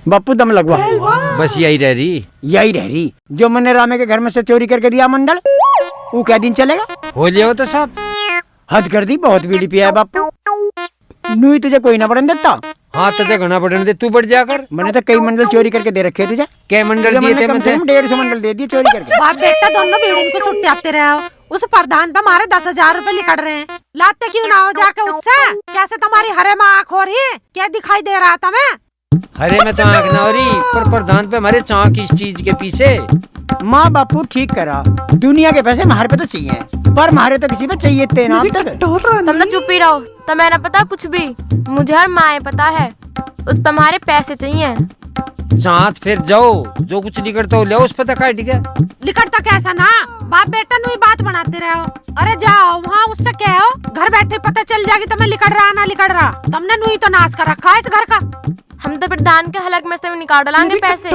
बापू दम लगवा। बस यही रह रही। जो मैंने रामे के घर में से चोरी करके दिया मंडल, वो क्या दिन चलेगा? हो लिया हो तो सब हद कर दी, बहुत बीड़ी पिया है बापू। नूई तुझे कोई ना बढ़न देता। हाँ तुझे घना बढ़ने दे, तू बढ़ जाकर। मैंने तो कई मंडल चोरी करके दे रखे तुझे। क्या मंडल दिए थे? 150 मंडल दे दिए चोरी करके। बाप बेटा दोनों बीड़ी को सुट्टे आते रहे हो। उस प्रधान पे हमारे 10,000 रुपए लिखड़ रहे हैं। लाते क्यों ना हो जाके उससे? कैसे तुम्हारी हरे में आँख हो रही है? क्या दिखाई दे रहा था मैं? हरे में तो आँख ना हो रही, पर प्रधान पे हमारे चाँक इस चीज के पीछे। माँ बापू ठीक करा, दुनिया के पैसे हमारे पे तो चाहिए, पर हमारे तो किसी पे चाहिए थे ना। तुम तो चुप ही रहो। तुम्हें ना पता कुछ भी, मुझे हर माए पता है। उस पर हमारे पैसे चाहिए। चाँद फिर जाओ, जो कुछ लिखड़ता हो ले उस पता काट गया। लिखड़ता कैसा ना, बाप बेटा नु बात बनाते रहो। अरे जाओ वहाँ उससे कहो, घर बैठे पता चल जाएगी तुम्हें लिखड़ रहा ना लिखड़ रहा। तुमने नुई तो नाश कर रखा है इस घर का। हम तो प्रधान के हलक में से निकाल डालेंगे पैसे।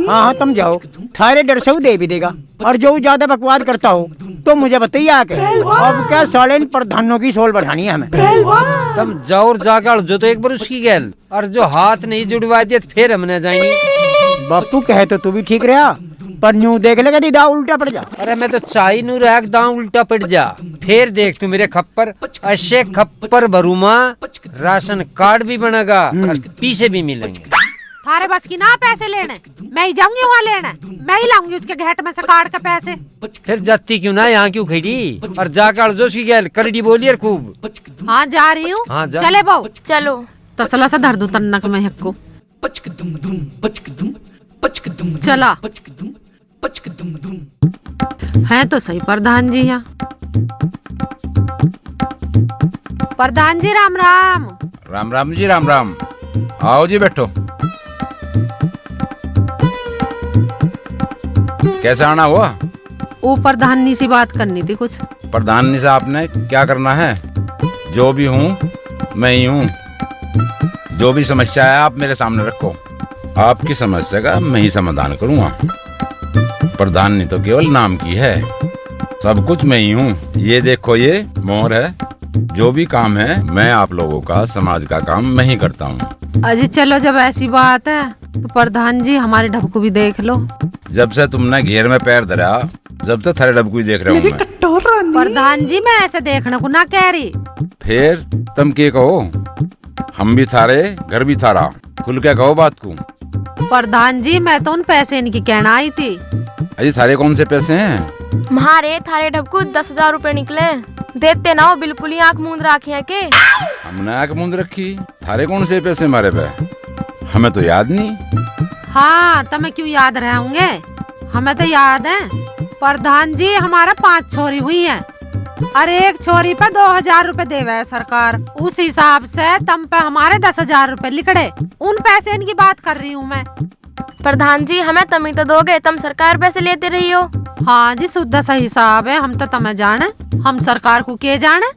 हाँ तुम जाओ, थारे डर से वो दे भी देगा। और जो ज्यादा बकवाद करता हो तो मुझे बताइए आके। अब क्या साले प्रधानों की सोल बढ़ानी है हमें। तुम जाओ और जाकर जो तो एक बार उसकी गैल, और जो हाथ नहीं जुड़वा दिए फिर हमने जाएंगे। बापू कहे तो तू भी ठीक रहा, पर न्यू देख लेगा दी दाव उल्टा पड़ जा। अरे मैं तो चाय नू रख दाव उल्टा पड़ जा। फिर देख तू मेरे खप्पर, अच्छे खप्पर भरूमा, राशन कार्ड भी बनेगा और पीछे भी मिलेंगे। थारे बस की ना पैसे लेने, मैं ही जाऊंगी वहाँ लेने। मैं ही लाऊंगी उसके घेट में से काट के पैसे। फिर जाती क्यों ना, यहाँ क्यों खड़ी? और जाकर जो उसकी गैल करडी बोली और खूब। हाँ जा रही हूँ। हाँ, जा। चले बहू चलो। तसला सा धर दूं तन्नक में हक्को। चला है तो सही प्रधान जी। यहाँ प्रधान जी राम राम। राम राम जी, राम राम। आओ जी बैठो। कैसे आना हुआ? वो प्रधानी सी बात करनी थी कुछ। प्रधान से आपने क्या करना है? जो भी हूँ मैं ही हूँ। जो भी समस्या है आप मेरे सामने रखो, आपकी समस्या का मैं ही समाधान करूँगा। प्रधानी तो केवल नाम की है, सब कुछ मैं ही हूँ। ये देखो ये मोहर है। जो भी काम है मैं आप लोगों का, समाज का काम मैं ही करता हूँ। अजी चलो जब ऐसी बात है तो प्रधान जी हमारे ढबको भी देख लो। जब से तुमने घेर में पैर धरा, जब से थारे डबकू देख रहा हूँ मैं। प्रधान जी मैं ऐसे देखने को ना कह रही। फिर तुम क्या कहो? हम भी थारे, घर भी थारा, खुल के कहो बात को। प्रधान जी मैं तो उन पैसे इनकी कहना आई थी। अजी थारे कौन से पैसे हैं? हमारे थारे ढबकू 10,000 रुपए निकले। देते ना हो, बिल्कुल ही आँख मूंद रखी है के। हमने आँख मूंद रखी? थारे कौन से पैसे हमारे पे? हमें तो याद नहीं। हाँ तुम्हें क्यों याद रहे होंगे, हमें तो याद है। प्रधान जी हमारा 5 छोरी हुई है, और एक छोरी पे 2,000 रुपए देवे है सरकार। उस हिसाब से तुम पे हमारे 10,000 रुपए लिखड़े। उन पैसे इनकी बात कर रही हूँ मैं। प्रधान जी हमें तमी तो दोगे, तुम सरकार पैसे लेते रही हो। हाँ जी शुद्ध सा हिसाब है। हम तो तुम्हें जाने, हम सरकार को के जाने।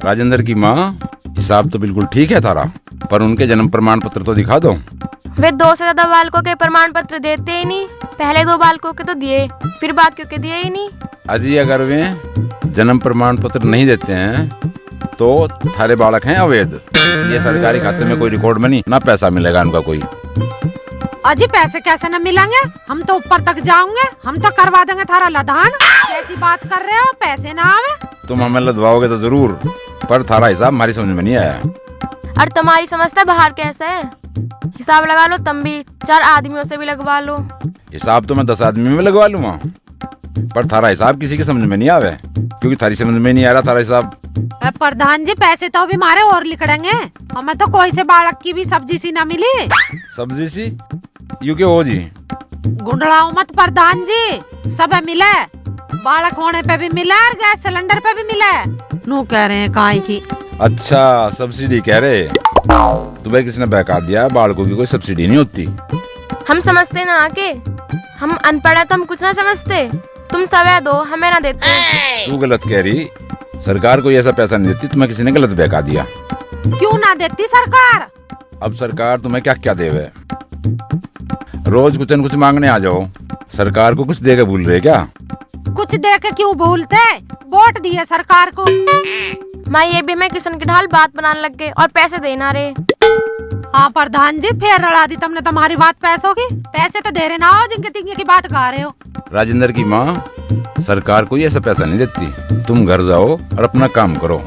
राजेंद्र की माँ, हिसाब तो बिल्कुल ठीक है थारा, पर उनके जन्म प्रमाण पत्र तो दिखा दो। वे 2 से ज्यादा बालकों के प्रमाण पत्र देते ही नहीं। पहले 2 बालकों के तो दिए, फिर बाकियों के दिए ही नहीं। अजी अगर वे जन्म प्रमाण पत्र नहीं देते हैं तो थारे बालक हैं अवैध। ये सरकारी खाते में कोई रिकॉर्ड में नहीं, ना पैसा मिलेगा उनका कोई। अजी पैसे कैसे न मिलेंगे? हम तो ऊपर तक जाओगे, हम तो करवा देंगे थारा लदान। कैसी बात कर रहे हो, पैसे ना आवे? तुम हमें लदवाओगे तो जरूर, पर थारा हिसाब हमारी समझ में नहीं आया। और तुम्हारी समझता बाहर कैसे है? हिसाब लगा लो, तुम भी 4 आदमियों से भी लगवा लो। हिसाब तो मैं 10 आदमी में लगवा लूंगा, पर थारा हिसाब किसी के समझ में नहीं आवे, क्योंकि थारी समझ में नहीं आ रहा थारा हिसाब। प्रधान जी पैसे तो अभी हमारे और लिखड़ेंगे। हमें तो कोई से बालक की भी सब्जी सी ना मिली। सब्जी सी यू के हो जी? गुंडड़ाओ मत प्रधान जी, सब मिले। बालक होने पे भी मिला और गैस सिलेंडर पे भी मिला। नू कह रहे हैं काहे की। अच्छा सब्सिडी कह रहे? तुम्हें किसने बहका दिया? बालकों की कोई सब्सिडी नहीं होती। हम समझते ना आके, हम अनपढ़ है तो हम कुछ ना समझते। तुम सवै दो, हमें ना देते। तू गलत कह रही, सरकार कोई ऐसा पैसा नहीं देती, तुम्हें किसी ने गलत बहका दिया। क्यों ना देती सरकार? अब सरकार तुम्हें क्या क्या देवे? रोज कुछ न कुछ मांगने आ जाओ, सरकार को कुछ देके भूल रहे क्या? कुछ दे के क्यों भूलते? वोट दिए सरकार को। माँ ये भी हमें किसान की ढाल बात बनाने लग गए और पैसे देना रे। हाँ प्रधान जी, फिर लड़ा दी तुमने तुम्हारी बात पैसों की। पैसे तो दे रहे ना हो जिनके तिंगे की बात गा रहे हो। राजेंद्र की माँ, सरकार कोई ऐसा पैसा नहीं देती। तुम घर जाओ और अपना काम करो।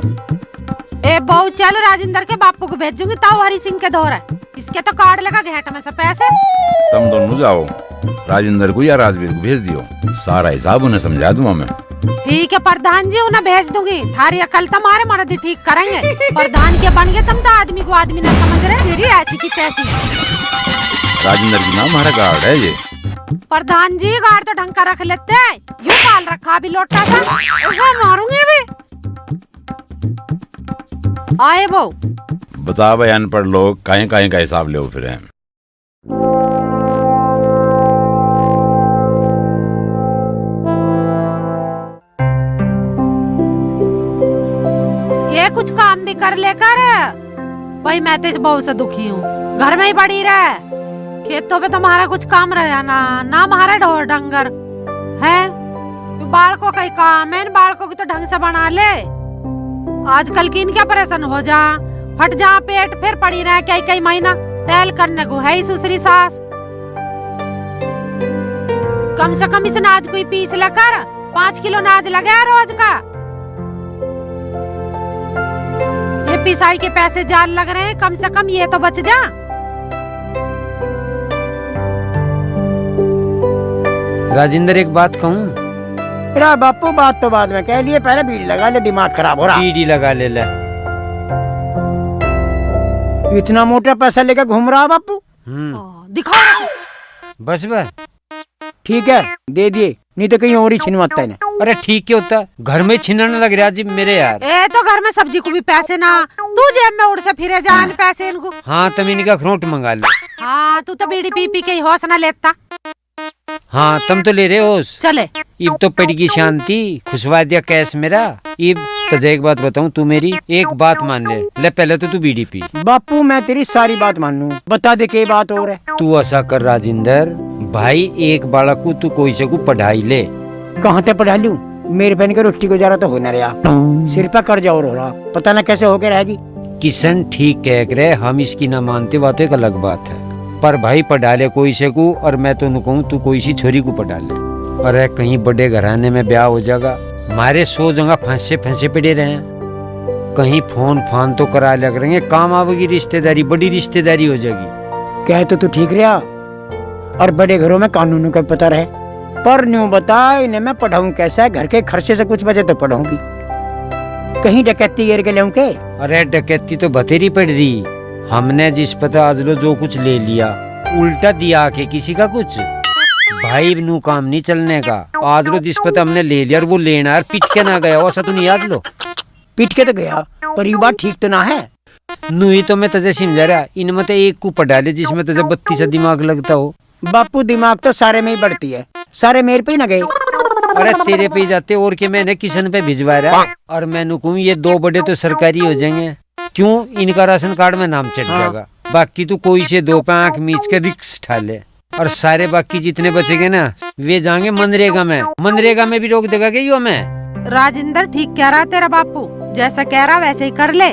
ए बहू चल, राजेंद्र के बापू को भेजूंगी ताऊ हरी सिंह के दौर है, इसके तो कार्ड लगा घेट में से पैसे। तुम दोनों जाओ, राजेंद्र को या राजवीर को भेज दियो, सारा हिसाब उन्हें समझा दूंगा मैं। ठीक है प्रधान जी, उन्हें भेज दूंगी। थारी अकल तुम्हारे मर्द ठीक करेंगे। प्रधान के बन गए तुम तो आदमी को आदमी न समझ रहे, मेरी ऐसी की तैसी। राजेंद्र की माँ हमारा गार्ड है ये। प्रधान जी गार्ड तो ढंग का रख लेते हैं, यूं पाल रखा अभी लोटा सा, उसे मारूंगी भी। आए बहू, बता भाई, अनपढ़ लोग काहे काहे का हिसाब ले फिर हैं। ये कुछ काम भी कर लेकर भाई, मैं तो इस बहू से दुखी हूँ। घर में ही पड़ी रहे, खेतों पे तुम्हारा कुछ काम रहा ना हमारा ढोर डंगर है। बालकों का ही काम है, इन बालकों की तो ढंग से बना ले। आजकल की इनके ऑपरेशन हो जा, फट जा पेट, फिर पड़ी रहे कई कई महीना। टहल करने को है ही सुसरी सास। कम से कम इस नाज को ही पीस लेकर 5 किलो नाज लगे रोज का। ये पिसाई के पैसे जाल लग रहे हैं, कम से कम ये तो बच जा। राजेंद्र एक बात कहूँ? अरे बापू बात तो बाद में कह लिए, पहले बीड़ी लगा ले, दिमाग खराब हो रहा। बीड़ी लगा ले। इतना मोटा पैसा लेकर घूम रहा बापू। दिखाओ। बस ठीक है दे दिए, नहीं तो कहीं और ही छिनवाता है। अरे ठीक है होता, घर में छिनाने लग रहा जी मेरे यार। ए तो घर में सब्जी को भी पैसे ना, तू जेब में उड़ से फिरे जान पैसे इनको। हाँ तुम इनका खरोट मंगा लो। हाँ तू तो बीड़ी पी पी के ही होश ना लेता। हाँ तुम तो ले रहे हो। चले इब तो पड़ेगी शांति, खुशवा दिया कैश मेरा। इब तुझे एक बात बताऊं, तू मेरी एक बात मान ले पहले तो तू बीड़ी पी। बापू मैं तेरी सारी बात मान लूं, बता दे के बात और है। तू ऐसा कर राजेंद्र भाई, एक बालक को तू कोई से को पढ़ाई ले। कहाँ तक पढ़ा लूं, मेरे बहन के रोटी गुजारा तो हो न रहा, सिर पर कर्जा और हो रहा, पता न कैसे होके रहेगी। किशन ठीक कह रहे, हम इसकी ना मानते, बात एक अलग बात है। पर भाई पढ़ा ले कोई से को, और मैं तो कहूँ तू कोई सी छोरी को पढ़ा ले। अरे कहीं बड़े घराने में ब्याह हो जाएगा, हमारे 100 जगह फंसे पड़े रहे, कहीं फोन फान तो करा लग रहे, काम आवेगी रिश्तेदारी, बड़ी रिश्तेदारी हो जाएगी। कह तो तू ठीक रहा, और बड़े घरों में कानूनों का पता रहे, पर न्यू बता इन्हें मैं पढ़ाऊं कैसा, घर के खर्चे से कुछ बचे तो पढ़ाऊंगी, कहीं डकैती गिर के लेऊं के। अरे डकैती तो बतेरी पड़ रही, हमने जिस पता आज लो जो कुछ ले लिया, उल्टा दिया के किसी का कुछ। भाई नू काम नहीं चलने का, आज लो जिस पता हमने ले लिया और वो लेना और पिट के ना गया, ऐसा तो नहीं याद लो। पिट के तो गया, पर ये बात ठीक तो ना है। नू ही तो मैं तुझे समझा रहा, इनमें तो एक को पढ़ा ले जिसमें तुझे 32 दिमाग लगता हो। बापू दिमाग तो सारे में ही बढ़ती है, सारे मेरे पे ही ना गए। अरे तेरे पे ही जाते, और के मैंने किशन पे भिजवा रहा, और मैंने कहूँ ये 2 बड़े तो सरकारी हो जाएंगे, क्यों इनका राशन कार्ड में नाम चढ़ जाएगा। बाकी तू कोई से 2 पे आंख मीच के रिक्स उठा ले, और सारे बाकी जितने बचेंगे ना वे जाएंगे मनरेगा में। मनरेगा में भी रोक देगा क्या यो हमें? राजेंद्र ठीक कह रहा तेरा बापू, जैसा कह रहा वैसे ही कर ले।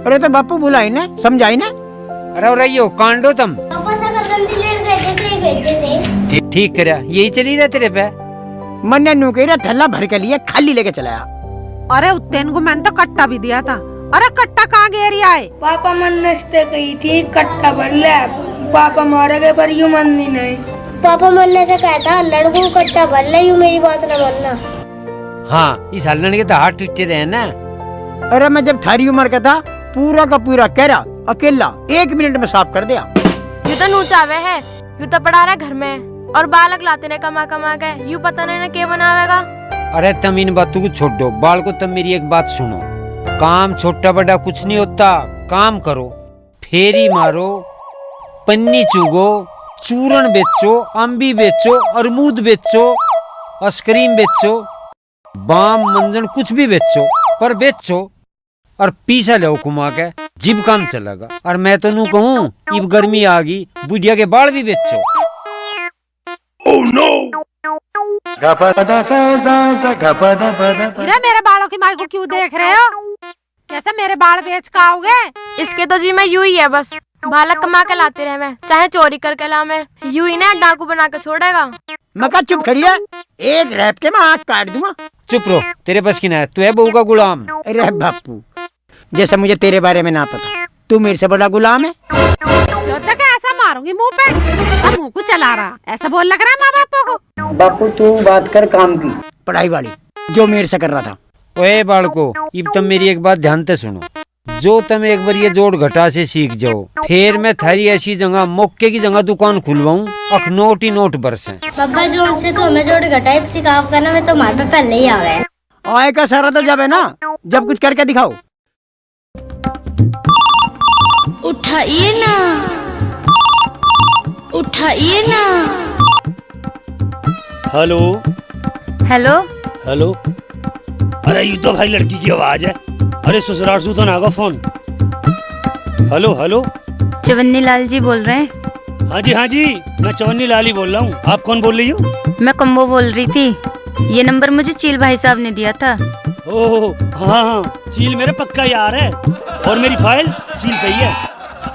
अरे तो बापू बुलाई ना, समझाई ना। अरे रहियो कांडो तुम ठीक करा, यही चली रहा तेरे पे। मन ने नू कह थैला भर के लिए खाली लेके चलाया। अरे उतेन को मैंने तो कट्टा भी दिया था। अरे कट्टा कहाँ गेरी आए? पापा मन नस्ते कही थी कट्टा भर ले, पापा मारे गए पर यूं मननी नहीं। पापा मरने से कहता लड़कों को कट्टा भर ले, यूं मेरी बात न मानना। हाँ इस हल्लड़ के तो हाथ टूटे रहे ना। अरे मैं जब थारी उम्र का था, पूरा का पूरा कहरा अकेला 1 मिनट में साफ कर दिया। यू तो नूचावे है, यू तो पढ़ा रहा घर में, और बालक लाते ने कमा कमा के, यू पता नहीं ना क्या बनावेगा। अरे तुम इन बातों को छोड़ दो, बाल को तुम मेरी एक बात सुनो, काम छोटा बड़ा कुछ नहीं होता, काम करो, फेरी मारो, पन्नी चुगो, चूरण बेचो, अम्बी बेचो, अमरूद बेचो, आइसक्रीम बेचो, बाम मंजन कुछ भी बेचो, पर बेचो और पीसा लो कुमा के, जिब काम चलेगा। और मैं तो नू कहूँ इब गर्मी आ गई, बुढ़िया के बाल भी बेचो। मेरे बालों की माई को क्यों देख रहे हो? कैसे मेरे बाल बेच का आओगे? इसके तो जी मैं यूं ही है बस, भाला कमा के लाते रहे मैं, चाहे चोरी करके ला मैं, यूं ही ना डाकू बना के छोड़ेगा। मैं कहा चुप खड़िया, एक रैपटे में आँख काट दूंगा। चुप रहो, तेरे बस की ना है, तू है बहू का गुलाम। अरे बापू, जैसा मुझे तेरे बारे में ना पता, तू मेरे से बड़ा गुलाम है। जो तक ऐसा मारूंगी मुंह पे, ऐसा मुंह को चला रहा, ऐसा बोल लग रहा है माँ बापों को। बापू तू बात कर काम की, पढ़ाई वाली, जो मेरे से कर रहा था। ओए बालको, इब तुम मेरी एक बात ध्यान से सुनो। जो तुम एक बार ये जोड़ घटा से सीख जाओ, फिर मैं थारी ऐसी जगह मौके की जगह दुकान खुलवाऊं, अख नोट ही नोट बरसे। पापा जोड़ से तो हमें जोड़ घटाई सिखाओ करना, मैं तो हमारे पे पहले ही आ गए। आय का सारा तो जब है ना, जब कुछ करके दिखाओ। उठाइए ना, उठाइए ना। Hello hello hello. अरे ये तो भाई लड़की की आवाज है। अरे ससुराल से तो ना आगा फोन। Hello hello. चवन्नी लाल जी बोल रहे हैं? हाँ जी, मैं चवन्नी लाल ही बोल रहा हूँ। आप कौन बोल रही हो? मैं कम्बो बोल रही थी। ये नंबर मुझे चील भाई साहब ने दिया था। ओह हाँ, चील मेरे पक्का यार है, और मेरी फाइल चील पे ही है।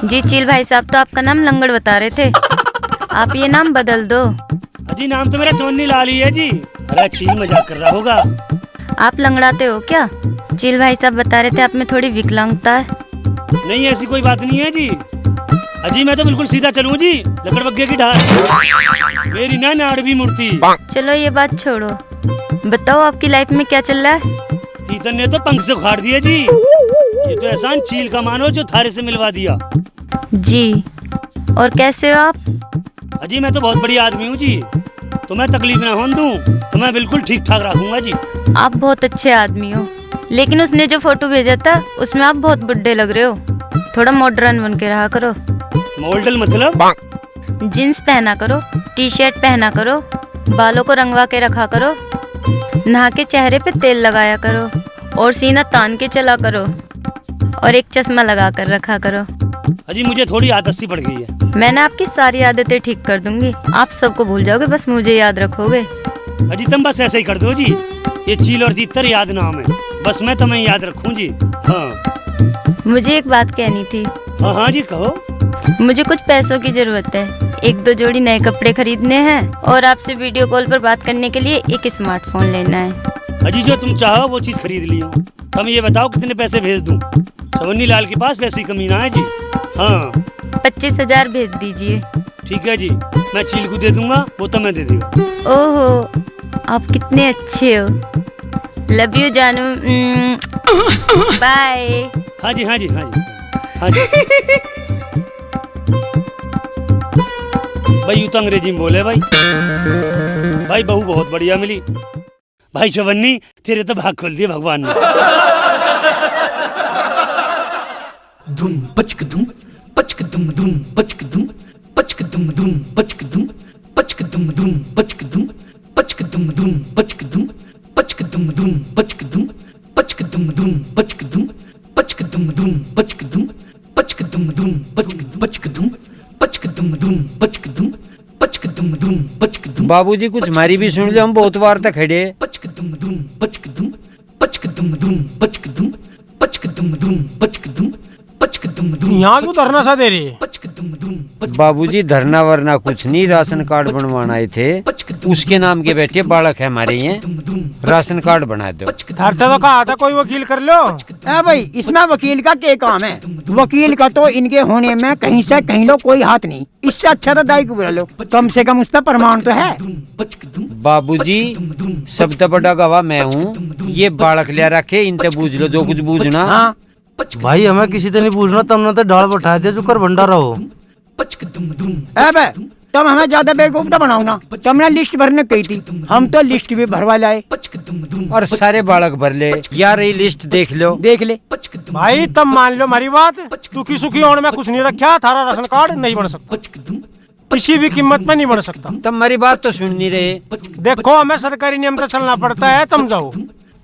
जी चील भाई साहब तो आपका नाम लंगड़ बता रहे थे, आप ये नाम बदल दो। जी नाम तो मेरा चवन्नी लाल ही है जी। अरे चील मजाक कर रहा होगा। आप लंगड़ाते हो क्या? चील भाई साहब बता रहे थे आप में थोड़ी विकलांगता है। नहीं ऐसी कोई बात नहीं है जी। अजी मैं तो बिल्कुल सीधा चलूँ जी, लकड़ बग्गे की ढाल, मेरी ना नाड़वी मूर्ति। चलो ये बात छोड़ो, बताओ आपकी लाइफ में क्या चल रहा है? तीतन ने तो पंख से उखाड़ दिया जी। ये तो एहसान चील का मानो जो थारे से मिलवा दिया। जी, और कैसे हो आप? अजी मैं तो बहुत बड़ी आदमी हूँ जी, तो मैं तकलीफ ना होने दूँ तो मैं बिल्कुल ठीक ठाक रखूंगा जी। आप बहुत अच्छे आदमी हो, लेकिन उसने जो फोटो भेजा था उसमें आप बहुत बुड्ढे लग रहे हो। थोड़ा मॉडर्न बन के रहा करो। मॉडल मतलब? जीन्स पहना करो, टी शर्ट पहना करो, बालों को रंगवा के रखा करो, नहा के चेहरे पे तेल लगाया करो, और सीना तान के चला करो, और एक चश्मा लगा कर रखा करो। अजी मुझे थोड़ी आदत सी पड़ गई है। मैंने आपकी सारी आदतें ठीक कर दूंगी, आप सबको भूल जाओगे, बस मुझे याद रखोगे। अजी तुम बस ऐसे ही कर दो जी। ये चील और तीतर याद नाम है, बस मैं तुम्हें याद रखूं जी। हाँ मुझे एक बात कहनी थी। हाँ जी कहो। मुझे कुछ पैसों की जरूरत है, 1-2 जोड़ी नए कपड़े खरीदने हैं, और आपसे वीडियो कॉल पर बात करने के लिए एक स्मार्टफोन लेना है। अजी जो तुम चाहो वो चीज खरीद लियो। तुम ये बताओ कितने पैसे भेज दूं? चवन्नी लाल के पास पैसे की कमी ना है जी। हाँ 25,000 भेज दीजिए। ठीक है जी, मैं चील को दे दूंगा, वो तुम्हें दे देगा। ओहो, आप कितने अच्छे हो। लव यू जानू, बाय। हाँ जी हाँ जी हाँ जी हाँ जी। भाई यूँ तो अंग्रेजी में बोले भाई। भाई बहू बहुत बढ़िया मिली भाई। चवन्नी तेरे तो भाग खोल दिए भगवान ने। धुम पचक धुम पचक धुम धुम पचक धुम पचक धुम धुम पचक धुम पचक धुम धुम पचक धुम पचक धुम धुम पचक धुम पचक धुम धुम पचक धुम पचक धुम धुम पचक धुम पचक धुम धुम पचक धुम पचक धुम धुम पचक पचक धुम पचक धुम धुम पचक धुम पचक धुम धुम पचक धुम। बाबूजी कुछ हमारी भी सुन लो, हम बहुत बार तक खड़े। पचक धुम धुम पचक धुम पचक धुम धुम पचक धुम पचक धुम धुम पचक धुम पचक धुम धुम। यहाँ क्यों धरना सा दे रही है? पचक धुम धुम। बाबूजी धरना वरना कुछ नहीं, राशन कार्ड बनवाना आए थे, उसके नाम के बेटे बालक है हमारे यहाँ, राशन कार्ड बना दो। धरता तो कहा था कोई वकील कर लो। भाई इसमें वकील का क्या काम है? वकील का तो इनके होने में कहीं से कहीं लो कोई हाथ नहीं। इससे अच्छा तो दाई को बुला लो, कम से कम उसका प्रमाण तो है। बाबूजी सबसे बड़ा गवाह मैं हूँ, ये बालक ले रखे, इनसे पूछ लो जो कुछ पूछना। हाँ भाई हमें किसी से नहीं पूछना, तुमने तो डाल बैठा दिया, चुकर भंडारा हो। तुम हमें ज्यादा बेवकूफ तो बनाओ ना। तुमने लिस्ट भरने कही थी, हम तो लिस्ट भी भरवा लाए और सारे बालक भर ले। यार ये लिस्ट देख लो, देख ले। भाई तब मान लो हमारी बात, सुखी सुखी और में कुछ नहीं रखा, थारा राशन कार्ड नहीं बन सकता, किसी भी कीमत में नहीं बन सकता। तुम हमारी बात तो सुन नहीं रहे। देखो हमें सरकारी नियम से चलना पड़ता है, तुम जाओ।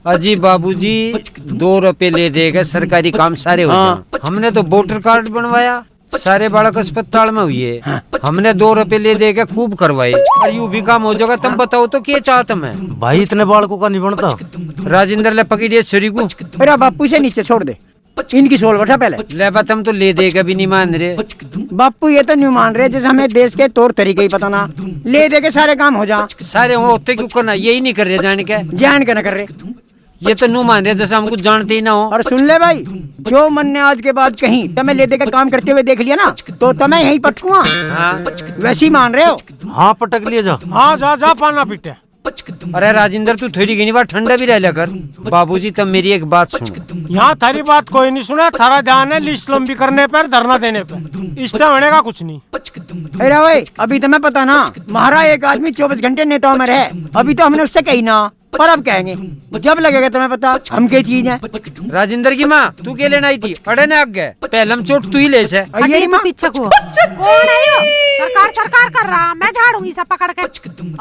अजी बाबूजी 2 रुपए ले देगा, सरकारी काम सारे हो जाएं। हमने तो वोटर कार्ड बनवाया, सारे बालक अस्पताल में हुए, हमने 2 रुपए ले देगा खूब करवाए, और यूं भी काम हो जाएगा। तुम बताओ तो क्या चाहता मैं? भाई इतने बालकों का नहीं बनता। राजेंद्र ले पकड़िए छुरी को। अरे बापू से नीचे छोड़ दे। इनकी सोल बैठा पहले। ले बा तुम तो ले देगा भी नहीं मान रहे। बापू ये तो नहीं मान रहे जैसे हमें देश के तौर तरीके ही पता ना, ले दे के सारे काम हो जा। सारे वो होते क्यों करना, यही नहीं कर रहे जान के। जान के ना कर रहे, ये तो नहीं मान रहे जैसे हम कुछ जानते ही ना हो। और सुन ले भाई, जो मन ने आज के बाद कहीं तुम्हें ले दे के काम करते हुए देख लिया ना, तो तुम्हें यही पटकूंगा। हाँ। वैसे ही मान रहे हो? हाँ पटक लिए जा। हाँ जा जा, पाना पीटे। अरे राजेंद्र तू थोड़ी घनी बार ठंडा भी रह लिया कर। बाबूजी तब मेरी एक बात सुनो। यहाँ थारी बात कोई नहीं सुना, थारा ध्यान है लिस्ट लंबी करने पर, धरना देने पर, इससे होने का कुछ नहीं। अरे भाई अभी तुम्हें पता ना, महाराज एक आदमी 24 घंटे नेताओं में रहे, अभी तो हमने उससे कही ना, पर अब कहेंगे जब लगेगा तुम्हें पता हम क्या चीज है। राजेंद्र की माँ तू क्या लेना आई थी, अड़े ने आगे पहले हम चोट तू ही ले से। ये माँ पीछे को कौन है यो? सरकार सरकार कर रहा, मैं झाड़ूंगी सब पकड़ के।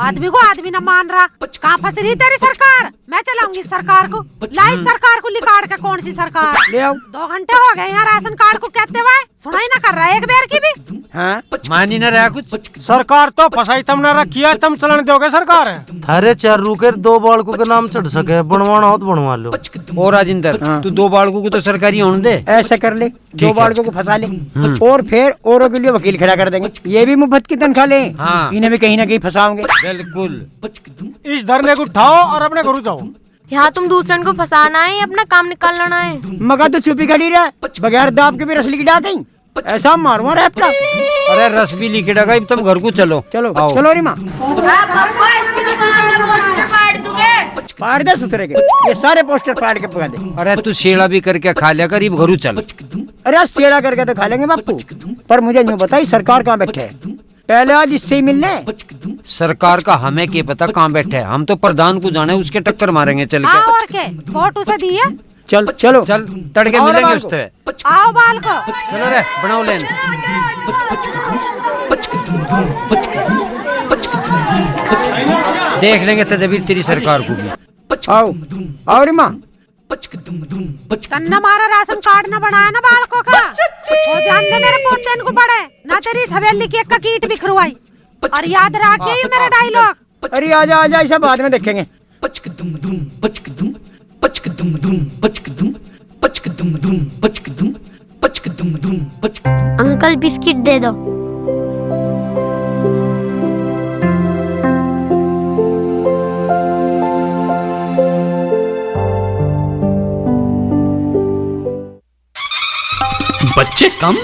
आदमी को आदमी न मान रहा, कहाँ फंस रही तेरी सरकार? मैं चलाऊंगी सरकार को, लाई सरकार को लिकाड़ के। कौन सी सरकार? ले आओ। 2 घंटे हो गए यहाँ राशन कार्ड को कहते हुए, सुनाई ना कर रहा है एक बेर की भी। हाँ मानी न रहा कुछ। सरकार तो फसाई तुमने रखी है, तुम चलन दोगे सरकार है। थारे 4 रुके 2 बालकों के नाम चढ़ सके, बनवाना हो तो बनवा लो। ओ राजेंद्र तू 2 बालकों को तो सरकारी होने दे। ऐसा कर ले, 2 बालकों को फंसा ले और फिर औरों के लिए वकील खड़ा कर देंगे। ये भी मुफ्त की तनख्वाह ले, हाँ। इन्हें भी कहीं ना कहीं फंसाओगे। बिल्कुल। इस धरने को उठाओ और अपने घर जाओ। यहाँ तुम दूसरे को फंसाना है या अपना काम निकालना है? मगर तो चुपी खड़ी रहे, बगैर दाब के भी रसली की डाल गई। ऐसा मारूंगा रैपटा। अरे रस भी लिखेगा, तुम घर को चलो। चलो आओ। चलो री माँ, फाड़ दे सुथरे के, ये सारे पोस्टर फाड़ के पका दे। अरे तू शेड़ा भी करके खा लिया कर, घरू चल। अरे सेड़ा करके तो खा लेंगे बापू, पर मुझे नहीं बताई सरकार कहाँ बैठे है। पहले आज इससे ही मिल ले। सरकार का हमें क्या पता कहाँ बैठे है, हम तो प्रधान को जाने उसके टक्कर मारेंगे चल हाँ के। और के फोटो से दिए। चल चलो चल तड़के आओ मिलेंगे बाल उससे। आओ बाल को। चलो रे बनाओ लेन। देख लेंगे तदबीर तेरी सरकार को भी। आओ आओ री माँ। तन्ना मारा राशन कार्ड न बनाया ना बालकों का, वो जान दे मेरे पोते को पड़े ना, तेरी इस हवेली की एक का कीट बिखरवाई। और याद रखिए ये मेरा डायलॉग। अरे आजा आजा, ऐसा बाद में देखेंगे। अंकल बिस्किट दे दो। बच्चे कम।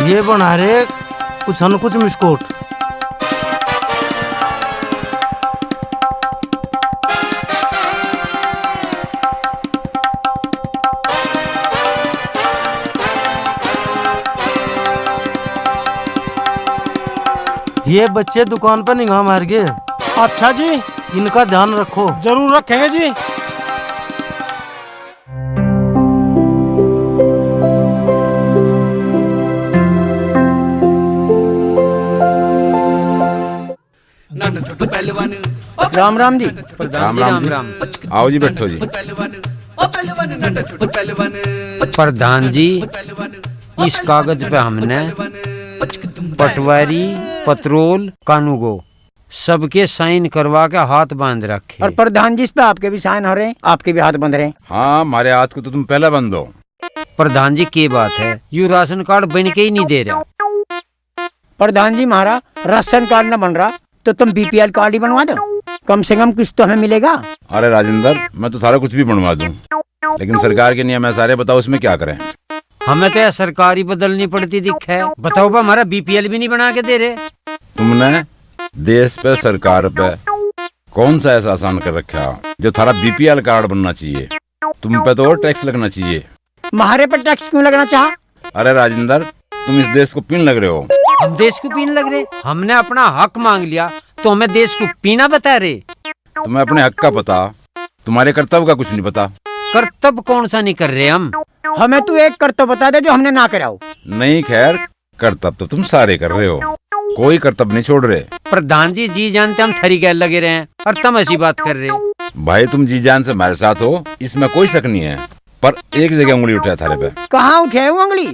ये बना रहे कुछ न कुछ बिस्कुट। ये बच्चे दुकान पर निगाह मार गए। अच्छा जी, इनका ध्यान रखो। जरूर रखेंगे जी। राम राम जी। राम राम जी। आओ जी बैठो जी। प्रधान जी इस कागज पे हमने पटवारी पत्रोल कानूगो सबके साइन करवा के हाथ बांध रखे। और प्रधान जी इस पे आपके भी साइन हो रहे हैं, आपके भी हाथ बंध रहे हैं। हाँ हमारे हाथ को तो तुम पहले बंद दो। प्रधान जी की बात है, यू राशन कार्ड बन के ही नहीं दे रहा। प्रधान जी हमारा राशन कार्ड न बन रहा तो तुम बीपीएल कार्ड ही बनवा दो, कम से कम कुछ तो हमें मिलेगा। अरे राजेंद्र मैं तो सारा कुछ भी बनवा दूं, लेकिन सरकार के नियम है सारे, बताओ उसमें क्या करें। हमें तो सरकारी बदलनी पड़ती दिख है। बताओ बा हमारा बीपीएल भी नहीं बना के दे रहे। तुमने देश पे सरकार पे कौन सा ऐसा आसान कर रखा जो थारा बीपीएल कार्ड बनना चाहिए? तुम पे तो और टैक्स लगना चाहिए। हमारे पर टैक्स क्यों लगना चाहा? अरे राजेंद्र तुम इस देश को पीन लग रहे हो। हम देश को पीने लग रहे? हमने अपना हक मांग लिया तो हमें देश को पीना बता रहे। तुम्हें अपने हक का पता, तुम्हारे कर्तव्य का कुछ नहीं पता। कर्तव्य कौन सा नहीं कर रहे हम? हमें तू एक कर्तव्य बता दे जो हमने ना कराओ। नहीं खैर कर्तव्य तो तुम सारे कर रहे हो, कोई कर्तव्य नहीं छोड़ रहे। प्रधान जी जी जानते हम थरी गैल लगे रहे हैं और तुम ऐसी बात कर रहे हो। भाई तुम जी जान से हमारे साथ हो इसमें कोई शक नहीं है, पर एक जगह उंगली उठाया थारे पे। कहाँ उठे हूँ उंगली?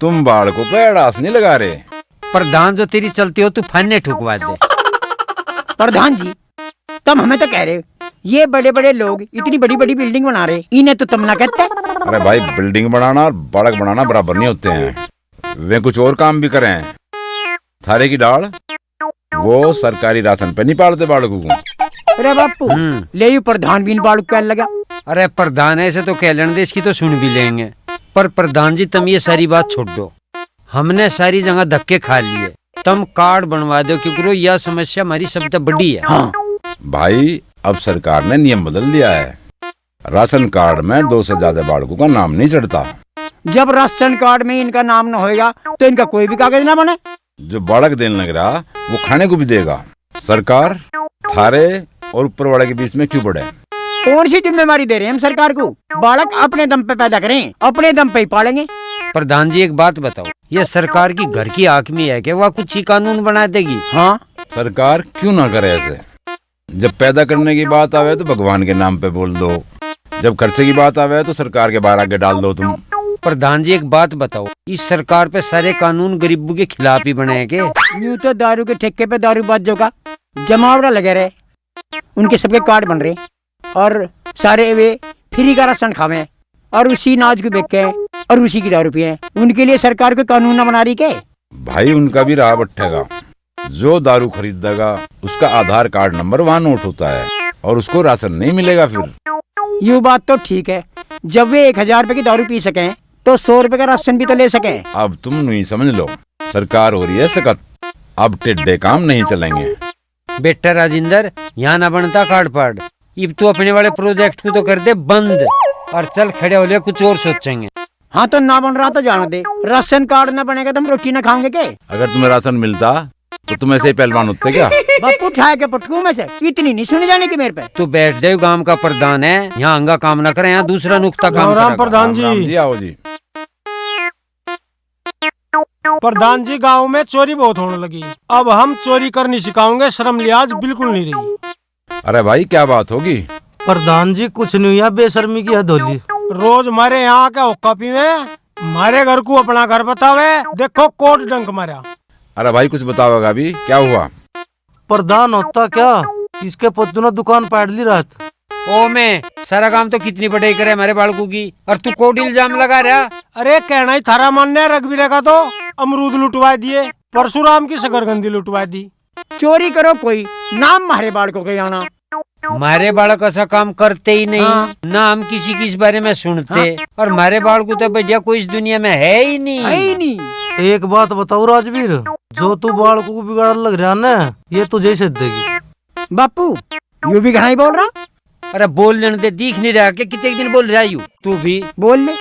तुम बालकों पे अड़ास नहीं लगा रहे। प्रधान जो तेरी चलती हो तू फन्ने ठुकवा दे। प्रधान जी तुम हमें तो कह रहे हो ये बड़े बड़े लोग इतनी बड़ी बड़ी बिल्डिंग बना रहे, इन्हें तो तुम ना कहते। अरे भाई, बिल्डिंग बनाना और बालक बनाना बराबर नहीं होते हैं। वे कुछ और काम भी करें। थारे की डाल वो सरकारी राशन पे नहीं पालते बालकों को। अरे बापू ले यू प्रधान भी बालक कहने लगा। अरे प्रधान ऐसे तो कह लेने दे, इसकी तो सुन भी लेंगे। पर प्रधान जी तुम ये सारी बात छोड़ दो, हमने सारी जगह धक्के खा लिए। तुम कार्ड बनवा दो क्योंकि यह समस्या हमारी सबसे बड़ी है। हाँ भाई, अब सरकार ने नियम बदल दिया है। राशन कार्ड में 2 से ज्यादा बालकों का नाम नहीं चढ़ता। जब राशन कार्ड में इनका नाम न होएगा तो इनका कोई भी कागज ना बने। जो बालक देने लग रहा वो खाने को भी देगा। सरकार थारे और ऊपर वाले के बीच में क्यों बढ़े? कौन सी जिम्मेवारी दे रहे हैं हम सरकार को? बालक अपने दम पे पैदा करें, अपने दम पे ही पालेंगे। प्रधान जी एक बात बताओ, ये सरकार की घर की आकमी है कि वह कुछ ही कानून बना देगी? हाँ, सरकार क्यों ना करे ऐसे? जब पैदा करने की बात आवे तो भगवान के नाम पे बोल दो, जब खर्चे की बात आवे तो सरकार के बाहर आगे डाल दो तुम। प्रधान जी एक बात बताओ, इस सरकार पे सारे कानून गरीबों के खिलाफ ही बने हैं क्या? यूँ तो दारू के ठेके पे दारूबाजों का जमावड़ा लगे रहे, उनके सबके कार्ड बन रहे और सारे वे फ्री का राशन खावे और उसी नाज को बेच के और उसी की दारू पिए। उनके लिए सरकार को कानून न बना रही के? भाई उनका भी राह बट्ठेगा। जो दारू खरीदेगा उसका आधार कार्ड नंबर वहाँ नोट होता है और उसको राशन नहीं मिलेगा। फिर ये बात तो ठीक है, जब वे 1000 रुपए की दारू पी सकें तो 100 रुपए का राशन भी तो ले सकें। अब तुम नहीं समझ लो, सरकार हो रही है सख्त, अब टेढ़े काम नहीं चलेंगे। बेटा राजेंद्र, यहाँ ना बनता कार्ड पार्ड, अब तो अपने वाले प्रोजेक्ट को तो कर दे बंद और चल खड़े हो ले, कुछ और सोचेंगे। हाँ तो ना बन रहा तो जाने दे, राशन कार्ड ना बनेगा तो हम रोटी ना खाएंगे के? अगर तुम्हें राशन मिलता तो तुम ऐसे ही पहलवान होते क्या? बापू उठाए के पटकू में से इतनी नहीं सुनी जाने की मेरे पे। तू बैठ जाओ, गांव का प्रधान है, यहाँ अंगा काम ना करे, यहाँ दूसरा नुक्ता काम राम करेगा। प्रधान जी। आओ जी। प्रधान जी गांव में चोरी बहुत होने लगी, अब हम चोरी करनी सिखाओगे, शर्म लिहाज बिल्कुल नहीं रही। अरे भाई क्या बात होगी? प्रधान जी कुछ नहीं हुआ, बेशर्मी की हद होली। रोज हमारे यहाँ के हुक्का पीवे, हमारे घर को अपना घर बतावे, देखो कोट डंक मारा। अरे भाई कुछ बताओगा अभी, क्या हुआ? प्रधान होता क्या, इसके पुत्र ने दुकान पाड़ ली रात। ओ मैं सारा काम तो कितनी पढ़ाई करे हमारे बालकों की, और तू कोड इल्जाम लगा रहा। अरे कहना ही थारा मानने, रघुवीर का तो अमरूद लुटवा दिए, परशुराम की शकरकंदी लुटवा दी। चोरी करो कोई, नाम मारे बालकों के आना। हमारे बालक ऐसा काम करते ही नहीं। हाँ। ना हम किसी की इस बारे में सुनते। और हमारे बालक तो बढ़िया कोई इस दुनिया में है ही नहीं। एक बात बताओ राजवीर, जो तू बालकों को बिगाड़ लग रहा ना, ये तुझे से देगी। बापू यू भी घना ही बोल रहा। अरे बोल लेने दे, दिख नहीं रहा कि कितने दिन बोल रहा यू, तू भी बोल ले।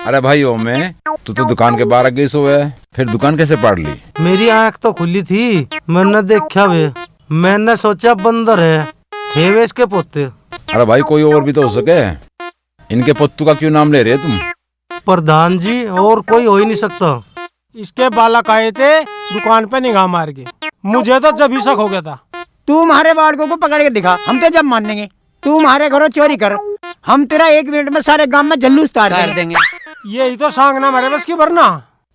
अरे भाई ओ मैं, तू तो दुकान के बाहर गई सो है, फिर दुकान कैसे पाड़ ली? मेरी आँख तो खुली थी, मैंने देखा वे, मैंने सोचा बंदर है, थे वे इसके पोते। अरे भाई कोई और भी तो हो सके, इनके पुत्तू का क्यों नाम ले रहे तुम? प्रधान जी और कोई हो ही नहीं सकता। इसके बालक आए थे दुकान पे निगाह मार के, मुझे तो जब ही शक हो गया था। तू हमारे बालकों को पकड़ के दिखा, हम तो जब मानेंगे। तू हमारे घरों चोरी कर, हम तेरा 1 मिनट में सारे गांव में जल्लूस तार देंगे। यही तो सांगना हमारे बस की, वरना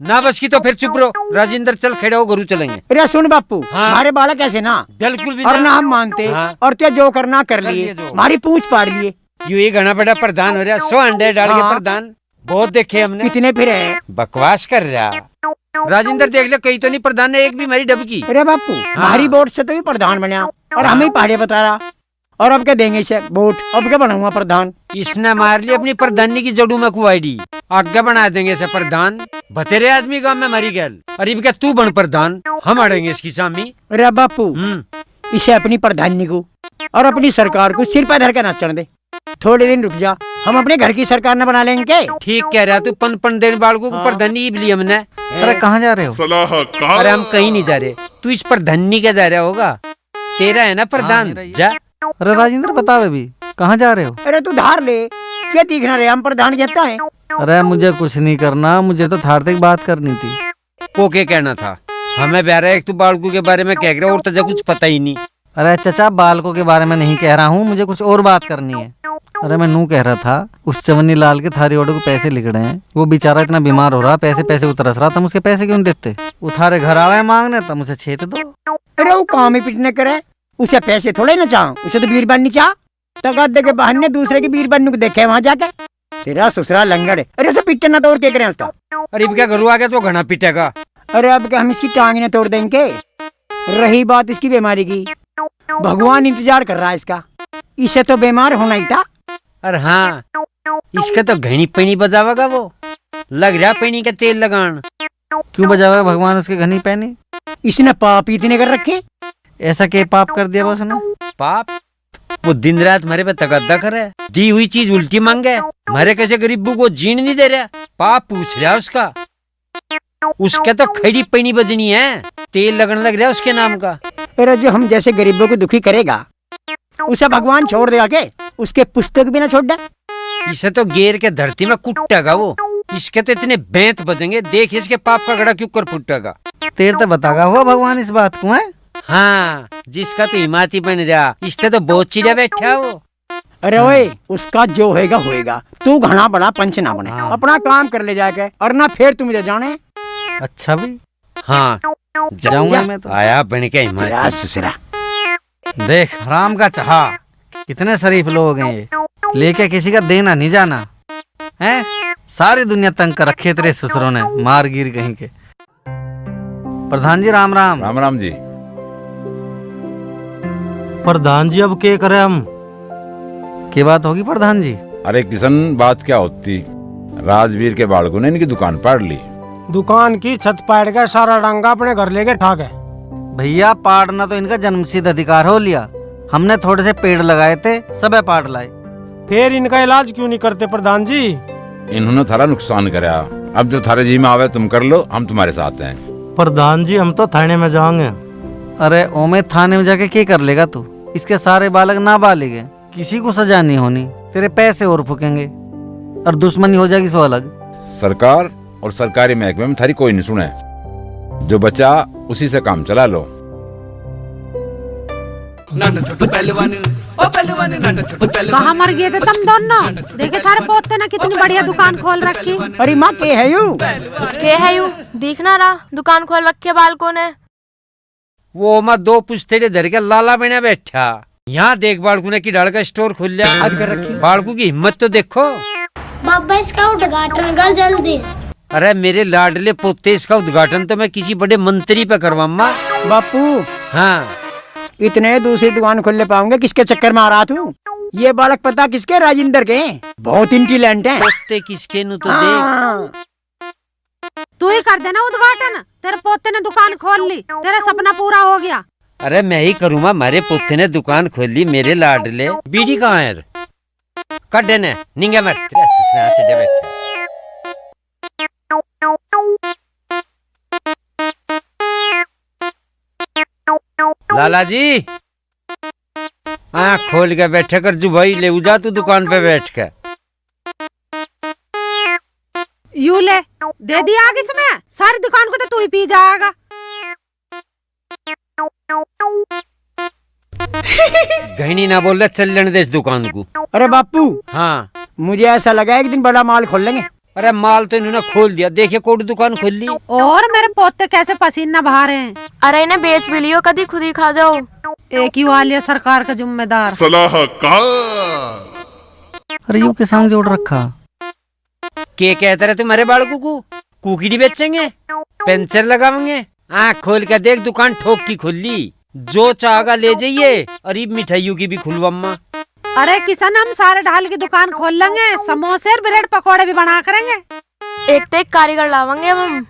ना बस की तो फिर चुप रहो। राजेंद्र चल खड़े हो, गुरु चलेंगे। अरे सुन बापू, हाँ। हमारे बालक ऐसे ना बिल्कुल भी और ना हम मानते। हाँ। और ते जो करना कर कर लिए, लिए जो। हमारी पूछ पाड़ लिए। यू ही घना बड़ा प्रधान हो रहा, 100 अंडे डाल के हाँ। प्रधान बहुत देखे हमने। कितने फिर है? बकवास कर रहा। राजेंद्र देख ले, कहीं तो नहीं प्रधान ने एक भी हमारी डबकी। अरे बापू हमारी वोट से तो ही प्रधान बना और हम ही पहाड़े बता रहा, और अब क्या देंगे इसे वोट? अब क्या बनाऊंगा प्रधान? इसने मार ली अपनी प्रधानी की जड़ों में कुआईडी, आगे बना देंगे इसे प्रधान। बतेरे आदमी गांव में मरी गए, और अब क्या तू बन प्रधान, हम अड़ेंगे इसकी सामी। अरे बापू इसे अपनी प्रधानी को और अपनी सरकार को सिर पर धर के नाचने दे। थोड़े दिन रुक जा, हम अपने घर की सरकार न बना लेंगे। ठीक कह रहा तू, पन देने बालकों को प्रधानी ली हमने। अरे कहाँ जा रहे हो? अरे हम कहीं नहीं जा रहे, तू इस प्रधानी के जा रहा होगा, तेरा है ना प्रधान। जा। अरे राजेंद्र बता अभी कहाँ जा रहे हो? अरे तू धार ले, क्या दिखना रहे, हम प्रधान कहता है। अरे मुझे कुछ नहीं करना, मुझे तो थार तक बात करनी थी। को के कहना था हमें ब्यारा, एक तू बालकों के बारे में कह रहा और तुझे कुछ पता ही नहीं। अरे चचा बालकों के बारे में नहीं कह रहा हूँ, मुझे कुछ और बात करनी है। अरे मैं नू कह रहा था, उस चवन्नी लाल के थारी ऑर्डर को पैसे लिख रहे हैं, वो बेचारा इतना बीमार हो रहा, पैसे पैसे उतरस रहा, तुम उसके पैसे क्यों नहीं देते? वो थारे घर आवे मांगने, तुम उसे छेत दो। अरे वो काम ही पिटने करे, उसे पैसे थोड़े ना चाह, उसे तो बीर बननी चाह। तगादे के बहाने दूसरे की बीर बनने को देखे वहाँ जाके। तेरा ससुरा लंगड़ है। अरे उसे पिटना तो और क्या करें उसका? अरे क्या घरू आ गया तो घना पिटेगा। अरे अब क्या हम इसकी टांगें तोड़ देंगे? रही बात इसकी बीमारी की, भगवान इंतजार कर रहा है इसका, इसे तो बीमार होना ही था। अरे हाँ, इसका तो घनी पैनी बजावेगा वो, लग रहा पैनी का तेल लगान। क्यों बजावेगा भगवान उसके घनी पैनी? इसने पाप इतने कर रखे। ऐसा क्या पाप कर दिया बस ने? पाप? वो दिन रात हमारे पे तकद्दा करे, दी हुई चीज उल्टी मांगे, हमारे कैसे गरीबों को जीण नहीं दे रहा। पाप पूछ रहा उसका, उसके तो खड़ी पैनी बजनी है, तेल लगने लग रहा है उसके नाम का। अरे जो हम जैसे गरीबों को दुखी करेगा उसे भगवान छोड़ देगा के? उसके पुस्तक भी ना छोड़ दे। इसे तो गेर के धरती में कुटेगा वो, इसके तो इतने बेंत बजेंगे, देख इसके पाप का गड़ा क्यों कर फुटेगा। तेरे तो बतागा हुआ भगवान इस बात को है? हाँ, जिसका तो हिमाती बन रहा, इससे तो बहुत चिड़िया बैठा वो। अरे ओए, उसका जो होएगा होएगा, तू घना बड़ा पंच ना बने। हाँ। अपना काम कर ले जाके, और ना फिर तू मुझे जाने। अच्छा भी हाँ, जाऊंगा मैं तो। आया बन के हिमाती ससुरा। देख हराम का चाहा, कितने शरीफ लोग हैं ये, लेके किसी का देना नहीं जाना है। सारी दुनिया तंग कर रखे तेरे ससुरों ने, मार गिर कहीं के। प्रधान जी राम राम। राम राम जी। प्रधान जी अब क्या करे हम? क्या बात होगी प्रधान जी? अरे किशन, बात क्या होती, राजवीर के बालकों ने इनकी दुकान पाड़ ली। दुकान की छत पाड़ गए, सारा डंगा अपने घर लेके ठा गए। भैया पाड़ना तो इनका जन्मसिद्ध अधिकार हो लिया, हमने थोड़े से पेड़ लगाए थे, सब पाड़ लाए। फिर इनका इलाज क्यों नहीं करते प्रधान जी? इन्होंने थारा नुकसान कराया, अब जो थारे जी में आवे तुम कर लो, हम तुम्हारे साथ हैं। प्रधान जी हम तो थाने में जाएंगे। अरे ओमे थाने में जाके क्या कर लेगा तू? इसके सारे बालक नाबालिग हैं, किसी को सजा नहीं होनी, तेरे पैसे और फूकेंगे और दुश्मनी हो जाएगी सो अलग। सरकार और सरकारी महकमे में थारी कोई नहीं सुने, जो बचा उसी से काम चला लो। कहाँ मर गए थे तुम दोनों? देखे थारे पोते ने कितनी बढ़िया दुकान खोल रखी। अरे माँ के है यू? के है यू? दिखना रहा दुकान खोल रखी है बालकों ने। वो मैं दो पुश्तेड़े धर के लाला बना बैठा, यहाँ देख बालकू ने की डाल का स्टोर खुल लिया। बालकू की हिम्मत तो देखो। बाबा इसका उद्घाटन कर जल्दी। अरे मेरे लाडले पोते, इसका उद्घाटन तो मैं किसी बड़े मंत्री पे करवाऊंगा। बापू हाँ, इतने दूसरी दुकान खोलने पाऊंगे? किसके चक्कर में आ रहा तू? ये बालक पता किसके? राजेंद्र के, बहुत इंटेलिजेंट हैं। पोते किसके नु तो देख। तू ही कर देना उद्घाटन, तेरे पोते ने दुकान खोल ली, तेरा सपना पूरा हो गया। अरे मैं ही करूँगा, मेरे पोते ने दुकान खोल ली, मेरे लाडले। बीड़ी कहाँ है? कट देने निंगे मर, तेरा ससुराल से दे बैठा। लाला जी आँख खोल के बैठे कर, जो भाई ले जा तू दुकान पे बैठ के। यू ले, दे दिया आगे समय, सारी दुकान को तो तू ही पी जाएगा। घनी ना बोल रहा, चल लेने दे इस दुकान को। अरे बापू, हाँ, मुझे ऐसा लगा एक दिन बड़ा माल खोल लेंगे। अरे माल तो इन्होंने खोल दिया, देखिए कोई दुकान खोल ली। और मेरे पोते कैसे पसीना बहा रहे हैं। अरे इन्हें बेच भी लियो, कभी खुद ही खा जाओ। एक ही वाली सरकार का जिम्मेदार। अरे यू के संग जोड़ रखा। के कहते रहे तुम्हारे बालकों को? कुकीड़ी बेचेंगे, पेंचर लगावेंगे। आँख खोल के देख, दुकान ठोक की खुल ली, जो चाहेगा ले जाइए। और ये मिठाइयों की भी खुलवामा। अरे किसान, हम सारे ढाल की दुकान खोल लेंगे, समोसे और ब्रेड पकौड़े भी बना करेंगे। एक तो एक कारीगर लावेंगे अब हम।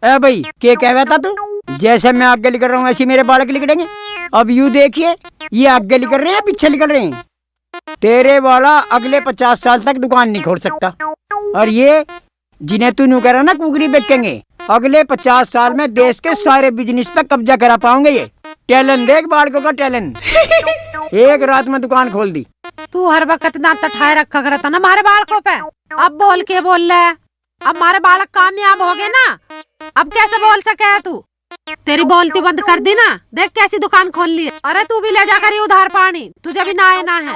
ए भाई, क्या कह रहा था तू? जैसे मैं आगे निकल रहा हूँ ऐसे मेरे बालक निकलेंगे। अब यू देखिए, ये आगे निकल रहे हैं पीछे निकल रहे हैं। तेरे वाला अगले 50 साल तक दुकान नहीं खोल सकता। और ये जिन्हें तू नू कह रहा ना कुकरी बेचेंगे, अगले 50 साल में देश के सारे बिजनेस पे कब्जा करा पाओगे। ये टैलेंट देख, बालकों का टैलेंट। एक रात में दुकान खोल दी। तू हर वक्त ना तठाए रखा करता ना हमारे बालकों पे। अब बोल के बोल रहा है, अब हमारे बालक कामयाब हो गए ना, अब कैसे बोल सके है तू? तेरी बोलती बंद कर दी ना, देख कैसी दुकान खोल ली। अरे तू भी ले जाकर उधार पानी, तुझे भी ना है ना है।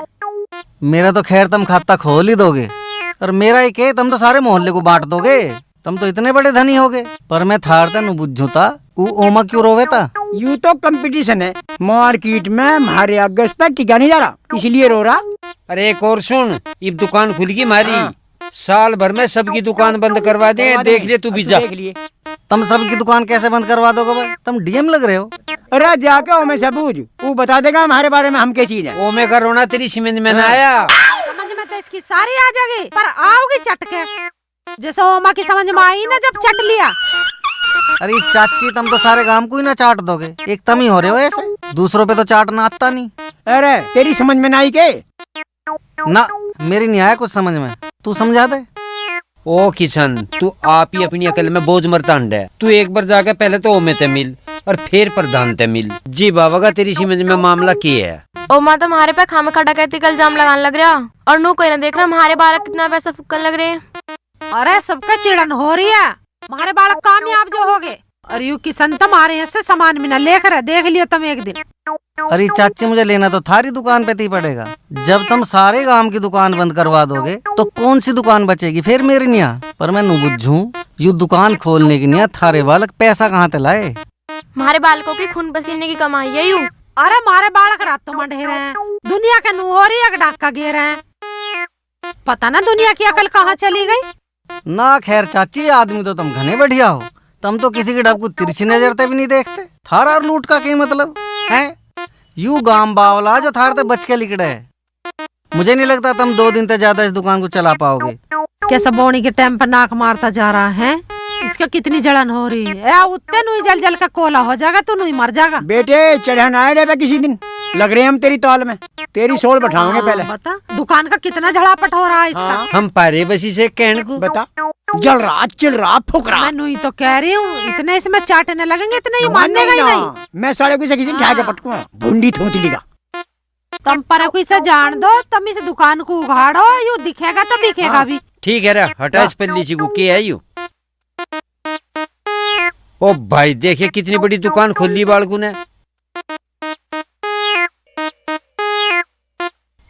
मेरा तो खैर तुम खाता खोल ही दोगे, और मेरा एक है तुम तो सारे मोहल्ले को बांट दोगे। तुम तो इतने बड़े धनी होगे, पर मैं थारता नु बुझूता वो ओमा क्यों रोवे था। यू तो कंपटीशन है मार्केट में, हमारे आगे उस पर टिका नहीं जा रहा, इसलिए रो रहा। अरे एक और सुन, ये दुकान खुलेगी हमारी, साल भर में सबकी दुकान बंद करवा दे, देख ले तू भी जा। देख लिए तुम सबकी दुकान कैसे बंद करवा दोगे भाई, तुम डीएम लग रहे हो। अरे जाके ओमे से पूछ, वो बता देगा हमारे बारे में हम क्या चीज है। ओमे का रोना तेरी सीमेंट में ना आया। समझ में तो इसकी सारी आ जाएगी, पर आओगी चटके, जैसे ओमा की समझ में आई ना जब चट लिया। अरे चाची तुम तो सारे गांव को ही ना चाट दोगे, एक तुम ही हो रहे हो ऐसे, दूसरों पे तो चाटना आता नहीं। अरे तेरी समझ में ना आई के ना, मेरी नहीं आया कुछ समझ में, तू समझा दे। ओ किशन, तू आप ही अपनी अकल में बोझ मरता अंडे। तू एक बार जाके पहले तो ओमे ते मिल और फिर प्रधान ते मिल। जी बाबा का तेरी समझ में मामला क्या है। ओ माँ तो हमारे पे खाम खड़ा कहती कल जाम लगाने लग रहा, और नू कोई ना देख रहा हमारे बालक कितना पैसा फूकने लग रहे हैं। अरे सबका चिड़न हो रही है, हमारे बालक कामयाब जो हो गए, और यू किशन तुम्हारे ऐसे सामान में न लेख रहे, देख लियो तुम एक दिन। अरे चाची मुझे लेना तो थारी दुकान पे ही पड़ेगा, जब तुम सारे गांव की दुकान बंद करवा दोगे तो कौन सी दुकान बचेगी फिर मेरी निया। पर मैं नू बुझूं, यू दुकान खोलने की निया थारे बालक पैसा कहाँ ते लाए। हमारे बालकों की खून पसीने की कमाई है यूं। अरे हमारे बालक रातों में ढेर हैं, दुनिया के नूरी एक डाका गिर हैं, पता ना दुनिया की अकल कहाँ चली गई। ना खैर चाची, आदमी तो तुम घने बढ़िया हो, तुम तो किसी के डब को तिरछी नजर से भी नहीं देखते। थारा और लूट का क्या मतलब है। यू गांव बावला जो थार ते बच के लिकड़े है, मुझे नहीं लगता तुम 2 दिन से ज्यादा इस दुकान को चला पाओगे। कैसा बोनी के टाइम पर नाक मारता जा रहा है, इसका कितनी जलन हो रही है। उतने नुई जल जल का कोला हो जाएगा, तू नुई मर जाएगा। बेटे चढ़न आए रे किसी दिन, लग रहे हम तेरी ताल में, तेरी सोल बैठाओगे पहले। बता दुकान का कितना झड़ापट हो रहा है इसका। हम पारे बसी से कहने को बता, जल रहा चिल रहा फुक रहा। मैं नुई तो कह रही हूँ, इतने इसमें चाटने लगेंगे, इतने ही मानेगा ही नहीं। मैं साले को किसी ठाक के पटकूंगा, भुंडी थोती लिगा। तुम पर कोई से जान दो, तुम इस दुकान को उगाड़ो, यू दिखेगा तो बिकेगा भी। ठीक है रे, हटा इस पल्ली ची को के है यू। ओ भाई देखे कितनी बड़ी दुकान खोल ली बालकू ने।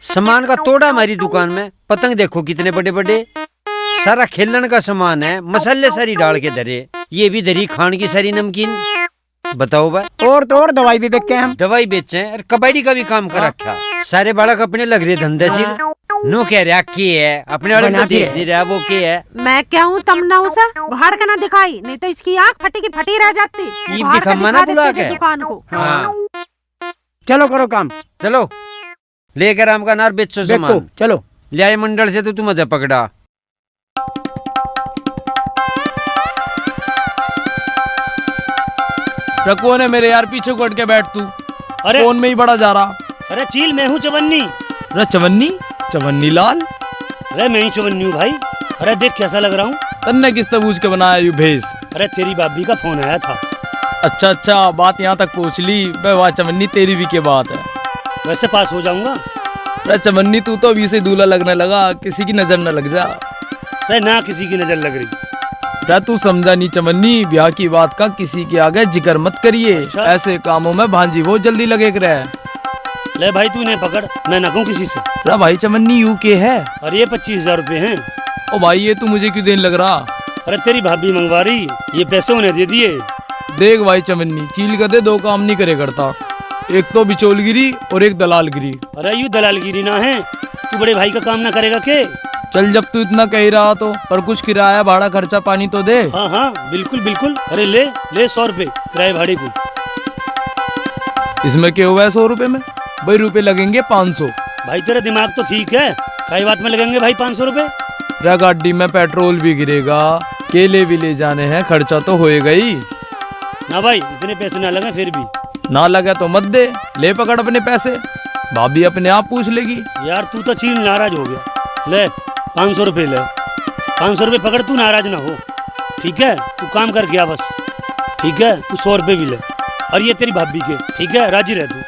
सामान का तोड़ा हमारी दुकान में, पतंग देखो कितने बड़े बड़े, सारा खेलन का सामान है, मसाले सारी डाल के धरे, ये भी धरी खान की सारी नमकीन। बताओ भाई। और तो और दवाई भी बेचते हैं हम, दवाई बेचे और कबाड़ी का भी काम कर रखा। सारे बालक अपने लग रहे धंधे से। नो कह रहा की है, अपने वाले को देख नहीं रहा वो क्या है। मैं क्या हूँ तम ना उसे उघाड़ के ना दिखाई, नहीं तो इसकी आँख फटी की फटी रह जाती। ये उघाड़ के दिखा मना दिखा बुला देते के। दुकान को। हाँ चलो करो काम, चलो लेकर आम का नार बेचो देखो सामान। चलो ले आए मंडल से तो तू मजा पकड़ा। रखो ने मेरे यार पीछे को हट के बैठ तू, अरे फोन में ही बड़ा जा रहा। अरे चील, मैं हूँ चवन्नी। अरे चवन्नी, चवन्नी लाल, अरे मैं ही चवन्नी हूँ भाई। अरे देख कैसा लग रहा हूँ। तन्ने किस तबूज के बनाया यू भेस। अरे तेरी भाभी का फोन आया था। अच्छा अच्छा, बात यहाँ तक पहुँच ली। बे वाह चवन्नी, तेरी भी क्या बात है। वैसे पास हो जाऊंगा। अरे चवन्नी तू तो अभी से दूल्हा लगने लगा, किसी की नजर न लग जा। अरे ना किसी की नजर लग रही। क्या तू समझा नहीं चवन्नी, ब्याह की बात का किसी के आगे जिक्र मत करिए। अच्छा। ऐसे कामों में भांजी बहुत जल्दी लगे रहे। ले भाई तू इन्हें पकड़, मैं ना कहूँ किसी से। अरे भाई चवन्नी यू के है। और ये 25,000 रुपए हैं। ओ भाई ये तू मुझे क्यों देने लग रहा। अरे तेरी भाभी मंगवा रही, ये पैसे उन्हें दे दिए। देख भाई चवन्नी, चील कर दे 2 काम नहीं करे करता, एक तो बिचौलगिरी और एक दलालगिरी। अरे यू दलालगिरी ना है, तू बड़े भाई का काम ना करेगा के। चल जब तू इतना कह रहा तो, पर कुछ किराया भाड़ा खर्चा पानी तो दे। हाँ हाँ बिल्कुल बिल्कुल। अरे ले ले 100 रुपए किराए भाड़े को। इसमें क्या हुआ है 100 रुपए में, भाई रुपए लगेंगे 500। भाई तेरा दिमाग तो ठीक है, कई बात में लगेंगे भाई 500 रुपए। रे गाड़ी में पेट्रोल भी गिरेगा, केले भी ले जाने हैं, खर्चा तो होएगा ही ना भाई। इतने पैसे ना लगे फिर भी। ना लगा तो मत दे, ले पकड़ अपने पैसे, भाभी अपने आप पूछ लेगी। यार तू तो चील नाराज हो गया। ले 500 रुपए ले, 500 रुपए पकड़, तू नाराज ना हो। ठीक है तू काम कर गया बस। ठीक है तू 100 रुपए भी ले, और ये तेरी भाभी के। ठीक है राजी रह तू।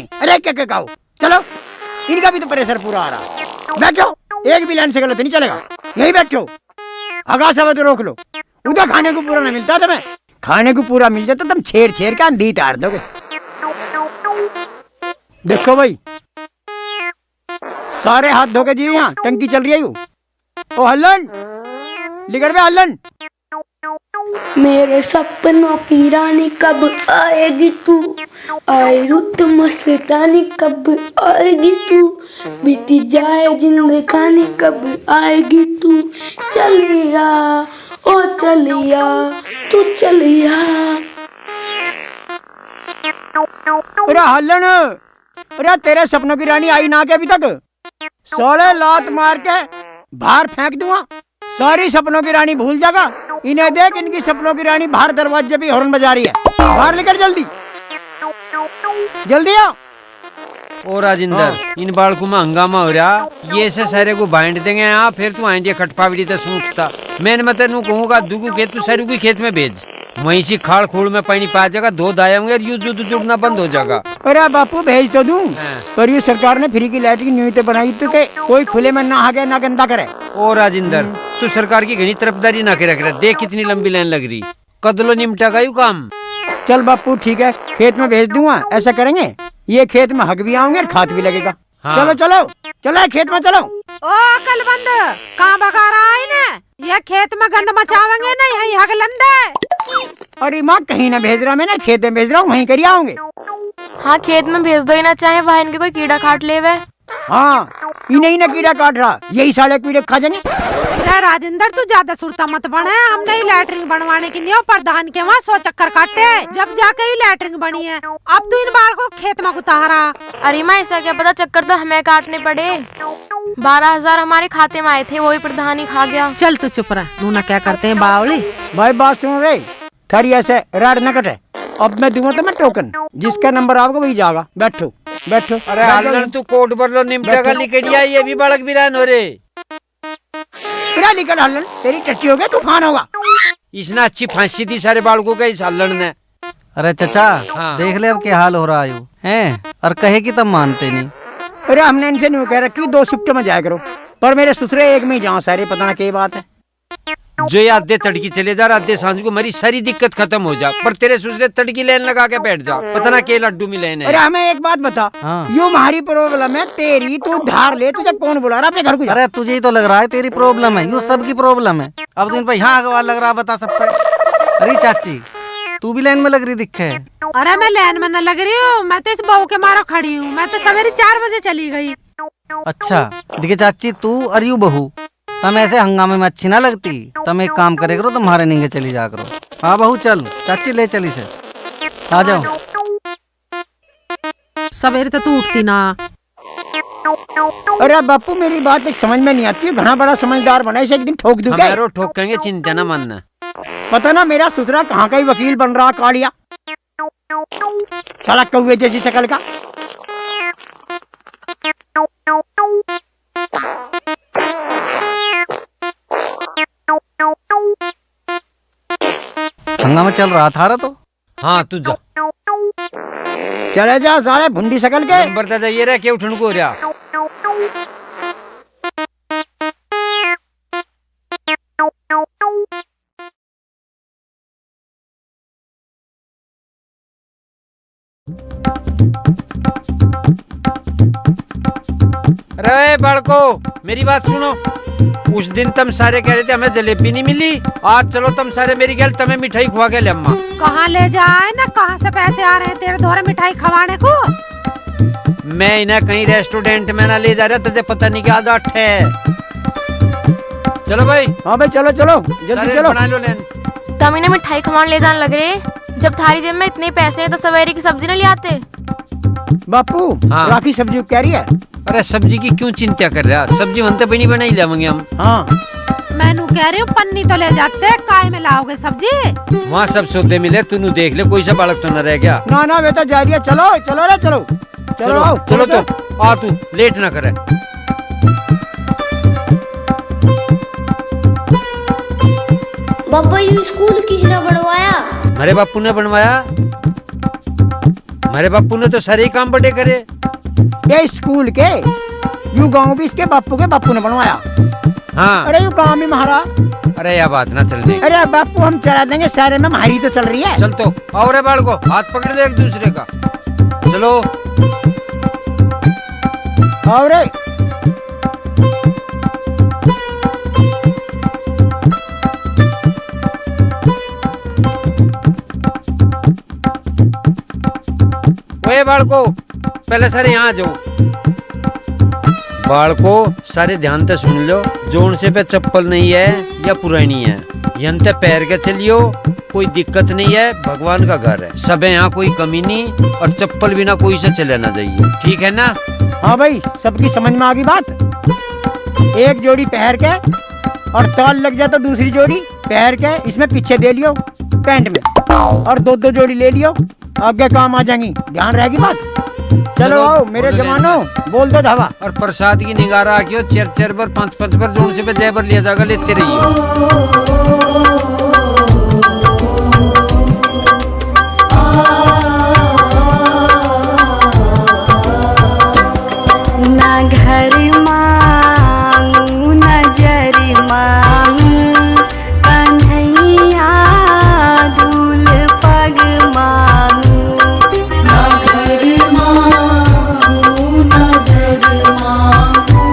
नहीं। अरे क्या खाओ, चलो इनका भी तो प्रेशर पूरा आ रहा। बैठो, एक भी लाइन से गलत नहीं चलेगा, यही बैठो। आगा सब तो रोक लो, उधर खाने को पूरा नहीं मिलता तुम्हें। खाने को पूरा मिल जाता तुम छेड़ छेड़ का अंधी तार दोगे। देखो भाई, सारे हाथ धो के जी, यहाँ टंकी चल रही है यू। ओ हल्लन, लिगड़ में हल्लन। मेरे सपनों की रानी कब आएगी तू, आए रुत मस्तानी कब आएगी तू, बीती जाए जिंदगानी कब आएगी तू, चलिया ओ चलिया तू चलिया। अरे हल्लन, अरे तेरे सपनों की रानी आई ना के अभी तक? सोले लात मार के बाहर फेंक दूंगा, सारी सपनों की रानी भूल जाएगा। इन्हें देख, इनकी सपनों की रानी बाहर दरवाजे पे हॉर्न बजा रही है। बाहर निकल जल्दी, जल्दी आओ। ओ राजिंदर, इन बालकों में हंगामा हो रहा, ये से सारे को बांट देंगे यहाँ, फिर तू आएंगे खटपावड़ी तो सूखता। मैंने मत नू कहूँगा दुगु खेत तू सारू की खेत में भेज, वहीं से खाड़ खोड़ में पानी पा जाएगा, दो दाया होंगे, यूं जुड़ना बंद हो जाएगा। अरे बापू भेज तो दूं, पर ये सरकार ने फ्री की लैट्रिन न्यू तो बनाई तो के कोई खुले में ना आगे ना गंदा करे। ओ राजिंदर, तू सरकार की घनी तरफदारी ना करे रख, देख कितनी लंबी लाइन लग रही, कदलो निमटा का यू काम। चल बापू ठीक है, खेत में भेज दूंगा। ऐसा करेंगे, ये खेत में हक भी आओगे और खाद भी लगेगा। हाँ। चलो चलो चलो खेत में चलो। ओ अकलमंद, कहाँ भगा रहा है इन्हें? ये खेत में गंद मचावेंगे नहीं, यही हगलंदे। अरे माँ, कहीं ना भेज रहा, मैं ना खेत में भेज रहा हूँ, वहीं करिए आओगे। हाँ खेत में भेज दो ही ना, चाहे वहाँ इनके कोई कीड़ा काट ले वे। हाँ, इन्हें ही ना कीड़ा काट रहा, यही साले कीड़े खा जाएंगे। राजेंद्र तू ज्यादा सुरता मत बने, हमने ही लैटरिन बनवाने की नहीं, प्रधान के वहाँ 100 चक्कर काटे, जब जाके ही लैटरिन बनी है। अब तू इन बाल को खेत में उतारा। अरे माँ, ऐसा क्या पता, चक्कर तो हमें काटने पड़े। 12,000 हमारे खाते में आए थे, वही प्रधान ही खा गया। चल तू चुप रह, नूना क्या करते हैं बावली। भाई बात सुनो रे, थारी ऐसे राड न कटे। अब मैं दूंगा तुम्हें टोकन, जिसका नंबर आपको वही जाएगा। बैठो बैठो। अरे हल्लन, तू कोट बरलो निमटा का लिकड़िया, ये भी बालक बिरान हो रे। निकल हल्लन, तेरी टट्टी हो गई, तूफान होगा। इसने अच्छी फांसी दी सारे बालकों का इस हल्लन ने। अरे चचा, हाँ। देख ले अब क्या हाल हो रहा है, और कहे कि तब मानते नहीं। अरे हमने इनसे नहीं कह रखी 2 शिफ्ट में जाया करो, पर मेरे ससुरे एक में ही जाओ सारे, पता ना क्या बात है। जो ये आधे तड़की चले जा, आधे सांझ को मेरी सारी दिक्कत खत्म हो जा, पर तेरे ससुरे तड़की लेन लगा के बैठ जा, पता ना के लड्डू में लेने। अरे हमें एक बात बता, यू हमारी प्रॉब्लम है, तेरी तू धार ले, तुझे कौन बुला रहा अपने घर को? अरे तुझे ही तो लग रहा है तेरी प्रॉब्लम है, यू सबकी प्रॉब्लम है। अब तो इन पर यहाँ अगवा लग रहा, बता सब पे। अरे चाची, तू भी लाइन में लग रही दिखे। अरे मैं लाइन में न लग रही हूँ, मैं तो इस बहू के मारा खड़ी हूँ, मैं तो सवेरे 4 बजे चली गई। अच्छा देखिए चाची, तू और यू बहू तुम ऐसे हंगामे में अच्छी ना लगती, तुम एक काम करे करो, तुम्हारे नींगे चली जा करो। हाँ बहू चल, चाची ले चली से, आ जाओ। सवेरे तो तू उठती ना। अरे बापू, मेरी बात एक समझ में नहीं आती है, घना बड़ा समझदार बना, इसे एक दिन ठोक दूंगा। हमारो ठोकेंगे, चिंता न मानना। पता ना मेरा ससुरा कहाँ का ही वकील बन रहा, कालिया साला कौवे जैसी शक्ल का। हंगामा चल रहा था तो। हाँ तू जा, चले जा साले भुंडी शक्ल के। नंबर तो जाइए रे, क्या उठन को हो रहा। अरे बालको, मेरी बात सुनो। उस दिन तुम सारे कह रहे थे हमें जलेबी नहीं मिली, आज चलो तुम सारे मेरी गल तुम्हें मिठाई खुआ के ले। अम्मा कहाँ ले जाए ना, कहाँ से पैसे आ रहे हैं तेरे द्वारा मिठाई खवाने को? मैं इन्हें कहीं रेस्टोरेंट में ना ले जा रहा, तुझे पता नहीं क्या आदत है। चलो भाई। हाँ भाई चलो चलो, जल्दी चलो। बना लो लेन। तुम इन्हें मिठाई खवाने ले जाने लग रहे, जब थारी जेब में इतने पैसे हैं तो सवेरे की सब्जी न ले आते। बापू हाँ। राखी सब्जी कह रही है। अरे सब्जी की क्यों चिंता कर रहा, सब्जी बनते बनी बनाई लावेंगे हम। हाँ मैनू कह रही हूँ पन्नी तो ले जाते, काय में लाओगे सब्जी? वहाँ सब सौदे मिले, तू देख ले, कोई सा बालक तो न रह गया। ना ना वे तो जा रही है, चलो चलो रे चलो चलो आओ, चलो तो आ, तू लेट ना करे। बाबा ये स्कूल किसने बनवाया? मेरे बापू ने बनवाया। तुम्हारे बापू ने तो सारे काम बड़े करे। ये स्कूल के यू गाँव भी इसके बापू के बापू ने बनवाया। हाँ अरे यू गाँव में महारा। अरे यह बात ना चल रही। अरे बापू हम चला देंगे सारे में, हमारी तो चल रही है। चल तो आओ रे बाल को हाथ पकड़ दो एक दूसरे का। चलो आओ रे। ओए बालको पहले सारे यहाँ आ जाओ। बालको सारे ध्यान से सुन लो, जोन से पे चप्पल नहीं है या पुरानी है, यंते पैर के चलियो, कोई दिक्कत नहीं है, भगवान का घर है, सब है यहाँ, कोई कमी नहीं, और चप्पल बिना कोई से चले ना जाइए, ठीक है ना? हाँ भाई सबकी समझ में आ गई बात। एक जोड़ी पहन के और ताल लग जाता दूसरी जोड़ी पहन के इसमें पीछे दे लियो पैंट में, और दो दो जोड़ी ले लियो, आगे काम आ जाएंगी, ध्यान रहेगी बात। चलो आओ मेरे जवानों, बोल दो धावा। और प्रसाद की निगाह रखियो, चेर चेर पर 5-5 पर जोड़ से पे जय पर लिया जाएगा, लेते रहिए। ना घर मांगू नजर मांगू, कन्हैया दूल पग मांगू। ना घर मांगू नजर मांगू,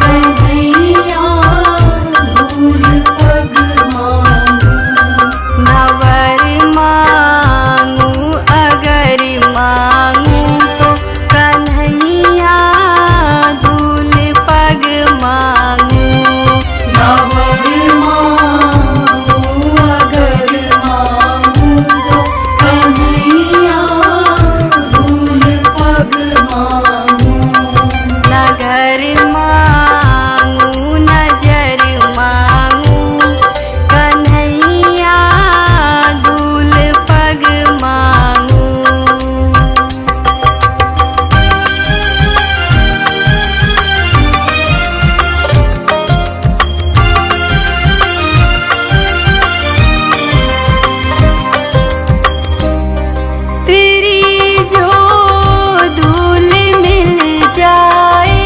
कन्हैया दूल पग मांगू। ना वर मांगू अगर मांगू तो कन्हैया दूल पग मांगू। ना वर मांगू अगर मांगू तो कन्हैया दूल पग मांगू। ना घर मांगू नजर मांगू, कन्हैया दूल पग मांगू। तेरी जो धूल मिल जाए,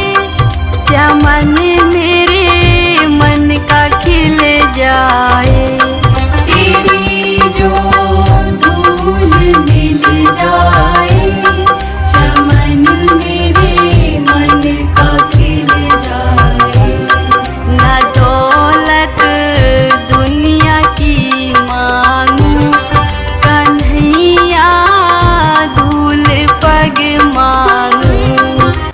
चमन मेरे मन का खिल जाए। तेरी जो धूल मिल जाए, चमन मेरे मन का खिल जाए। ना दौलत दुनिया की मांगू, कन्हैया दूल पग मांगू।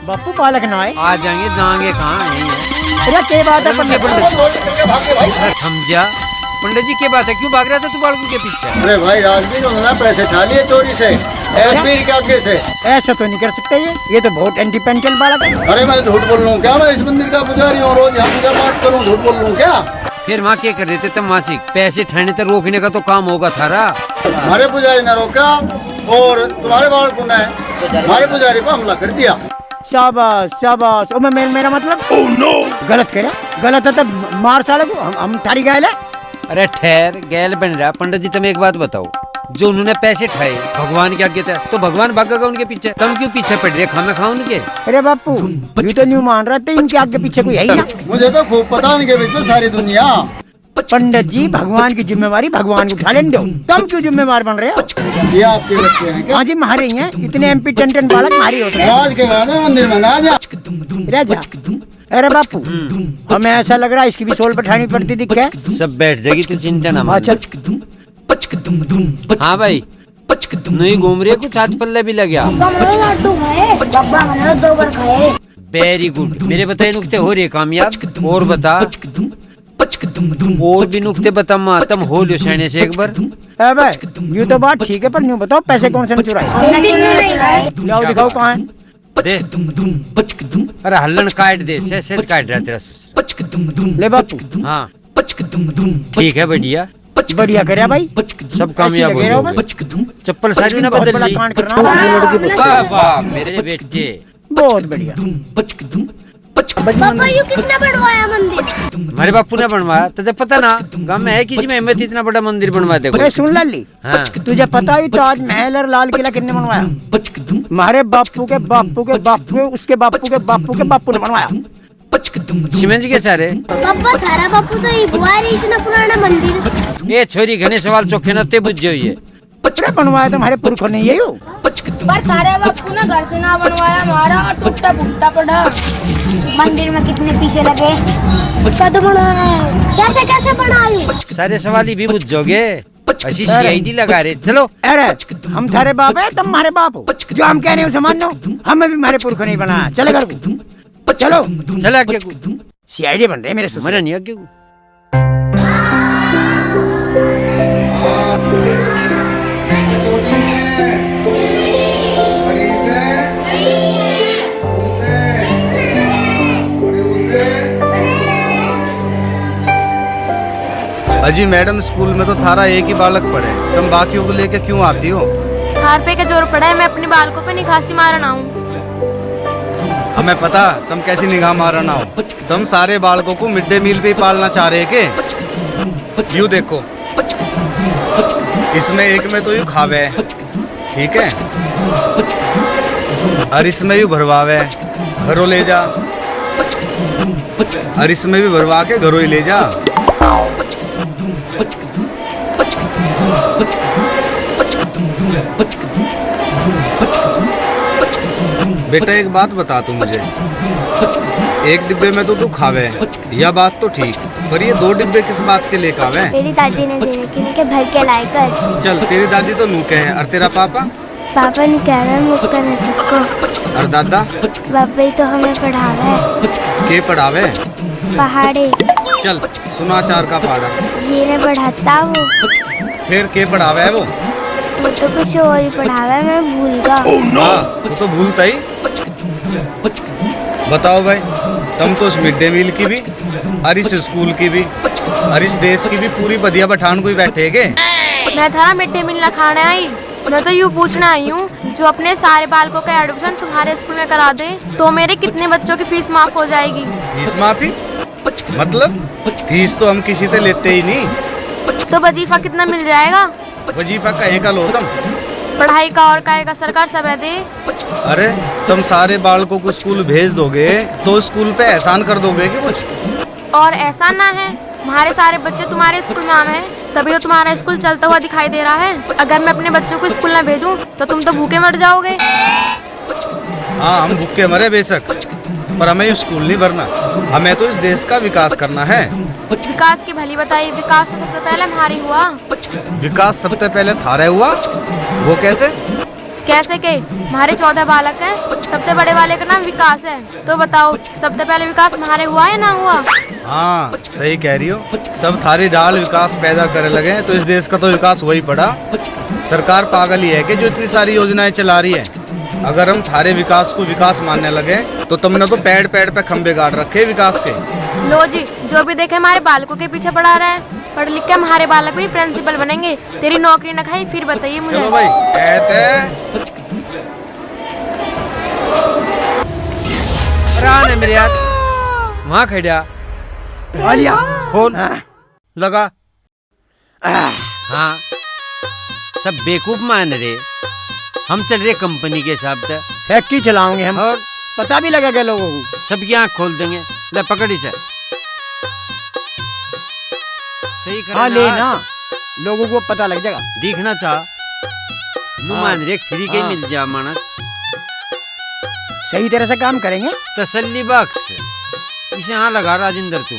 बापू पालक ना आए, आ जाएंगे, जाएंगे कहाँ है? अरे क्या बात है पंडित जी? थम जा पंडित जी, क्या बात है, क्यों भाग रहा था तू बालकों के पीछे? अरे भाई राजवीर उन्होंने पैसे ठा लिए चोरी से, कश्मीर के आगे से। ऐसा तो नहीं कर सकते ये तो बहुत इंडिपेंडेंट बालक है। अरे मैं झूठ बोल रहा हूँ क्या? मैं इस मंदिर का पुजारी हूँ, रोज यहाँ पूजा पाठ करूँ, झूठ बोल रहा हूँ क्या? फिर वहाँ क्या कर रहे थे तुम? मासिक पैसे ठहरने तक रोकने का तो काम होगा थारा। हमारे पुजारी ने रोका और तुम्हारे बालकों ने हमारे पुजारी पर हमला कर दिया। शाबाश शाबाश। ओ मैं मेरा मतलब गलत करे, गलत है तो मार साले को, हम थारी गैल है। अरे ठहर, गैल बन रहा। पंडित जी तुम एक बात बताओ, जो उन्होंने पैसे ठाए भगवान के आगे था, तो भगवान भागेगा उनके पीछे, तुम क्यों पीछे पड़ रहे खामे खा उनके? अरे बापू ये तो न्यू मान रहा था, इनके आगे पीछे कोई है ही ना। मुझे तो खूब पता इनके पीछे सारी दुनिया। पंडित जी भगवान की जिम्मेवारी भगवान को उठा लेने दो, तुम क्यों जिम्मेवार बन रहे हो? ये आपके बच्चे हैं क्या? हाँ जी मारे ही हैं, इतने एमपी टन बालक मारे होते हैं। आज के बाद मंदिर में ना जा। राजा अरे बापू हमें ऐसा लग रहा है इसकी भी सोल पठानी पड़ती दिख है। सब बैठ जाएगी, तू चिंता ना मान। हाँ भाई नहीं घूम रही है, कुछ हाथ पल्ले भी लग गया। वेरी गुड, मेरे बताए नुकते हो रहे कामयाब, और बता और भी नुकते बता माँ, तुम हो लो सहने से एक बार। ये तो बात ठीक है, पर न्यू बताओ पैसे कौन से ने चुराए? लाओ दिखाओ कहाँ है? दे। अरे हल्लन काट दे, से काट रहा तेरा। ले बापू। हाँ ठीक है, बढ़िया बढ़िया करे भाई, सब कामयाब हो गए। चप्पल सारी ना बदल ली। वाह, मेरे बेटे बहुत बढ़िया। पापा यू किसने बनवाया मंदिर? हमारे बापू ने बनवाया, तुझे पता ना गाँव में है किसी में हिम्मत इतना बड़ा मंदिर बनवा दे। अरे सुन लाली, हाँ। तुझे पता ही ताजमहल और लाल किला किसने बनवाया? हमारे बापू के बापू के बापू के उसके बापू के बापू के बापू ने बनवाया। सीमेंट के सारे। पापा थारा बापू तो ये बुआ रही इतना पुराना मंदिर। ये छोरी घने सवाल चौखे नते बुझ जाइए। पचड़े बनवाया तो हमारे पुरखों ने यही हो। पर थारे बापू ने घर से ना बनवाया, हमारा टूटा फूटा पड़ा। मंदिर में कितने पीछे लगे, कद बनाया है, कैसे कैसे बनायू? सारे सवाल ही भी बुझ जाओगे। अच्छी CID लगा रहे। चलो अरे हम थारे बाप है, तुम हमारे बाप हो। जो हम कह रहे हो समझ लो, हमें भी हमारे पुरखों ने बनाया। चले घर को, चलो चल आगे। CID बन रहे मेरे ससुर। मरा नहीं आगे। अजी मैडम, स्कूल में तो थारा एक ही बालक पढ़े, तुम बाकियों को लेके क्यों आती हो? थार पे का जोर पड़ा है, मैं अपने बालकों पे निखासी मारना हूँ। हमें पता तुम कैसी निगाह मारना हो। तुम सारे बालकों को मिड डे मील पे ही पालना चाह रहे के? यू देखो, इसमें एक में तो यू खावे है, ठीक है, और इसमें यू भरवावे है, घरों ले जा, और इसमें भी भरवा के घरों ही ले जा। बेटा एक बात बता तू मुझे, एक डिब्बे में तो तू खावे, यह बात तो ठीक, पर ये 2 डिब्बे किस बात के लेकर आवे? मेरी दादी ने दे रखी ने के भर के लाई कर। चल, तेरी दादी तो नूके है, और तेरा पापा? पापा ने कह रहा है मुझ कर चुको। और दादा? बाबा ही तो हमें पढ़ावे है। के पढ़ावे? पहाड़े। चल सुनाचार का पहाड़ा। जी ने पढ़ाता वो। फिर के पढ़ावे है वो? वो तो कुछ और ही पढ़ावे, मैं भूल गया। हाँ, तू तो भूलता ही। बताओ भाई, तुम तो इस मिड डे मील की भी, और इस स्कूल की भी, और इस देश की भी पूरी बदिया बठान को ही बैठेगे। मैं थारा मिड डे मील न खाने आई, मैं तो यूँ पूछना आई हूँ, जो अपने सारे बालकों का एडमिशन तुम्हारे स्कूल में करा दे तो मेरे कितने बच्चों की फीस माफ हो जाएगी? फीस माफी मतलब? फीस तो हम किसी से लेते ही नहीं। तो वजीफा कितना मिल जाएगा? वजीफा कहीं का लो तुम? पढ़ाई का और काय का सरकार सब है दे। अरे तुम सारे बालकों को स्कूल भेज दोगे तो स्कूल पे एहसान कर दोगे कि कुछ? और ऐसा ना है, हमारे सारे बच्चे तुम्हारे स्कूल में आए हैं, तभी तो तुम्हारा स्कूल चलता हुआ दिखाई दे रहा है। अगर मैं अपने बच्चों को स्कूल न भेजूं तो तुम तो भूखे मर जाओगे। हाँ, हम भूखे मरे बेशक, पर हमें स्कूल नहीं भरना, हमें तो इस देश का विकास करना है। विकास की भली बताइए, विकास तो सबसे पहले हमारी हुआ। विकास सबसे पहले थारे हुआ? वो कैसे? कैसे के? हमारे 14 बालक हैं, सबसे बड़े वाले का नाम विकास है, तो बताओ सबसे पहले विकास हमारे हुआ या ना हुआ? हाँ सही कह रही हो, सब थारी डाल विकास पैदा करने लगे तो इस देश का तो विकास वही पड़ा। सरकार पागल ही है कि जो इतनी सारी योजनाएं चला रही है। अगर हम थारे विकास को विकास मानने लगे तो तुमने तो पेड़ पेड़ पे खंबे गाड़ रखे विकास के। लो जी, जो भी देखे हमारे बालकों के पीछे पड़ा रहा है, पढ़ लिख के हमारे बालक भी प्रिंसिपल बनेंगे। तेरी नौकरी न खाई फिर बताइए मुझे। चलो भाई, कहते मेरे यार वहाँ खड़ा खोल लगा। हाँ, सब बेवकूफ मान रहे, हम चल रहे कंपनी के हिसाब से, फैक्ट्री चलाओगे हम, और पता भी लगेगा लोगों को, सबकी आँख खोल देंगे। ले पकड़ी से सही हाँ करना। लेना, लोगों को पता लग जाएगा। दिखना चाह नुमान रे फ्री के मिल जा मानस, सही तरह से काम करेंगे। तसल्ली बख्श इसे यहाँ लगा राजेंद्र, तू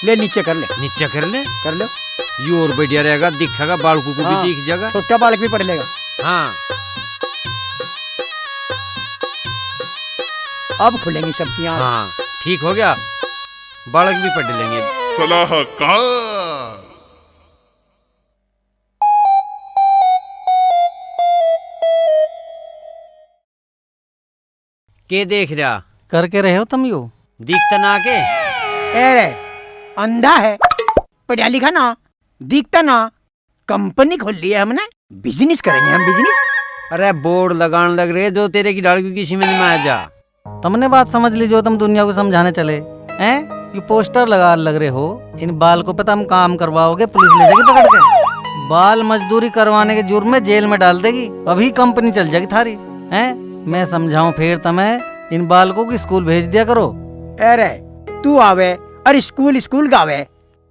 ले नीचे कर ले, नीचे कर ले, कर लो। ये और बढ़िया रहेगा, दिखेगा बालकों को भी दिख जाएगा। छोटा बालक भी पढ़ लेगा। हाँ, अब खुलेंगी सबकी आँख। हाँ ठीक हो गया, बालक भी पढ़ लेंगे। सलाहकार के देख रहा करके रहे हो तुम यू? दिखता ना के? अरे अंधा है, पढ़ा लिखा ना, दिखता ना। कंपनी खोल ली है हमने, बिजनेस करेंगे हम, बिजनेस। अरे बोर्ड लगाने लग रहे जो तेरे की डाल की किसी में नहीं आ जा। तुमने बात समझ ली जो तुम दुनिया को समझाने चले हैं। ये पोस्टर लग रहे हो, इन बाल को पता हम काम करवाओगे, पुलिस ले जाएगी पकड़ के, बाल मजदूरी करवाने के जुर्म में जेल में डाल देगी, अभी कंपनी चल जाएगी थारी। हैं मैं समझाऊं फिर तुम्हें, इन बालकों को स्कूल भेज दिया करो। अरे तू आवे और स्कूल गावे,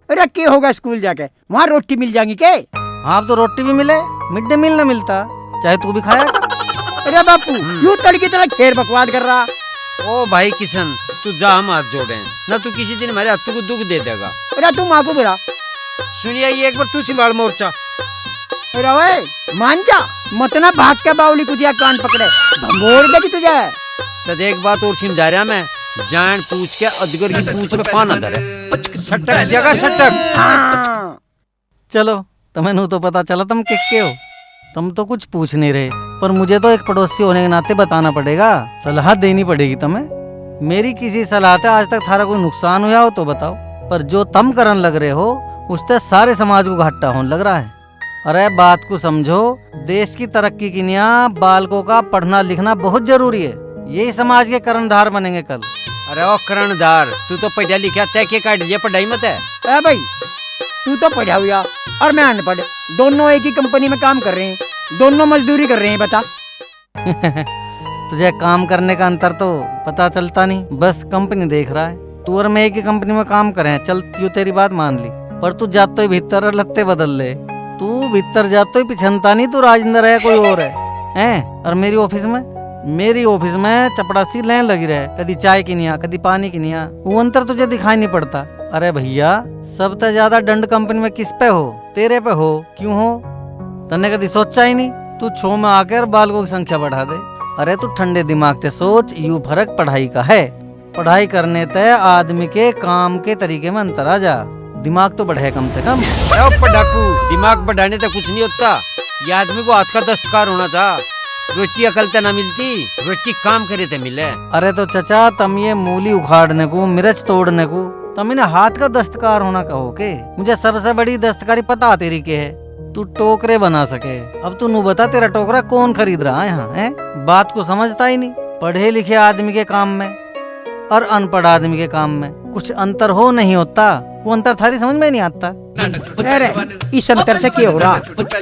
अरे क्या होगा स्कूल जाके, वहाँ रोटी मिल जाएगी के? हाँ अब तो रोटी भी मिले, मिड डे मील न मिलता, चाहे तू भी खाया कर। अरे बापू यूं तड़की तरह खेर बकवाद कर रहा। ओ भाई किशन, तू जा, हम हाथ जोड़े ना, तू किसी दिन हमारे हाथों को दुख दे देगा। अरे तू माँ को बुला। सुनिए ये एक बार तू संभाल मोर्चा। अरे ओए मान जा, मत ना भाग के बावली कुतिया कान पकड़े, भंगोर देगी तुझे। तो एक बात और समझा रहा मैं, जान पूछ के अजगर की पूछ में पाना धरे, सटक जगह सटक। हाँ। चलो तुम्हें तो पता चला तुम किसके हो, तुम तो कुछ पूछ नहीं रहे, पर मुझे तो एक पड़ोसी होने के नाते बताना पड़ेगा, सलाह देनी पड़ेगी तुम्हें। मेरी किसी सलाह से आज तक थारा कोई नुकसान हुआ हो तो बताओ, पर जो तुम करन लग रहे हो उससे सारे समाज को घाटा होने लग रहा है। अरे बात को समझो, देश की तरक्की के लिए बालकों का पढ़ना लिखना बहुत जरूरी है, यही समाज के कर्णधार बनेंगे कल। अरे ओ कर्णधार, तू तो पढ़ा लिखा तय के काट दिया, पढ़ाई मत है। अरे भाई तू तो पढ़ा हुआ और मैं अनपढ़, दोनों एक ही कंपनी में काम कर रहे हैं, दोनों मजदूरी कर रहे हैं, बता। तुझे काम करने का अंतर तो पता चलता नहीं, बस कंपनी देख रहा है। तू और मैं एक ही कंपनी में काम कर रहे हैं, चल यूं तेरी बात मान ली, पर तू जातो ही भीतर और लत्ते बदल ले, तू भीतर जातो ही पिछनता नहीं, तू राजेंद्र है कोई और है। और मेरी ऑफिस में चपड़ासी लाइन लगी रहे, कभी चाय की नहीं आ, कभी पानी की नहीं आ, वो अंतर तुझे दिखाई नहीं पड़ता। अरे भैया सबसे ज्यादा दंड कंपनी में किस पे हो, तेरे पे हो, क्यों हो? तने कभी सोचा ही नहीं, तू छो में आकर बालकों की संख्या बढ़ा दे। अरे तू ठंडे दिमाग से सोच, यू फर्क पढ़ाई का है, पढ़ाई करने तय आदमी के काम के तरीके में अंतर आ जा, दिमाग तो बढ़े कम से कम। पढ़ाकू दिमाग बढ़ाने तक कुछ नहीं होता, ये आदमी को हाथ का दस्तकार होना था, रोटी अकल तो ना मिलती, रोटी काम करे तो मिले। अरे तो चचा तुम ये मूली उखाड़ने को, मिर्च तोड़ने को तुम इन्हें हाथ का दस्तकार होना कहो के? मुझे सबसे बड़ी दस्तकारी पता तेरी के है, तू टोकरे बना सके। अब तू नू बता तेरा टोकरा कौन खरीद रहा है यहाँ है? बात को समझता ही नहीं। पढ़े लिखे आदमी के काम में और अनपढ़ आदमी के काम में कुछ अंतर हो नहीं होता, वो अंतर थारी समझ में नहीं आता। अरे इस अंतर से क्या हो रहा,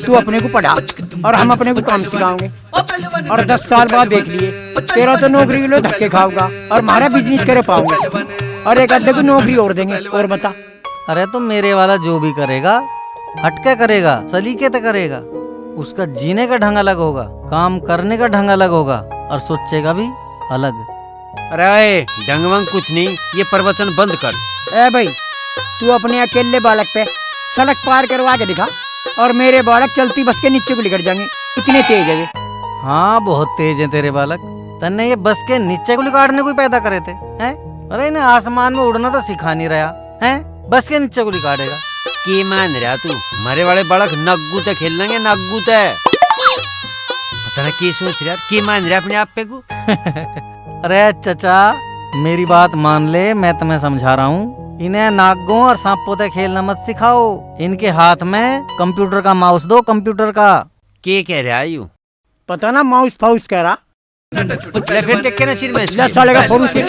तू अपने को पढ़ा और हम अपने को काम सिखाओगे, और 10 साल बाद देख लिए तेरा तो नौकरी के लिए धक्के खाओगा और हमारा बिजनेस करे पाओगे, और एक आधे को नौकरी और देंगे। और बता। अरे तो मेरे वाला जो भी करेगा हटके करेगा, सलीके से करेगा, उसका जीने का ढंग अलग होगा, काम करने का ढंग अलग होगा, और सोचेगा भी अलग। अरे ढंग वंग कुछ नहीं, ये प्रवचन बंद कर। ए भाई तू अपने अकेले बालक पे सड़क पार करवा के दिखा, और मेरे बालक चलती बस के नीचे को लिकट जाएंगे, इतने तेज है वे। हाँ बहुत तेज है तेरे बालक, तन्ने ये बस के नीचे को लिकाटने को पैदा करे थे हैं? अरे इन्हें आसमान में उड़ना तो सिखा नहीं रहा है, बस के नीचे को लिकाटेगा। की मान रहा तू, हमारे वाले बालक नग्गू ते खेल लेंगे, नग्गू ते। पता नहीं की सोच रहा, की मान रहा अपने आप पे को। अरे चचा मेरी बात मान ले, मैं तुम्हें समझा रहा हूँ, इन्हें नागों और सांपों से खेलना मत सिखाओ, इनके हाथ में कंप्यूटर का माउस दो, कंप्यूटर का। के कह रहा है यू? पता ना माउस फाउस कह रहा, फिर टेक्के ना सिर में साले का फौरूस के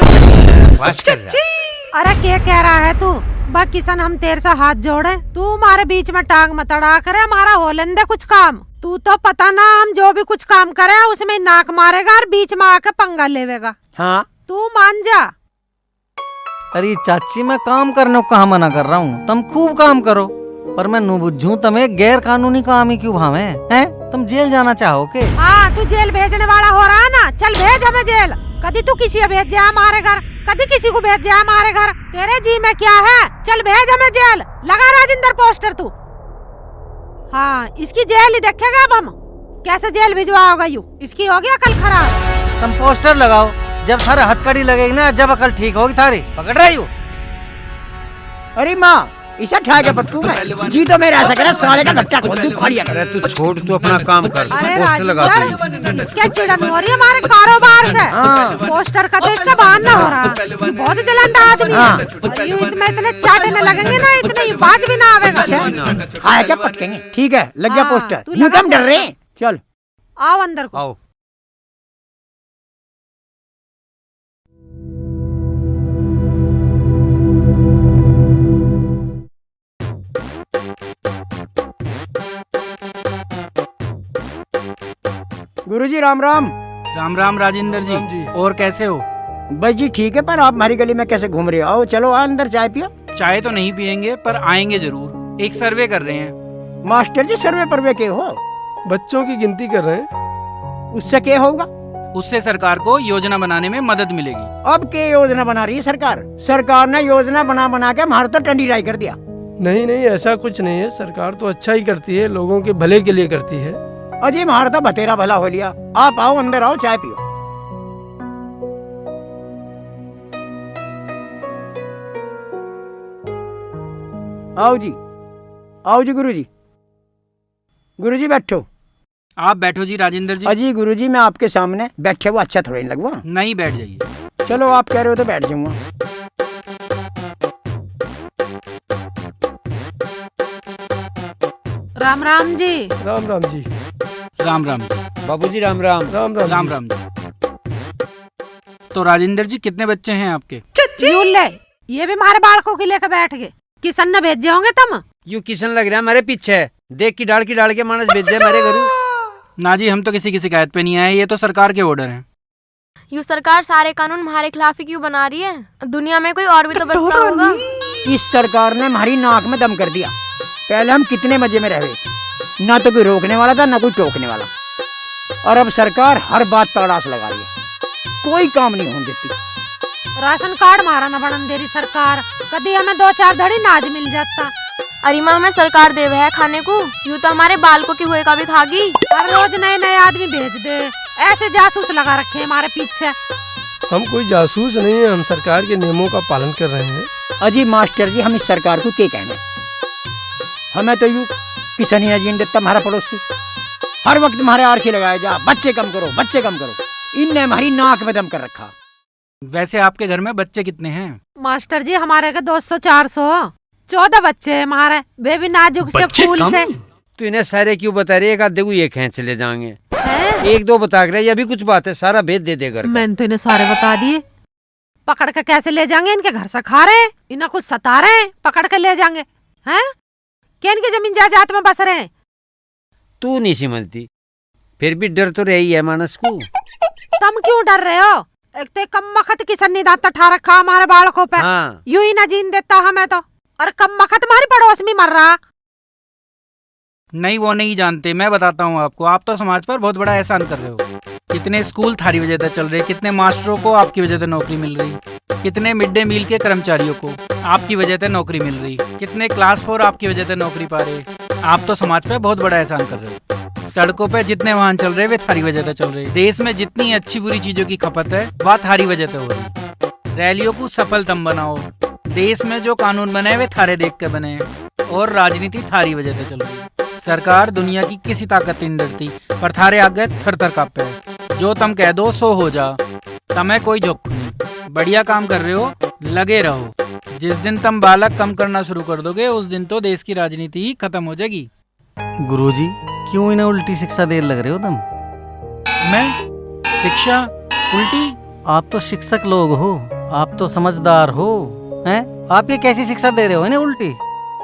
वास कर रहा। अरे क्या कह रहा है तू? बा किशन हम तेरे से हाथ जोड़े, तू हमारे बीच में टांग मत अड़ा करे, हमारा हो लेंदे कुछ काम। तू तो पता ना हम जो भी कुछ काम करे उसमें नाक मारेगा और बीच में आके पंगा लेवेगा। हाँ तू मान जा। अरे चाची मैं काम करने को कहाँ मना कर रहा हूँ, तुम खूब काम करो, पर मैं नू बुझूं तुम्हें गैर कानूनी काम ही क्यों भावे हैं? तुम जेल जाना चाहो के? हाँ तू जेल भेजने वाला हो रहा है ना, चल भेज हमें जेल। कभी तू किसी को भेज जाए हमारे घर, कभी किसी को भेज जाए हमारे घर, तेरे जी में क्या है? चल भेज हमें जेल, लगा राजेंद्र पोस्टर तू। हाँ इसकी जेल ही देखेगा अब हम, कैसे जेल भिजवाओगा यू, इसकी होगी अकल खराब। तुम पोस्टर लगाओ, जब थारे हथकड़ी लगेगी ना, जब अकल ठीक होगी थारी, पकड़ रही हो। अरे माँ इसे ठा के पटकू मैं, जी तो मेरा ऐसा करे साले का बच्चा खोल दूं फाड़िया। अरे तू छोड़, तू अपना काम कर, अरे पोस्टर लगा दे। राजेंद्र इसके चिड़न हो रही है हमारे कारोबार से, पोस्टर का तो इसका बहाना हो रहा है, बहुत जलंदा आदमी है, और यूं इसमें इतने चाटने लगेंगे ना, इतने बाज भी ना आवेगा। हाँ क्या पटकेंगे, ठीक है लग गया पोस्टर, तू कम डर रहे हैं, चल आओ अंदर को। आओ। गुरुजी राम राम। राम राम राजेंद्र जी, और कैसे हो? बस जी ठीक है, पर आप हमारी गली में कैसे घूम रहे हो? आओ चलो अंदर चाय पियो। चाय तो नहीं पियेंगे पर आएंगे जरूर, एक सर्वे कर रहे हैं। मास्टर जी सर्वे परवे के हो? बच्चों की गिनती कर रहे हैं। उससे क्या होगा? उससे सरकार को योजना बनाने में मदद मिलेगी। अब क्या योजना बना रही है सरकार? सरकार ने योजना बना बना के हमारा तो टंडी राई कर दिया। नहीं नहीं, ऐसा कुछ नहीं है। सरकार तो अच्छा ही करती है, लोगों के भले के लिए करती है। अजी हमारा तो बतेरा भला हो लिया। आप आओ अंदर आओ, चाय पियो। आओ जी, आओ जी गुरुजी। गुरुजी बैठो। आप बैठो जी राजेंद्र जी। अजी गुरुजी मैं आपके सामने बैठे हुआ अच्छा थोड़ा नहीं लगवा? नहीं, बैठ जाइए। चलो आप कह रहे हो तो बैठ जाऊंगा। राम राम जी। राम राम जी। राम राम जी। बाबूजी राम राम। राम राम राम राम जी। तो राजेंद्र जी कितने बच्चे हैं आपके? ले, ये भी हमारे बालकों के लेकर बैठ गए। किशन ने भेजे होंगे तुम? यू किशन लग रहा है हमारे पीछे। देख की डाल के मानस भेजे हमारे घरू। ना जी, हम तो किसी की शिकायत पे नहीं आए, ये तो सरकार के ऑर्डर हैं। यू सरकार सारे कानून हमारे खिलाफ ही क्यों बना रही है? दुनिया में कोई और भी तो बचता होगा। इस सरकार ने हमारी नाक में दम कर दिया। पहले हम कितने मजे में रहे, ना तो कोई रोकने वाला था ना कोई टोकने वाला, और अब सरकार हर बात पर अड़ास लगा रही है। कोई काम नहीं होने देती। राशन कार्ड मारा न बनन दे रही सरकार। कभी हमें 2-4 धड़ी नाज मिल जाता। अरे माँ, हमें सरकार देवे है खाने को, यूँ तो हमारे बालकों की हुए का भी खागी। हर रोज नए नए आदमी भेज दे, ऐसे जासूस लगा रखे हैं हमारे पीछे। हम कोई जासूस नहीं है, हम सरकार के नियमों का पालन कर रहे हैं। अजी मास्टर जी, हम इस सरकार को क्या कहना? हमें तो यू किसान ही जीन देता हमारा पड़ोसी। हर वक्त हमारे आरसी लगाया जा, बच्चे कम करो बच्चे कम करो। इनने हमारी नाक में दम कर रखा। वैसे आपके घर में बच्चे कितने हैं? मास्टर जी हमारे के 200-400 14 बच्चे हैं हमारे, वे भी नाजुक से फूल से। तो इन्हें सारे क्यों बता रही है? एक देखो ये खेच चले जाएंगे। एक दो बता रहे, ये भी कुछ बात है, सारा भेद दे दे घर। मैंने तो इन्हें सारे बता दिए। पकड़ के कैसे ले जाएंगे? इनके घर से खा रहे हैं, इन्हें कुछ सता रहे हैं, पकड़ के ले जाएंगे हैं? क्या इनकी जमीन जायदाद में बस रहे हैं? तू नहीं समझती, फिर भी डर तो रही है मानस को। तुम क्यों डर रहे हो? एक तो कम मखत की सन्नी दांत ठा रखा हमारे बालकों पे। हाँ। यूं ही ना जीन देता हमें तो। और कम मखत हमारी पड़ोस में मर रहा। नहीं, वो नहीं जानते, मैं बताता हूँ आपको। आप तो समाज पर बहुत बड़ा एहसान कर रहे हो। कितने स्कूल थारी वजह से चल रहे, कितने मास्टरों को आपकी वजह से नौकरी मिल रही, कितने मिड डे मील के कर्मचारियों को आपकी वजह से नौकरी मिल रही, कितने क्लास 4 आपकी वजह से नौकरी पा रहे। आप तो समाज पे बहुत बड़ा एहसान कर रहे हो। सड़कों पे जितने वाहन चल रहे वे थारी वजह से चल रहे। देश में जितनी अच्छी बुरी चीजों की खपत है वह थारी वजह से हो रही। रैलियों को सफल तुम बनाओ। देश में जो कानून बने वे थारे देख के बने, और राजनीति थारी वजह से चल रही। सरकार दुनिया की किसी ताकत नहीं डरती, पर थारे आगे थर थर कांपे। जो तुम कह दो सो हो जा, तमें कोई झोंक नहीं। बढ़िया काम कर रहे हो, लगे रहो। जिस दिन तुम बालक कम करना शुरू कर दोगे उस दिन तो देश की राजनीति ही खत्म हो जाएगी। गुरुजी, क्यों इन्हें उल्टी शिक्षा देने लग रहे हो तुम? मैं? शिक्षा? उल्टी? आप तो शिक्षक लोग हो, आप तो समझदार हो, हैं? आप ये कैसी शिक्षा दे रहे हो इन्हें उल्टी?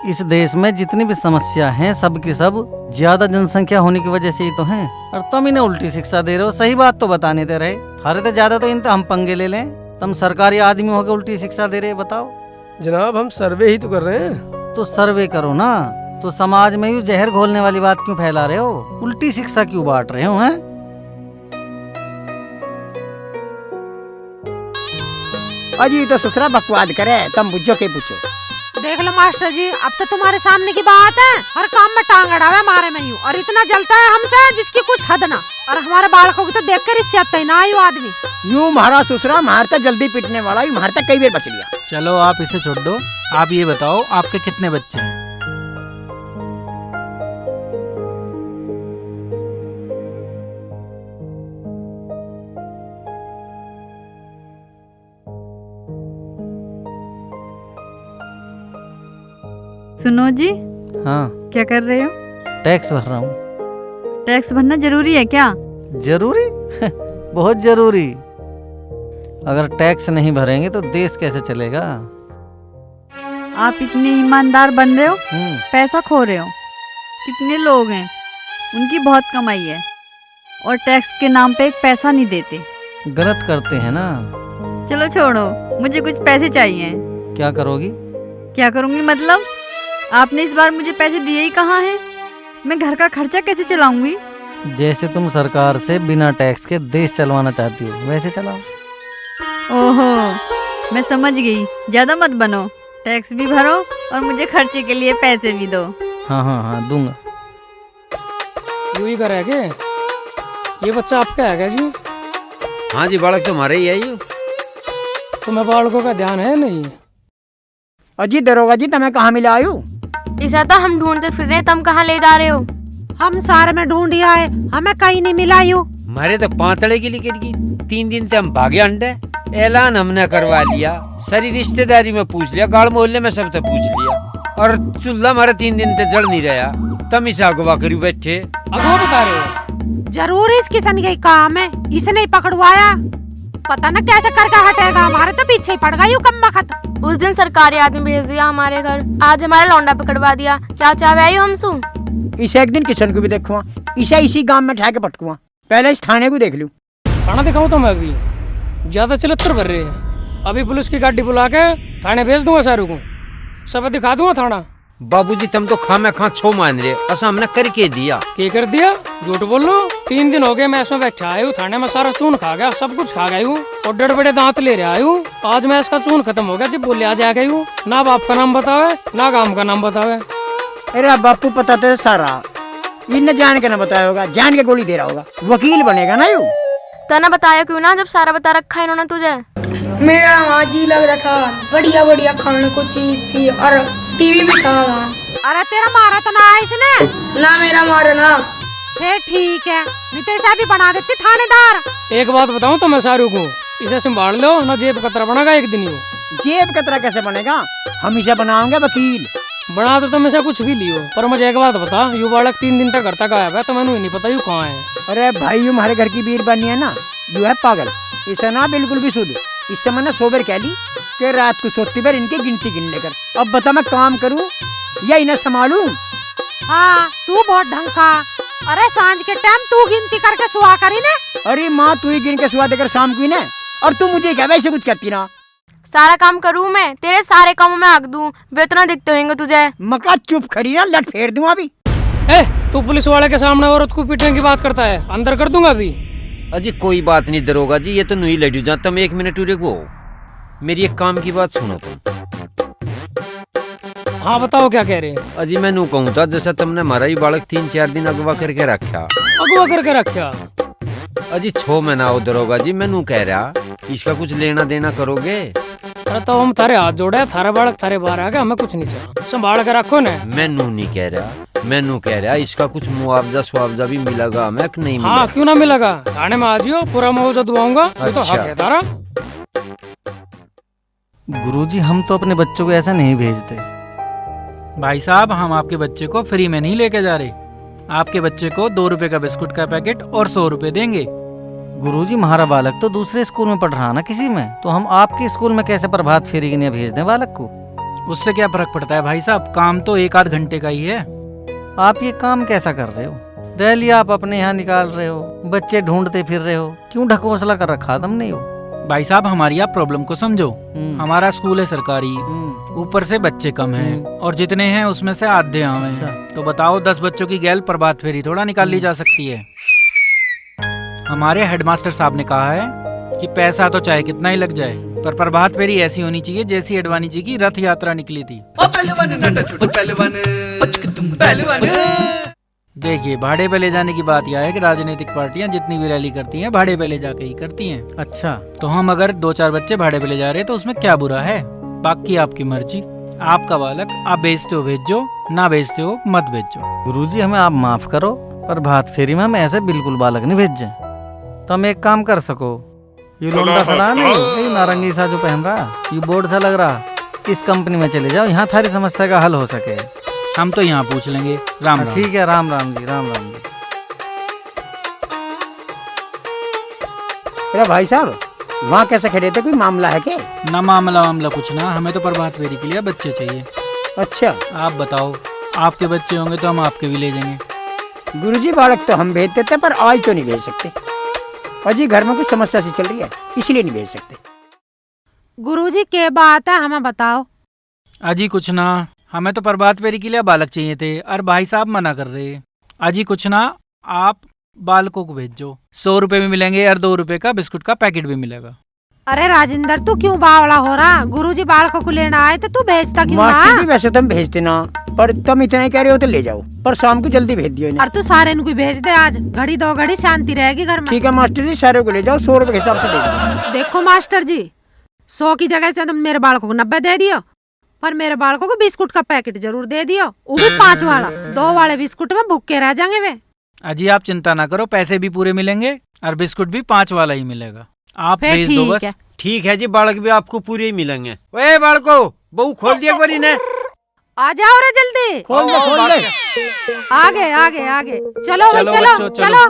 इस देश में जितनी भी समस्या हैं सब की सब ज्यादा जनसंख्या होने की वजह से ही तो हैं, और तुम इन्हें उल्टी शिक्षा दे रहे हो। सही बात तो बताने दे रहे। अरे तो ज्यादा तो इन हम पंगे ले लें, तुम सरकारी आदमी होकर उल्टी शिक्षा दे रहे। बताओ जनाब, हम सर्वे ही तो कर रहे हैं। तो सर्वे करो ना, तो समाज में यूं जहर घोलने वाली बात क्यों फैला रहे हो? उल्टी शिक्षा क्यों बांट रहे हो? हैं? अजी तो ससुरा बकवाद करे, तुम बुझो के पूछो। देख लो मास्टर जी, अब तो तुम्हारे सामने की बात है। हर काम में टांग अड़ावे हमारे में यूं, और इतना जलता है हमसे जिसकी कुछ हद ना। और हमारे बालकों की तो देख कर इससे आता ही ना यू आदमी। यूं मारा ससुरा मारता जल्दी पिटने वाला, यूं मारता कई बार बच लिया। चलो आप इसे छोड़ दो। आप ये बताओ आपके कितने बच्चे हैं? सुनो जी। हाँ। क्या कर रहे हो? टैक्स भर रहा हूँ। टैक्स भरना जरूरी है क्या? जरूरी? बहुत जरूरी। अगर टैक्स नहीं भरेंगे तो देश कैसे चलेगा? आप इतने ईमानदार बन रहे हो, पैसा खो रहे हो। कितने लोग हैं, उनकी बहुत कमाई है, और टैक्स के नाम पे एक पैसा नहीं देते। गलत करते हैं ना। चलो छोड़ो, मुझे कुछ पैसे चाहिए। क्या करोगी? क्या करूँगी मतलब? आपने इस बार मुझे पैसे दिए ही कहाँ हैं? मैं घर का खर्चा कैसे चलाऊंगी? जैसे तुम सरकार से बिना टैक्स के देश चलवाना चाहती हो वैसे चलाओ। ओहो, मैं समझ गई। ज्यादा मत बनो, टैक्स भी भरो और मुझे खर्चे के लिए पैसे भी दो। हाँ हाँ हाँ दूंगा। यू ही कर है के? ये बच्चा आपका है क्या जी? हाँ जी, बालक तो हमारे ही है ये। तुम्हें बालकों का ध्यान है नहीं? अजी दरोगा जी, तुम्हें कहाँ मिला आयु? इसे तो हम ढूंढते फिर रहे, तुम कहाँ ले जा रहे हो? हम सारे में ढूंढ आए, हमें कहीं नहीं मिला यू। हमारे तो पांतड़े की लिखी गई। 3 दिन से हम भागे अंडे। ऐलान हमने करवा लिया, सारी रिश्तेदारी में पूछ लिया, गाड़ मोहल्ले में सबसे पूछ लिया, और चूल्हा हमारा 3 दिन से जल नहीं रहा। तुम इसे अगवा करी बैठे। अगवा बता रहे हो? जरूर इस किसान का काम है, इसने ही पकड़वाया। पता न कैसे करके हटेगा, हमारे तो पीछे ही पड़ गई कम बखत। उस दिन सरकारी आदमी भेज दिया हमारे घर, आज हमारा लौंडा पकड़वा दिया। क्या चाहे आई हमसू? इसे एक दिन किशन को भी देखूंगा, इसे इसी गांव में ठा के पटकुआ। पहले इस थाने को देख लूं। थाना दिखाऊं तो मैं अभी ज्यादा चलत्तर भर रहे हैं। अभी पुलिस की गाड़ी बुला के थाने भेज दूंगा सारू को, सब दिखा दूंगा थाना। बाबूजी तुम तो खा मैं खा छो मान रहे, ऐसा हमने करके दिया। क्या कर दिया? झूठ बोल लो। 3 दिन हो गए मैं इसमें बैठा आया हूँ, थाने में सारा चून खा गया, सब कुछ खा गई हूँ और बड़े बड़े दांत ले रहा हूँ। आज मैं इसका चून खत्म हो गया, जब बोले आज आ गई हूँ। ना बाप का नाम बतावे ना गांव का नाम बतावे। अरे बापू पता तो सारा, इनने जान के ना बताया होगा, जान के गोली दे रहा होगा। वकील बनेगा ना यू। तना बताया क्यों ना, जब सारा बता रखा इन्होंने तुझे। मेरा वहाँ जी लग रहा था, बढ़िया बढ़िया खाने को चीज थी और टीवी भी था वहाँ। अरे तेरा मारा तो ना है इसने? ना मेरा मारा ना। फिर ठीक है, नहीं तो ऐसा भी बना देती थानेदार। एक बात बताऊं तो मैं सारू को, इसे संभाल लो ना, जेब कतरा बनेगा एक दिन। जेब कतरा कैसे बनेगा? हम इसे बनाओगे वकील। बना तो तुम ऐसा कुछ भी लियो, पर मुझे एक बात बता, यू बालक 3 दिन तक घर तक आया है तो मैंने नहीं पता यू कहाँ है। अरे भाई, यू हमारे घर की बीर बनी है ना, यू है पागल। इसे ना बिल्कुल भी शुद्ध। इससे मैंने 100 बार कह ली कि रात को सोती बार इनकी गिनती गिन लेकर। अब बता मैं काम करूं या इन्हें संभालूं? हाँ, तू बहुत ढंग का। अरे सांझ के टाइम तू गिनती करके सुहा करी ना। अरे माँ, तू ही गिन के सुहा देकर शाम को ना, और तू मुझे क्या वैसे कुछ कहती ना। सारा काम करूँ मैं, तेरे सारे कामों में आग दूं, बेतना दिखते होंगे तुझे। मका चुप खड़ी ना, लट फेर दूं अभी। तू पुलिस वाले के सामने औरत को पीटने की बात करता है, अंदर कर दूंगा अभी। अजी कोई बात नहीं दरोगा जी, ये तो नहीं लड़ू जा। तुम 1 मिनट रुको, मेरी एक काम की बात सुनो तुम। हाँ बताओ क्या कह रहे हैं? अजी मैं नू कहूँ था, जैसा तुमने हमारा ही बालक 3-4 दिन अगवा करके रखा। अगवा करके रखा? अजी 6 महीना हो दरोगा जी, मैं नू कह रहा, इसका कुछ लेना देना करोगे? अरे तो हम थारे हाथ जोड़े, थारा बालक थारे बाहर आ गया, हमें कुछ नहीं चाहिए, संभाल के रखो ना। मैं नू नहीं कह रहा, मैं नू कह रहा इसका कुछ मुआवजा भी मिलेगा हमें कि नहीं मिलेगा? हाँ क्यों ना मिलेगा, थाने में आ जियो, पूरा मुआवजा दुआऊंगा। तो हक है तारा। गुरुजी हम तो अपने बच्चों को ऐसा नहीं भेजते। भाई साहब, हम आपके बच्चे को फ्री में नहीं लेके जा रहे। आपके बच्चे को 2 रुपए का बिस्कुट का पैकेट और 100 रुपए देंगे। गुरुजी हमारा बालक तो दूसरे स्कूल में पढ़ रहा ना किसी में, तो हम आपके स्कूल में कैसे प्रभात फेरी के लिए भेज दें बालक को? उससे क्या फर्क पड़ता है भाई साहब, काम तो 1-8 घंटे का ही है। आप ये काम कैसा कर रहे हो? रैली आप अपने यहाँ निकाल रहे हो, बच्चे ढूंढते फिर रहे हो, क्यों ढकोसला कर रखा तुम नहीं हो? भाई साहब हमारी आप प्रॉब्लम को समझो। हमारा स्कूल है सरकारी, ऊपर से बच्चे कम हैं और जितने हैं उसमें से आधे हम हैं। तो बताओ 10 बच्चों की गैल प्रभात फेरी थोड़ा निकाल ली जा सकती है। हमारे हेडमास्टर साहब ने कहा है कि पैसा तो चाहे कितना ही लग जाए, पर प्रभात फेरी ऐसी होनी चाहिए जैसी अडवाणी जी की रथ यात्रा निकली थी। देखिए, भाड़े पे ले जाने की बात यह है कि राजनीतिक पार्टियां जितनी भी रैली करती हैं भाड़े पे ले जाके ही करती हैं। अच्छा, तो हम अगर 2-4 बच्चे भाड़े पे ले जा रहे हैं तो उसमें क्या बुरा है? बाकी आपकी मर्जी, आपका बालक आप भेजते हो भेजो, ना भेजते हो मत भेजो। गुरुजी हमें आप माफ करो, पर भात फेरी में हम ऐसे बिल्कुल बालक नहीं भेजे। तो हम एक काम कर सको, ये लोंडा खड़ा नहीं, ये नारंगी सा जो पहन रहा, ये बोर्ड सा लग रहा, इस कंपनी में चले जाओ, यहाँ थारी समस्या का हल हो सके। हम तो यहाँ पूछ लेंगे। राम राम। ठीक है, राम राम जी, राम राम जी। अरे भाई साहब, वहाँ कैसे खड़े थे, कोई मामला है क्या? ना मामला कुछ ना, हमें तो प्रभात फेरी के लिए बच्चे चाहिए। अच्छा, आप बताओ, आपके बच्चे होंगे तो हम आपके भी ले जाएंगे। गुरुजी बालक तो हम भेज देते पर आज तो नहीं भेज सकते। अजी घर में कुछ समस्या सी चल रही है इसलिए नहीं भेज सकते। गुरुजी क्या बात है हमें बताओ। अजी कुछ ना, हमें तो प्रभात फेरी के लिए बालक चाहिए थे और भाई साहब मना कर रहे। अजी कुछ ना, आप बालकों को भेजो, 100 रुपए भी मिलेंगे और 2 रुपए का बिस्कुट का पैकेट भी मिलेगा। अरे राजेंद्र तू क्यों बावड़ा हो रहा? गुरुजी बालकों को लेना आए तो तू भेजता क्यों मास्टर जी ना? वैसे तुम भेजते ना, पर तुम इतना ही कह रहे हो तो ले जाओ, पर शाम को जल्दी भेज दियो इन्हें। और तू सारे इनको भेज दे आज, घड़ी 2 घड़ी शांति रहेगी घर में। ठीक है मास्टर जी, सारे को ले जाओ, 100 रुपए के हिसाब से दे दो। देखो मास्टर जी, 100 की जगह से तुम मेरे बालकों को 90 दे दियो, पर मेरे बालकों को बिस्कुट का पैकेट जरूर दे दियो, वो भी 5 वाला। 2 वाले बिस्कुट में भूखे रह जाएंगे वे। अजी आप चिंता ना करो, पैसे भी पूरे मिलेंगे और बिस्कुट भी 5 वाला ही मिलेगा। आप फिर भेज दो ठीक बस। है। ठीक है जी, बालक भी आपको पूरे ही मिलेंगे। ओए बालको, बहू खोल दिया एक बार इन्हें। आ जाओ रे जल्दी। खोल दे। आगे आगे आगे चलो भाई, चलो बच्चों, चलो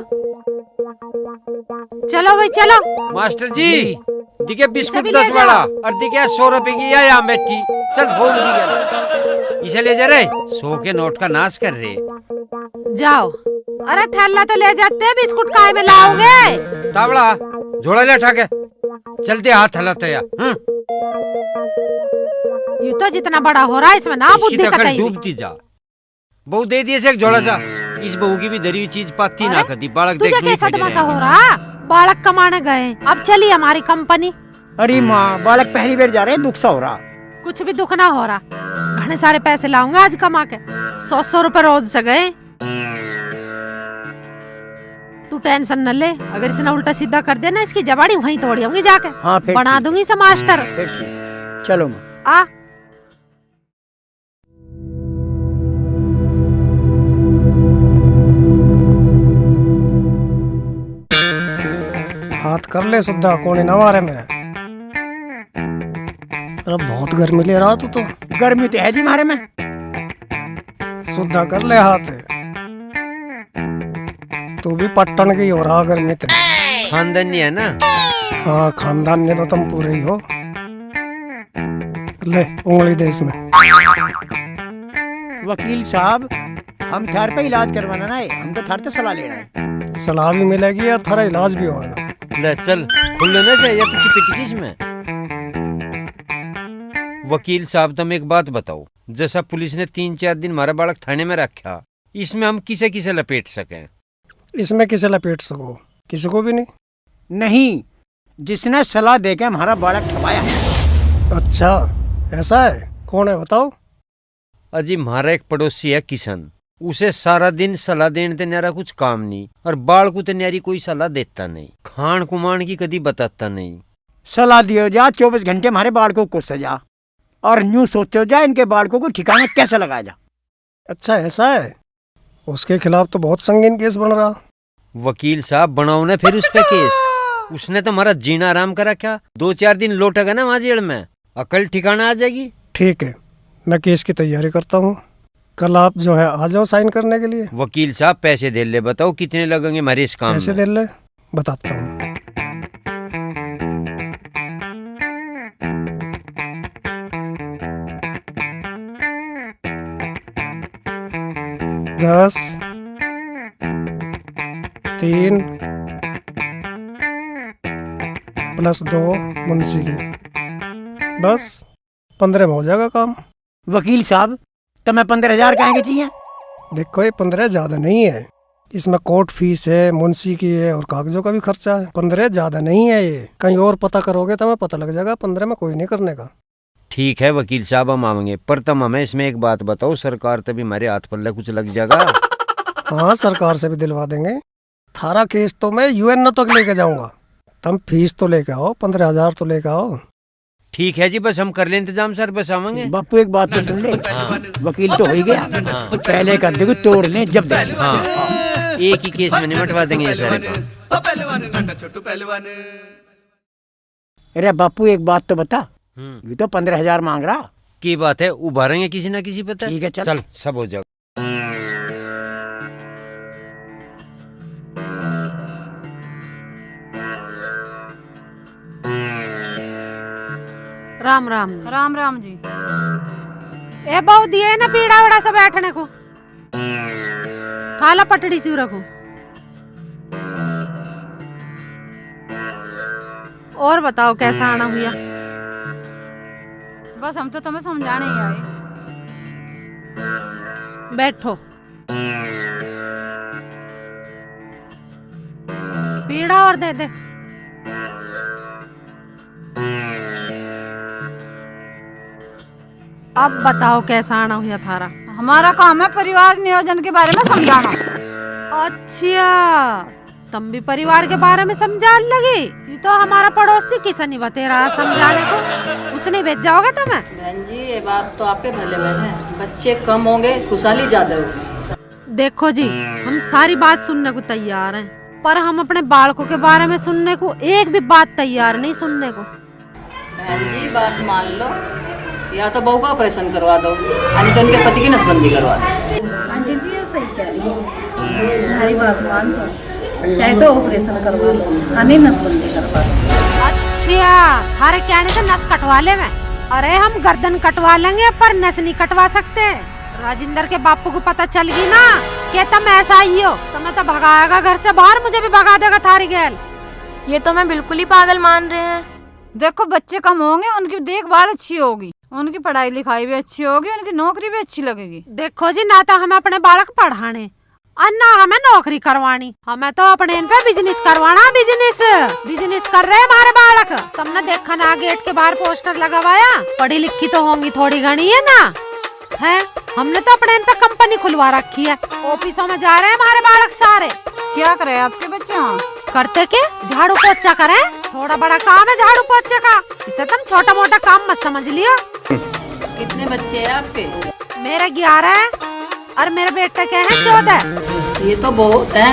चलो भाई चलो। मास्टर जी दिखे बिस्कुट सभी ले 10 जाओ। वाला और दिखे 100 रुपए की या यहाँ बैठी। चल बोल दी, इसे ले जा रहे 100 के नोट का नाश कर रहे। जाओ। अरे थैला तो ले जाते हैं, बिस्कुट काहे में लाओगे? तावड़ा झोला ले उठा के चलते हाथ हलाते या। ये तो जितना बड़ा हो रहा है इसमें ना इसकी बुद्धि दखल कतई भी। डूबती जा। बहू दे दिए से एक झोला सा। इस बहू की भी धरी हुई चीज पाती ना कदी। बालक देख तुझे कैसा तमाशा हो रहा? बालक कमाने गए, अब चली हमारी कंपनी। अरे माँ, बालक पहली बार जा रहे हैं, दुख सा हो रहा। कुछ भी दुख ना हो रहा, घने सारे पैसे लाऊंगा आज कमा के। 100 रुपए रोज से गए। तू टेंशन न ले, अगर इसने उल्टा सीधा कर देना इसकी जबाड़ी वहीं तोड़ी होंगी जाके। हाँ फिर बना ठीक। दूंगी इसे मास्टर। फिर ठीक, चलो माँ। आ हाथ कर ले सुद्धा, कोने ना मारे मेरा। अरे बहुत गर्मी ले रहा तू तो। गर्मी तो है जी मारे में। सुद्धा कर ले हाथ। तू भी पट्टन की हो रहा गर्मी ते। खानदानी है ना। हाँ खानदान ने तो तुम पूरे ही हो। ले उंगली दे इसमें। वकील साहब, हम थार पे इलाज करवाना ना है, हम तो थार से सलाह लेना है। सलाह भी मिलेगी और थारा इलाज भी होगा। ले चल खुल लेने से या तो चिपटी इसमें। वकील साहब तुम एक बात बताओ, जैसा पुलिस ने 3-4 दिन हमारा बालक थाने में रखा, इसमें हम किसे किसे लपेट सकें? इसमें किसे लपेट सको? किसी को भी नहीं। नहीं, जिसने सलाह देके हमारा बालक ठपाया है। अच्छा ऐसा है, कौन है बताओ? अजी हमारा एक पड़ोसी है किशन, उसे सारा दिन सलाह देने ते न्यारा कुछ काम नहीं, और बाल को ते न्यारी कोई सलाह देता नहीं, खान कुमान की कदी बताता नहीं। सलाह दियो जा 24 घंटे हमारे बालकों को सजा, और न्यू सोचो जा इनके बालकों को ठिकाना कैसे लगाया जा। अच्छा ऐसा है, उसके खिलाफ तो बहुत संगीन केस बन रहा। वकील साहब बनाओ ना फिर उस पे केस। उसने तो हमारा जीना आराम करा क्या? 2-4 दिन लोटेगा ना वहाँ जेल में, अकल ठिकाना आ जाएगी। ठीक है, मैं केस की तैयारी करता हूँ, कल आप जो है आ जाओ साइन करने के लिए। वकील साहब पैसे दे ले, बताओ कितने लगेंगे हमारे इस काम पैसे में? दे ले, बताता हूँ। दस 3 + 2 मुंशी के, बस 15 में हो जाएगा काम। वकील साहब तो मैं 15,000 कहेंगे चाहिए। देखो ये 15 ज़्यादा नहीं है, इसमें कोर्ट फीस है, मुंशी की है और कागजों का भी खर्चा है। 15 ज़्यादा नहीं है, ये कहीं और पता करोगे तो हमें पता लग जाएगा। 15 में कोई नहीं करने का। ठीक है वकील साहब हम आवेंगे, पर तुम हमें इसमें एक बात बताओ, सरकार तभी हमारे हाथ पल्ले कुछ लग जाएगा। हाँ सरकार से भी दिलवा देंगे। थारा केस तो मैं UN तक लेके जाऊंगा, तुम फीस तो लेके आओ, 15,000 तो लेके आओ। ठीक है जी, बस हम कर ले इंतजाम सर, बस आवेंगे। बापू एक बात तो सुन ले। वकील तो हो ही गया, पहले कर देखो तोड़ ले जब दे। हाँ एक ही केस में निमटवा देंगे ये सारे काम। अरे बापू एक बात तो बता, ये तो 15,000 मांग रहा। की बात है, उभारेंगे किसी ना किसी पे। ठीक है चल सब हो जाएगा। राम राम। राम राम जी। ए बहु दिए ना पीड़ा वड़ा सब बैठने को। खाला पटड़ी सी रखो। और बताओ कैसा आना हुआ? बस हम तो तुम्हें समझाने ही आए। बैठो। पीड़ा और दे दे। अब बताओ कैसा आना हुआ थारा? हमारा काम है परिवार नियोजन के बारे में समझाना। अच्छा, तुम भी परिवार के बारे में समझाने लगे? ये तो हमारा पड़ोसी किसन नहीं बते रहा समझाने को, उसने भेज जाओगे तुम्हें? बहन जी ये बात तो आपके भले में है, बच्चे कम होंगे खुशहाली ज्यादा होगी। देखो जी, हम सारी बात सुनने को तैयार हैं, पर हम अपने बालकों के बारे में सुनने को एक भी बात तैयार नहीं सुनने को। बहन जी बात मान लो, या तो बहू का ऑपरेशन करवा दो, यानी तो उनके पति की नसबंदी करवा दो। आंटी जी ये सही कह रही है, हमारी बात मान लो, चाहे तो ऑपरेशन करवा लो, यानी नसबंदी करवा दो। अच्छा, थारे कहने से नस कटवा ले मैं? अरे हम गर्दन कटवा लेंगे पर नस नहीं कटवा सकते। राजिंदर के बापू को पता चल गई ना कि तुम ऐसा ही हो, तुम्हें तो भगाएगा घर से बाहर, मुझे भी भगा देगा थारी गैल। ये तो मैं बिल्कुल ही पागल मान रहे हैं। देखो बच्चे कम होंगे, उनकी देखभाल अच्छी होगी, उनकी पढ़ाई लिखाई भी अच्छी होगी, उनकी नौकरी भी अच्छी लगेगी। देखो जी, ना तो हमें अपने बालक पढ़ाने और ना हमें नौकरी करवानी, हमें तो अपने इन पे बिजनेस करवाना। बिजनेस कर रहे हैं हमारे बालक। तुमने देखा ना गेट के बाहर पोस्टर लगवाया? पढ़ी लिखी तो होंगी थोड़ी घनी है ना है? हमने तो अपने इन पे कंपनी खुलवा रखी है, ऑफिसों में जा रहे हैं हमारे बालक सारे। क्या करे आपके बच्चे? करते के झाड़ू पोछा करें, थोड़ा बड़ा काम है झाड़ू पोछे का, इसे तुम छोटा मोटा काम मत समझ लियो। कितने बच्चे हैं आपके? मेरे 11 है और मेरे बेटे के हैं 14। ये तो बहुत है,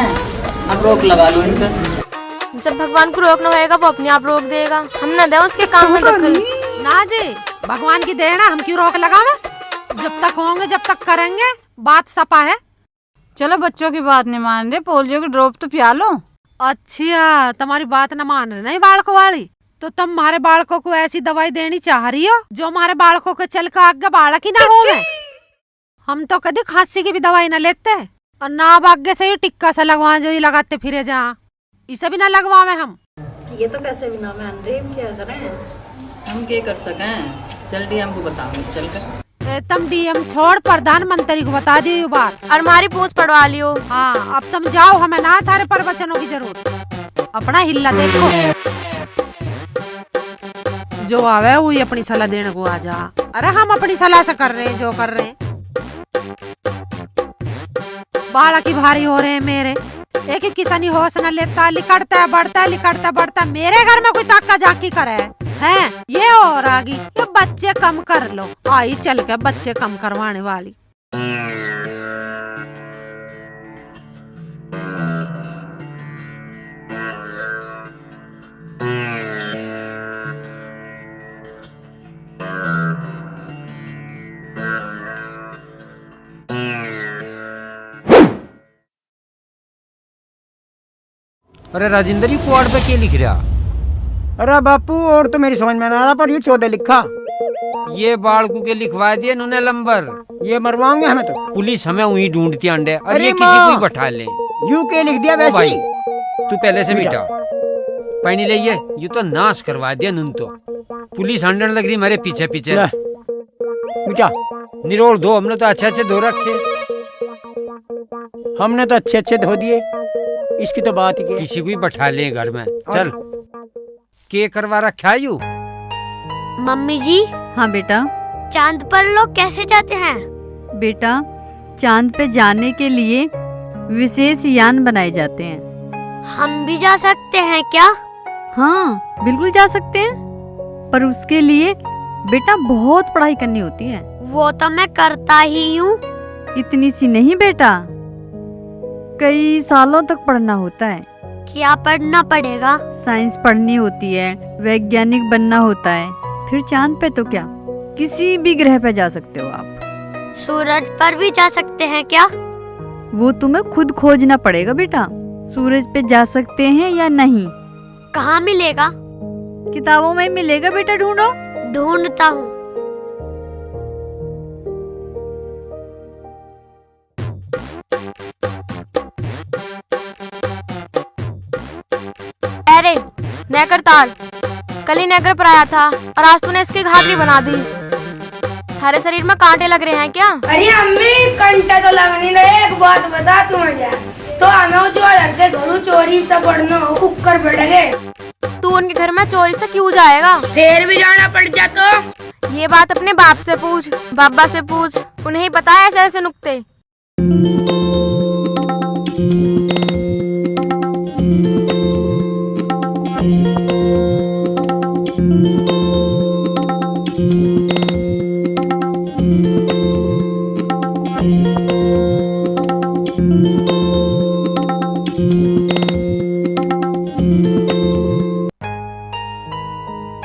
अब रोक लगा लो इन पर। जब भगवान को रोकना होगा वो अपने आप रोक देगा, हम न दें उसके काम में दखल। ना जी, भगवान की देन है, हम क्यों रोक लगावे? जब तक होंगे जब तक करेंगे, बात सपा है। चलो बच्चों की बात नहीं मान रहे, पोलियो की ड्रॉप तो पिया लो। अच्छा, तुम्हारी बात न मान रहे नहीं बालकों वाली, तो तुम हमारे बालकों को ऐसी दवाई देनी चाह रही हो जो हमारे बालकों के चल के आगे बालक ही ना होंगे। हम तो कभी खांसी की भी दवाई न लेते और ना अब आगे से ही टिक्का सा लगवाए जो ही लगाते फिरे जहाँ, इसे भी ना लगवावे हम। ये तो कैसे बिना मान रहे, क्या करें? हम क्या कर सकें? जल्दी हमको बताओ चल कर। तुम डीएम छोड़ प्रधानमंत्री को बता दियो ये बात और हमारी पोस्ट पढ़वा लियो। हाँ, अब तुम जाओ, हमें ना थारे प्रवचनों की जरूरत। अपना हिल्ला देखो, जो आवे वही अपनी सलाह देने को आ जा। अरे हम अपनी सलाह से कर रहे हैं जो कर रहे हैं। बालक की भारी हो रहे हैं मेरे, एक ही किसानी होश न लेता, लिकड़ता बढ़ता। मेरे घर में कोई ताका झाकी करे है ये और आगी, ये बच्चे कम कर लो, आई चल के बच्चे कम करवाने वाली। अरे राजेंद्र, ये क्वाड पे क्या लिख रहा? अरे बापू, और तो मेरी समझ में ना आ रहा, पर ये 14 लिखा। ये बालकू के लिखवा दिए उन्होंने नंबर, ये मरवाओगे हमें तो। पुलिस हमें वही ढूंढती अंडे, और अरे ये किसी को ही बैठा ले। यूके लिख दिया ओ वैसे भाई, ही। तू पहले से मिटा पानी ले, ये तो नाश करवा दिया नुन तो। पुलिस हंडन लग रही मेरे पीछे पीछे। मिटा निरोड़ दो, हमने तो अच्छे धो रखे। हमने तो अच्छे धो दिए, इसकी तो बात ही क्या। किसी को ही बैठा ले घर में। चल, के करवा रखा है यू? मम्मी जी। हाँ बेटा। चांद पर लोग कैसे जाते हैं? बेटा, चांद पे जाने के लिए विशेष यान बनाए जाते हैं। हम भी जा सकते हैं क्या? हाँ बिल्कुल जा सकते हैं, पर उसके लिए बेटा बहुत पढ़ाई करनी होती है। वो तो मैं करता ही हूँ। इतनी सी नहीं बेटा, कई सालों तक पढ़ना होता है। क्या पढ़ना पड़ेगा? साइंस पढ़नी होती है, वैज्ञानिक बनना होता है, फिर चांद पे तो क्या, किसी भी ग्रह पे जा सकते हो आप। सूरज पर भी जा सकते हैं क्या? वो तुम्हें खुद खोजना पड़ेगा बेटा, सूरज पे जा सकते हैं या नहीं। कहाँ मिलेगा? किताबों में मिलेगा बेटा, ढूंढो। ढूंढता हूँ। नेकर ताल, कल ही नेकर पर आया था और आज तूने इसकी घाघरी बना दी। हरे शरीर में कांटे लग रहे हैं क्या? अरे अम्मी कांटे तो लग नहीं रहे। एक बात बता तू मुझे, तो हमें जो लड़के घरों चोरी से पढ़ना हो कुकर पड़ गए। तू उनके घर में चोरी से क्यों जाएगा? फिर भी जाना पड़ जा तो। ये बात अपने बाप से पूछ, बाबा से पूछ, उन्हें ही पता है ऐसे ऐसे नुक्ते।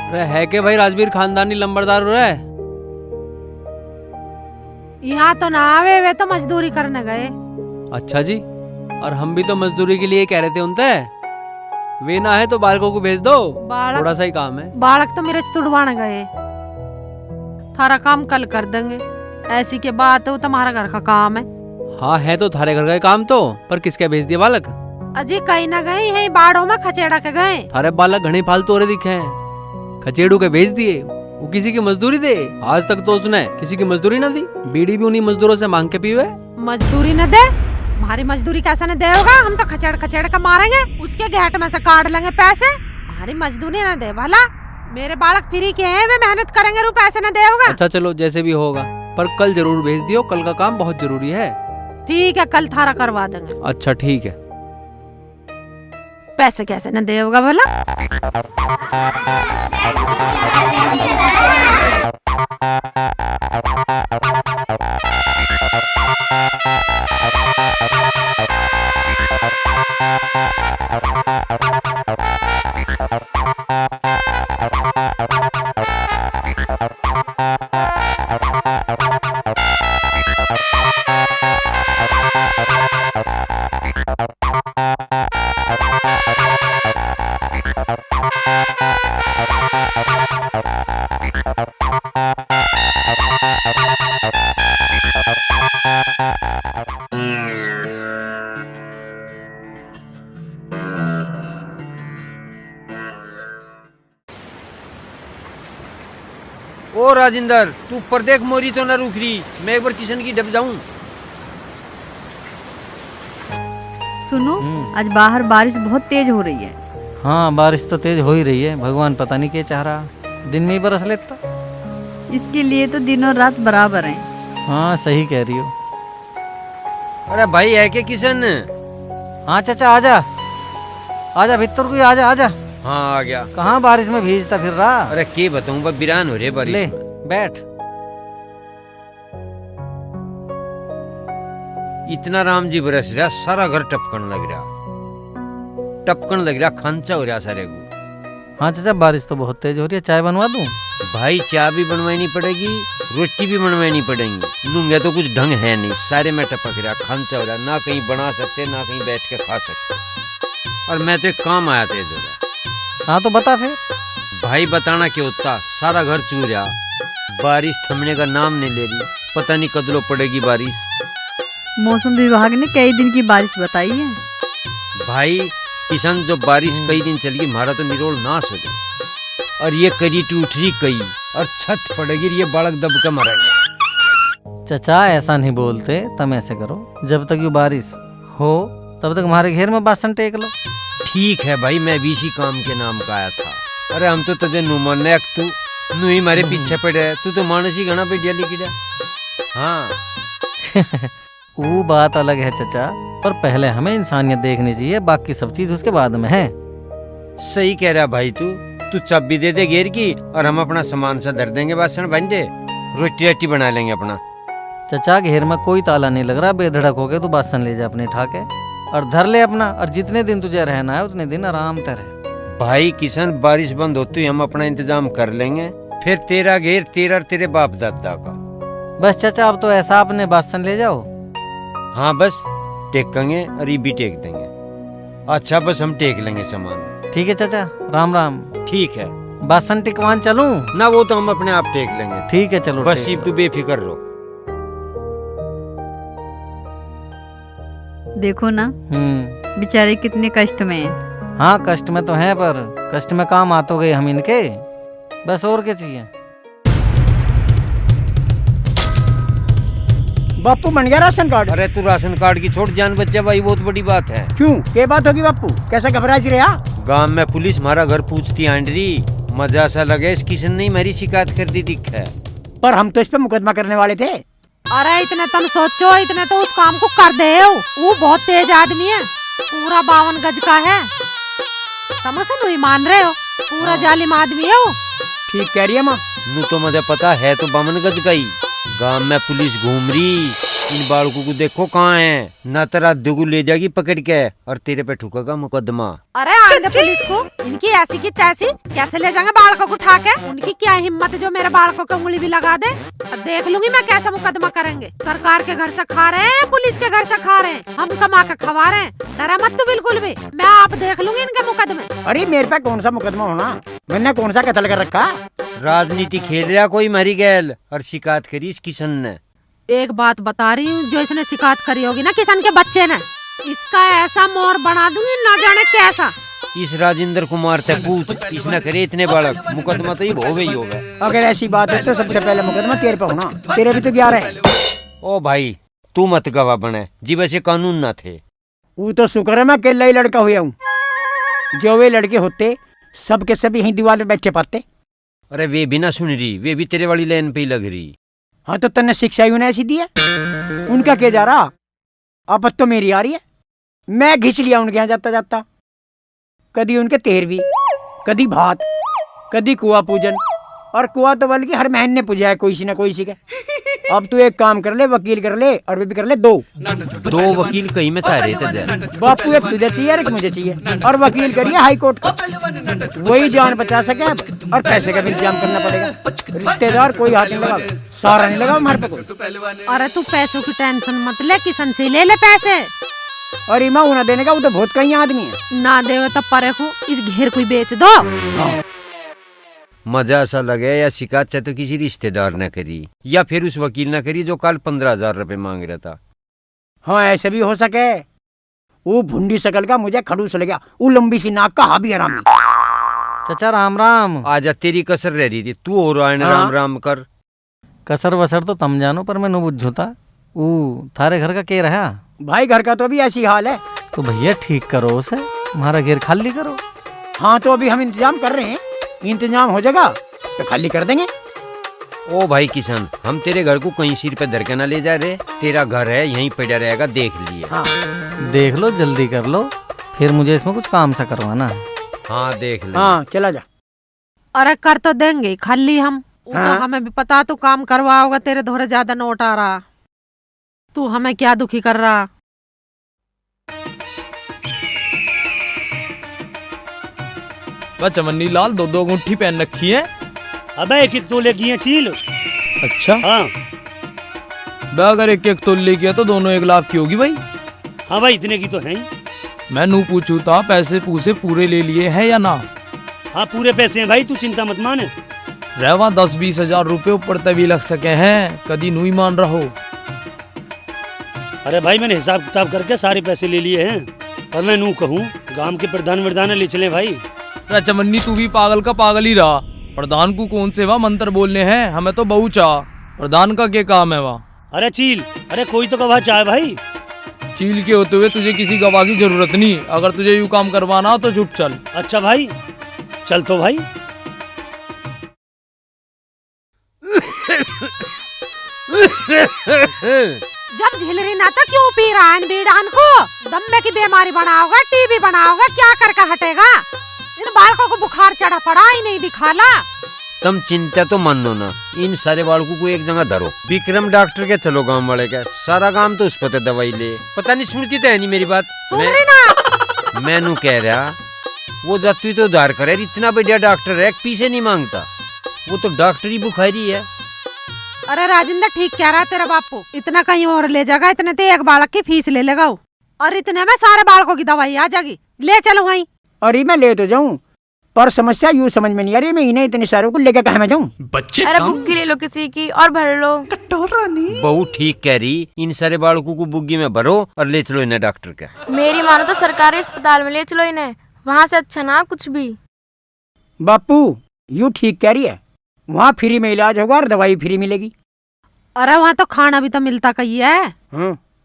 अरे है के भाई राजवीर खानदानी लंबरदार हो रहा है? यहाँ तो ना आवे, वे तो मजदूरी करने गए। अच्छा जी, और हम भी तो मजदूरी के लिए कह रहे थे उनसे। वे ना है तो बालकों को भेज दो, थोड़ा सा ही काम है। बालक तो मेरे तुड़वाने गए, थारा काम कल कर देंगे। ऐसी के बात है, वो तुम्हारा घर का काम है। हाँ है तो थारे घर का काम तो, पर किसके भेज दिया बालक? अजी कहीं ना गए, यही बाड़ों में खचेड़ा के गए। थारे बालक घने फालतू औरे दिखे हैं, खचेड़ू के भेज दिए। वो किसी की मजदूरी दे? आज तक तो उसने किसी की मजदूरी ना दी। बीड़ी भी उन्हीं मजदूरों से मांग के पीवे। मजदूरी न दे? हमारी मजदूरी कैसे न दे होगा? हम तो खचेड़ खचेड़ का मारेंगे, उसके घेट में से काट लेंगे पैसे। हमारी मजदूरी न दे भला? मेरे बालक फ्री के हैं, वे मेहनत करेंगे, रू पैसे न दे होगा। अच्छा चलो जैसे भी होगा, पर कल जरूर भेज दियो, कल का काम बहुत जरूरी है। ठीक है, कल थारा करवा देंगे। अच्छा ठीक है। पैसे कैसे न दे होगा भला? ओ राजिंदर, तू ऊपर देख, मोरी तो न रुक रही। मैं एक बार किशन की डब जाऊं। सुनो, आज बाहर बारिश बहुत तेज हो रही है। हाँ बारिश तो तेज हो ही रही है, भगवान पता नहीं क्या चाह रहा, दिन में ही बरस लेता। इसके लिए तो दिन और रात बराबर हैं। हाँ सही कह रही हो। अरे भाई है क्या किशन? हाँ चाचा आजा, आजा भीतर कोई, आजा आजा। हाँ आ गया। कहाँ बारिश में भीजता फिर रहा? अरे के बताऊं, बस बिरान हो रहे बारिश। ले बैठ। इतना राम जी बरस रहा, सारा घर टपकन लग रहा, टपकन लग रहा, खांचा हो रहा सारे को। हाँ चाचा बारिश तो बहुत तेज हो रही है, चाय बनवा दूं? भाई चाय भी बनवानी पड़ेगी, रोटी भी बनवानी पड़ेगी। लूंगा तो कुछ ढंग है नहीं, सारे में टपक रहा, खांचा हो रहा, ना कहीं बना सकते ना कहीं बैठ के खा सकते। और मैं तो एक काम आया था इधर। हाँ तो बता फिर। भाई बताना क्या होता, सारा घर चू रहा, बारिश थमने का नाम नहीं ले रही, पता नहीं कदलों पड़ेगी बारिश। मौसम विभाग ने कई दिन की बारिश बताई है। भाई किशन, जो बारिश कई दिन चली, हमारा तो निरोल नाश हो जाए। और ये करी टूट रही कई, और छत पड़ेगी, ये बालक दब के मरेंगे। चाचा ऐसा नहीं बोलते, तुम ऐसे करो, जब तक ये बारिश हो तब तक हमारे घेर में बासन टेक लो। ठीक है भाई, मैं भी इसी काम के नाम का आया था। अरे हम तो तुझे नुमाने तू नु ही हमारे पीछे पड़े, तू तो मानस ही घना पेटिया लिखी जा। हाँ वो बात अलग है चाचा, पर पहले हमें इंसानियत देखनी चाहिए, बाकी सब चीज उसके बाद में है। सही कह रहा भाई तू चाबी दे दे घेर की, और हम अपना सामान सा धर देंगे, बासन बन दे, रोटी रोटी बना लेंगे अपना। चाचा घेर में कोई ताला नहीं लग रहा, बेधड़क हो गए तो बासन ले जा अपने ठाके और धर ले अपना, और जितने दिन तुझे रहना है उतने दिन आराम से रह। भाई किशन, बारिश बंद होती ही हम अपना इंतजाम कर लेंगे, फिर तेरा घेर तेरा और तेरे बाप दादा का। बस चाचा अब तो ऐसा अपने बासन ले जाओ। हाँ बस टेकेंगे और ये भी टेक देंगे। अच्छा बस हम टेक लेंगे सामान। ठीक है चाचा, राम राम। ठीक है। बासन टिकवान चलूं? ना वो तो हम अपने आप टेक लेंगे। ठीक है चलो। बस तू बेफिक्र रहो। देखो ना बेचारे कितने कष्ट में हैं। हाँ कष्ट में तो हैं, पर कष्ट में काम आ तो गए हम इनके, बस और क्या चाहिए। बापू बन गया राशन कार्ड? अरे तू राशन कार्ड की छोड़, जान बच्चा भाई बहुत बड़ी बात है। क्यों, क्या बात होगी बापू? कैसा घबरा सी रहा? गांव में पुलिस हमारा घर पूछती आंडरी, मजा सा लगे इस किशन ने मेरी शिकायत कर दी दिख है। पर हम तो इस पे मुकदमा करने वाले थे। अरे इतने तुम सोचो, इतने तो उस काम को कर दे। वो बहुत तेज आदमी है, पूरा 52 गज का है। तुम उसे नहीं मान रहे हो, पूरा जालिम आदमी है वो। ठीक कह रही है माँ। नू तो मुझे पता है तो 52 गज गई। गांव में पुलिस घूम रही, इन बालकों को देखो कहाँ है, ना तेरा दुगु ले जाएगी पकड़ के और तेरे पे ठुकेगा मुकदमा। अरे आंधे पुलिस को, इनकी ऐसी की तैसी कैसे ले जाएंगे बालकों को उठा के? उनकी क्या हिम्मत जो मेरे बालकों को उंगली भी लगा दे। अब देख लूंगी मैं कैसा मुकदमा करेंगे। सरकार के घर से खा रहे हैं, पुलिस के घर से खा रहे हैं, हम कमा के खवा रहे हैं। डरा मत तू बिल्कुल भी, मैं आप देख लूंगी इनके मुकदमे। अरे मेरे पे कौन सा मुकदमा होना, मैंने कौन सा कत्ल कर रखा? राजनीति खेल रहा कोई मरी गैल और शिकायत करी इस किशन ने। एक बात बता रही हूँ, जो इसने शिकायत करी होगी ना किसान के बच्चे ने, इसका ऐसा मोर बना दूंगी ना जाने कैसा। इस राजेंद्र कुमार से पूछ, इसने करे इतने बालक, मुकदमा तो ये हो गई होगा। अगर ऐसी बात है तो सबसे पहले मुकदमा तेरे पे होना, तेरे भी तो 11 है। ओ भाई तू मत गवाह बने जी, वैसे कानून ना थे। वो तो शुक्र है मैं अकेला ही लड़का हुआ हूँ, जो वे लड़के होते सब के सब यहीं दीवार पे बैठे पाते। अरे वे भी ना सुन रही, वे भी तेरे वाली लाइन पे ही लग रही। हाँ तो तन्ने शिक्षा ही ऐसी दी है, उनका क्या जा रहा, अब तो मेरी आ रही है। मैं घिस लिया उनके यहाँ जाता जाता, कदी उनके 13वीं, कदी भात, कदी कुआ पूजन, और कुआ तो बल्कि हर महीने पूजा है कोई सी ना कोई सी के। अब तू एक काम कर ले, वकील कर ले, और वे भी कर ले 2 वकील कहीं में चाह रहे थे बापू, एक तुझे चाहिए एक मुझे चाहिए, और वकील करिए हाई कोर्ट का, वही जान बचा सके। और पैसे का भी इंतजाम करना पड़ेगा, रिश्तेदार कोई हाथ नहीं लगा, सारा नहीं लगा हमारे पे कोई। अरे तू पैसों की टेंशन मत ले, किसान से ले ले पैसे। और इमा उन्हें देने का, वो तो बहुत कहीं आदमी है। ना दे तब परे को इस घेर को बेच दो। मजा सा लगे या शिकायत चाहे तो किसी रिश्तेदार ने करी, या फिर उस वकील ने करी जो कल 15,000 रुपए मांग रहा था। हाँ ऐसे भी हो सके। वो भुंडी शकल का मुझे खड़ूस लगा, वो लंबी सी नाक का हाबी हरामी। चाचा राम राम। आजा तेरी कसर रह रही थी, तू और राम राम कर। कसर वसर तो तम जानो, पर मैं न बुझूता। वो थारे घर का के रहा? भाई घर का तो अभी ऐसी हाल है। तो भैया ठीक करो उसे, हमारा घेर खाली करो। हाँ तो अभी हम इंतजाम कर रहे हैं, इंतजाम हो जाएगा तो खाली कर देंगे। ओ भाई किसान, हम तेरे घर को कहीं सिर पे धर के ना ले जा रहे, तेरा घर है यहीं पड़ा रहेगा, देख लिए। हाँ। देख लो जल्दी कर लो, फिर मुझे इसमें कुछ काम सा करवाना है। हाँ देख ले। हाँ चला जा। अरे कर तो देंगे खाली हम। हाँ? तो हमें भी पता तू काम करवाओगा, तेरे धोरे ज्यादा नोट आ रहा, तू हमें क्या दुखी कर रहा। चमन्नी लाल 2 अंगूठी पहन रखी है। अबे 1-1 तोले की है चील। अच्छा हाँ अगर 1-1 तोले की है तो दोनों 1 लाख की होगी भाई। हाँ भाई इतने की तो है ही। मैं नू पूछू था, पैसे पूसे पूरे ले लिए हैं या ना? हाँ पूरे पैसे हैं भाई, तू चिंता मत माने। रहवा 10-20 हजार रुपए ऊपर तभी लग सके हैं, कदी नू ही मान रहो। अरे भाई मैंने हिसाब किताब करके सारे पैसे ले लिए हैं, और मैं नू कहूँ गांव के प्रधान वर्धान ले चले भाई। चमन्नी तू भी पागल का पागल ही रहा। प्रधान को कौन से वह मंत्र बोलने हैं, हमें तो बहु चाह, प्रधान का क्या काम है वहाँ? अरे चील, अरे कोई तो गवाह चाहे भाई। चील के होते हुए तुझे किसी गवाह की जरूरत नहीं, अगर तुझे यूँ काम करवाना हो तो चुप चल। अच्छा भाई चल तो भाई। जब झिलरी ना तो क्यों पी रहा है बीड़ान को? दम्मे की बीमारी बनाओगा, टीबी बनाओगा, क्या करके हटेगा? इन बालकों को बुखार चढ़ा पड़ा ही नहीं दिखाला। तुम चिंता तो मन लो ना, इन सारे बालकों को एक जगह धरो, विक्रम डॉक्टर के चलो गांव वाले का, सारा गांव तो उस पर दवाई ले। पता नहीं सुनती तो है नहीं मेरी बात। मैं नू कह रहा वो जातु तो उधार करे, इतना बढ़िया डॉक्टर है, पीछे नहीं मांगता, वो तो डॉक्टरी बुखारी है। अरे राजेंद्र ठीक कह रहा है तेरा बापू, इतना कहीं और ले जाएगा, इतने तो एक बालक की फीस ले लेगा, और इतने में सारे बालकों की दवाई आ जाएगी। ले चलो वहीं। अरे मैं ले तो जाऊँ, पर समस्या यूँ समझ में नहीं आ रही, मैं इन्हें इतने सारों को लेकर कहाँ मैं जाऊँ? बच्चे अरे बुग्गी ले लो किसी की और भर लो। बहुत ठीक कह रही, इन सारे बालकों को बुग्गी में भरो और ले चलो इन्हें डॉक्टर का। मेरी मानो तो सरकारी अस्पताल में ले चलो इन्हें, वहाँ से अच्छा ना कुछ भी। बापू यू ठीक कह रही है, वहाँ फ्री में इलाज होगा और दवाई फ्री मिलेगी। अरे वहाँ तो खाना भी तो मिलता कही है।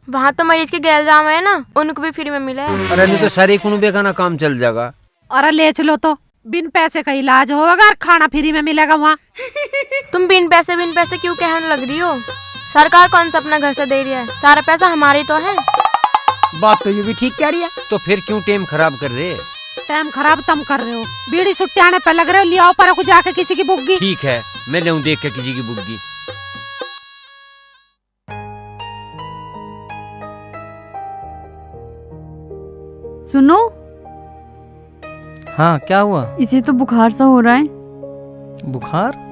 वहाँ तो मरीज के गैल जाम है ना, उनको भी फ्री में मिले। अरे नहीं तो सारे कुनबे का ना काम चल जाएगा। अरे ले चलो तो, बिन पैसे का इलाज होगा और खाना फ्री में मिलेगा वहाँ। तुम बिन पैसे क्यों कहने लग रही हो? सरकार कौन सा अपना घर से दे रही है, सारा पैसा हमारे तो है। बात तो ये भी ठीक कह रही है। तो फिर क्यों टाइम खराब कर रहे? टाइम खराब तुम कर रहे हो, बीड़ी सुट्टे आने पर लग रहे हो। लियाओ पर को जाके किसी की बुग्गी। ठीक है, मैं ले देख के किसी की बुग्गी। सुनो। हाँ क्या हुआ? इसे तो बुखार सा हो रहा है। बुखार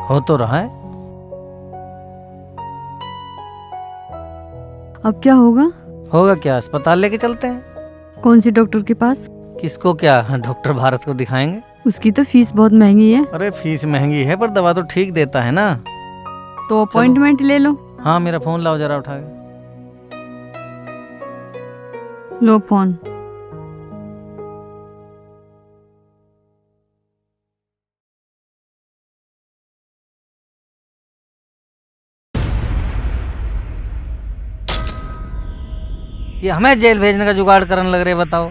हो तो रहा है। अब क्या होगा? होगा क्या, अस्पताल लेके चलते हैं। कौन सी डॉक्टर के पास? किसको क्या, डॉक्टर भारत को दिखाएंगे। उसकी तो फीस बहुत महंगी है। अरे फीस महंगी है पर दवा तो ठीक देता है ना। तो अपॉइंटमेंट ले लो। हाँ मेरा फोन लाओ जरा उठा के। लो फोन। ये हमें जेल भेजने का जुगाड़ करने लग रहे, बताओ।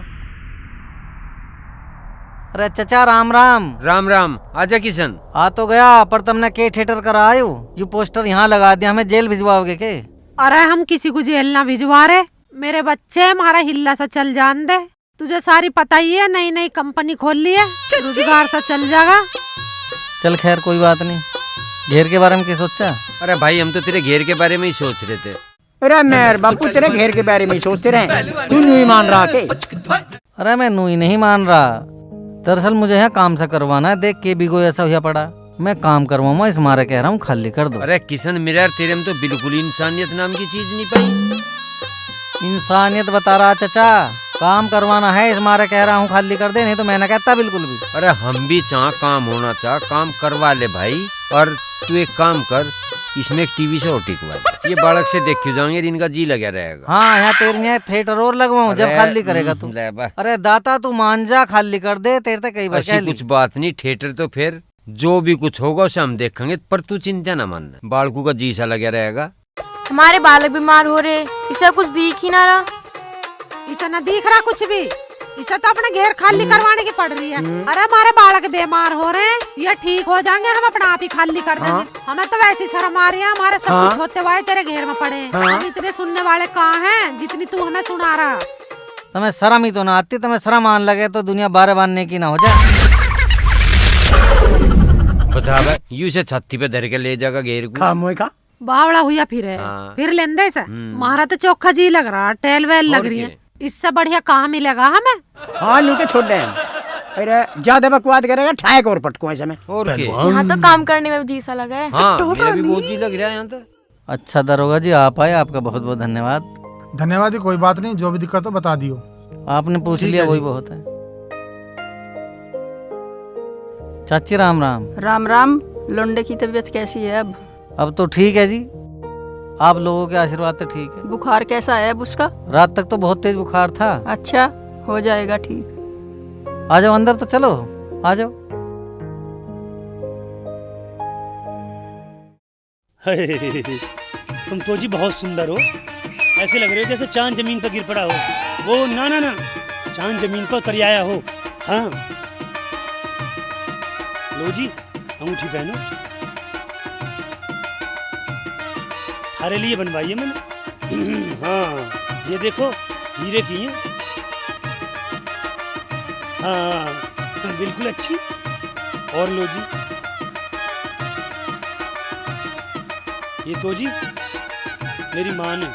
अरे चचा राम राम। राम राम। आजा किशन। आ तो गया पर तुमने के थिएटर करा आयो, ये पोस्टर यहाँ लगा दिया, हमें जेल भिजवाओगे के? अरे हम किसी को जेल ना भिजवा रहे, मेरे बच्चे हमारा हिल्ला सा चल जान दे। तुझे सारी पता ही है, नई नई कंपनी खोल ली है, रोजगार सा चल जाएगा। चल खैर कोई बात नहीं। घेर के बारे में क्या सोचा? अरे भाई हम तो तेरे घेर के बारे में ही सोच रहे थे। अरे मेर बापू तेरे घेर के बारे में ही सोचते रहे, तू नहीं मान रहा के? अरे मैं नू ही नहीं मान रहा, दरअसल मुझे यहाँ काम सा करवाना है। देख के बिगो ऐसा हुआ पड़ा, मैं काम करवाऊंगा, इस मारे कह रहा हूँ खाली कर दो। अरे किशन मेरा तेरे में तो बिल्कुल इंसानियत नाम की चीज नहीं पाई। इंसानियत बता रहा चचा, काम करवाना है, इस मारे कह रहा हूँ खाली कर दे, नहीं तो मैं ना कहता बिल्कुल भी। अरे हम भी चाह काम होना चाह, काम करवा ले भाई। और तू एक काम कर, इसमें एक टीवी शो टिकवा, ये बालक से देख के जाएंगे, इनका जी लगा रहेगा। हाँ यहाँ तेरे यहाँ थिएटर और लगवाऊं जब खाली करेगा तू। अरे दाता तू मान जा, खाली कर दे, तेरे तक कई बार ऐसी कुछ बात नहीं, थिएटर तो फिर जो भी कुछ होगा उसे हम देखेंगे, पर तू चिंता न मानना, बालकों का जी सा लगा रहेगा। हमारे बालक बीमार हो रहे, इसे कुछ दिख ही ना रहा। इसे न दिख रहा कुछ भी, इसे तो अपने घेर खाली करवाने की पड़ रही है। अरे हमारे बालक बीमार हो रहे हैं, ये ठीक हो जाएंगे, हम अपना आप ही खाली कर देंगे। हमें तो वैसी शर्म आ रही है, हमारे सब कुछ होते हुए तेरे घेर में पड़े। हम इतने सुनने वाले कहाँ हैं जितनी तू हमें सुना रहा। तुम्हें शर्म ही तो ना आती, तुम्हें शर्म आने लगे तो दुनिया 12 बांधने की ना हो जाए। बता यू से छत्ती पे धर के ले जाएगा घेर को। बावड़ा हुआ फिर लेंदे से मारा तो चोखा जी लग रहा, टेल वेल लग रही है, इससे बढ़िया कहाँ मिलेगा हमें। हाँ लूटे छोड़ दे, अरे ज्यादा बकवाद करेगा ठाक और पटको ऐसे में। और यहाँ तो काम करने में जी सा लगा है। हाँ मेरा भी बहुत जी लग रहा है यहाँ तो। अच्छा दरोगा जी आप आए, आपका बहुत बहुत धन्यवाद। धन्यवाद ही कोई बात नहीं, जो भी दिक्कत हो बता दियो। आपने पूछ लिया वही बहुत है। चाची राम राम। राम राम। लोंडे की तबीयत कैसी है अब? अब तो ठीक है जी, आप लोगों के आशीर्वाद से ठीक है। बुखार कैसा है अब उसका? रात तक तो बहुत तेज बुखार था। अच्छा हो जाएगा ठीक। आ जाओ अंदर तो, चलो आ जाओ। तुम तो जी बहुत सुंदर हो, ऐसे लग रहे हो जैसे चांद जमीन पर गिर पड़ा हो। वो ना ना ना, चांद जमीन पर उतर आया हो। हाँ लो जी अंगूठी पहनो, हमारे लिए बनवाई है मैंने। हाँ ये देखो हीरे की है। हाँ बिल्कुल अच्छी। और लो जी ये तो जी मेरी माँ ने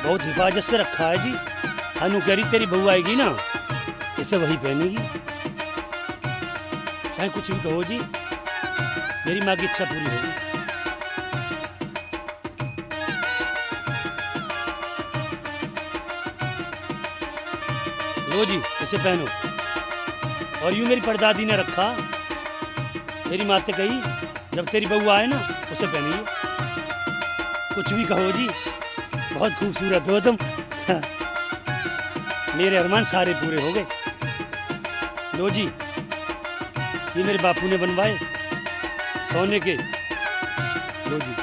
बहुत हिफाजत से रखा है जी। अनु कह रही तेरी बहू आएगी ना, इसे वही पहनेगी। चाहे कुछ भी कहो जी, मेरी माँ की इच्छा पूरी होगी। लो जी इसे पहनो। और यूं मेरी परदादी ने रखा, मेरी माते कही जब तेरी बहू आए ना उसे पहनिए। कुछ भी कहो जी, बहुत खूबसूरत हो तुम। मेरे अरमान सारे पूरे हो गए। लो जी, ये मेरे बापू ने बनवाए सोने के। लो जी।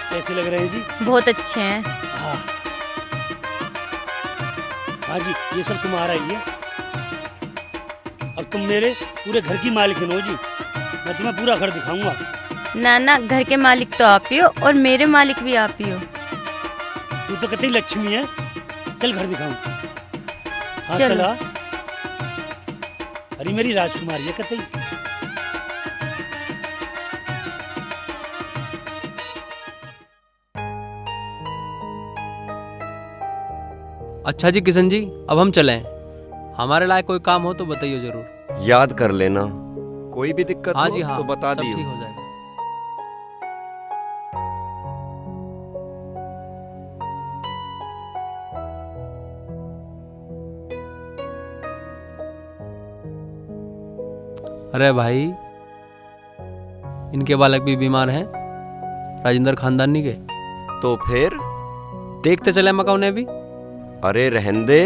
कैसे लग रहे हैं जी? बहुत अच्छे हैं। हाँ हाँ जी, ये सब तुम्हारा ही है। अब तुम मेरे पूरे घर की मालिकिन हो जी। मैं तुम्हें पूरा घर दिखाऊंगा। ना ना, घर के मालिक तो आप ही हो और मेरे मालिक भी आप ही हो। तू तो कतई लक्ष्मी है। चल घर दिखाऊं। हाँ चलो। चला। अरे मेरी राजकुमारी है कतई। अच्छा जी किशन जी, अब हम चलें। हमारे लायक कोई काम हो तो बताइए जरूर। याद कर लेना, कोई भी दिक्कत हाँ हो जी हाँ, तो बता सब दियो। ठीक हो जाएगा। अरे भाई, इनके बालक भी बीमार हैं, राजेंद्र खानदानी के। तो फिर देखते चले मकाऊ ने भी। अरे रहन दे,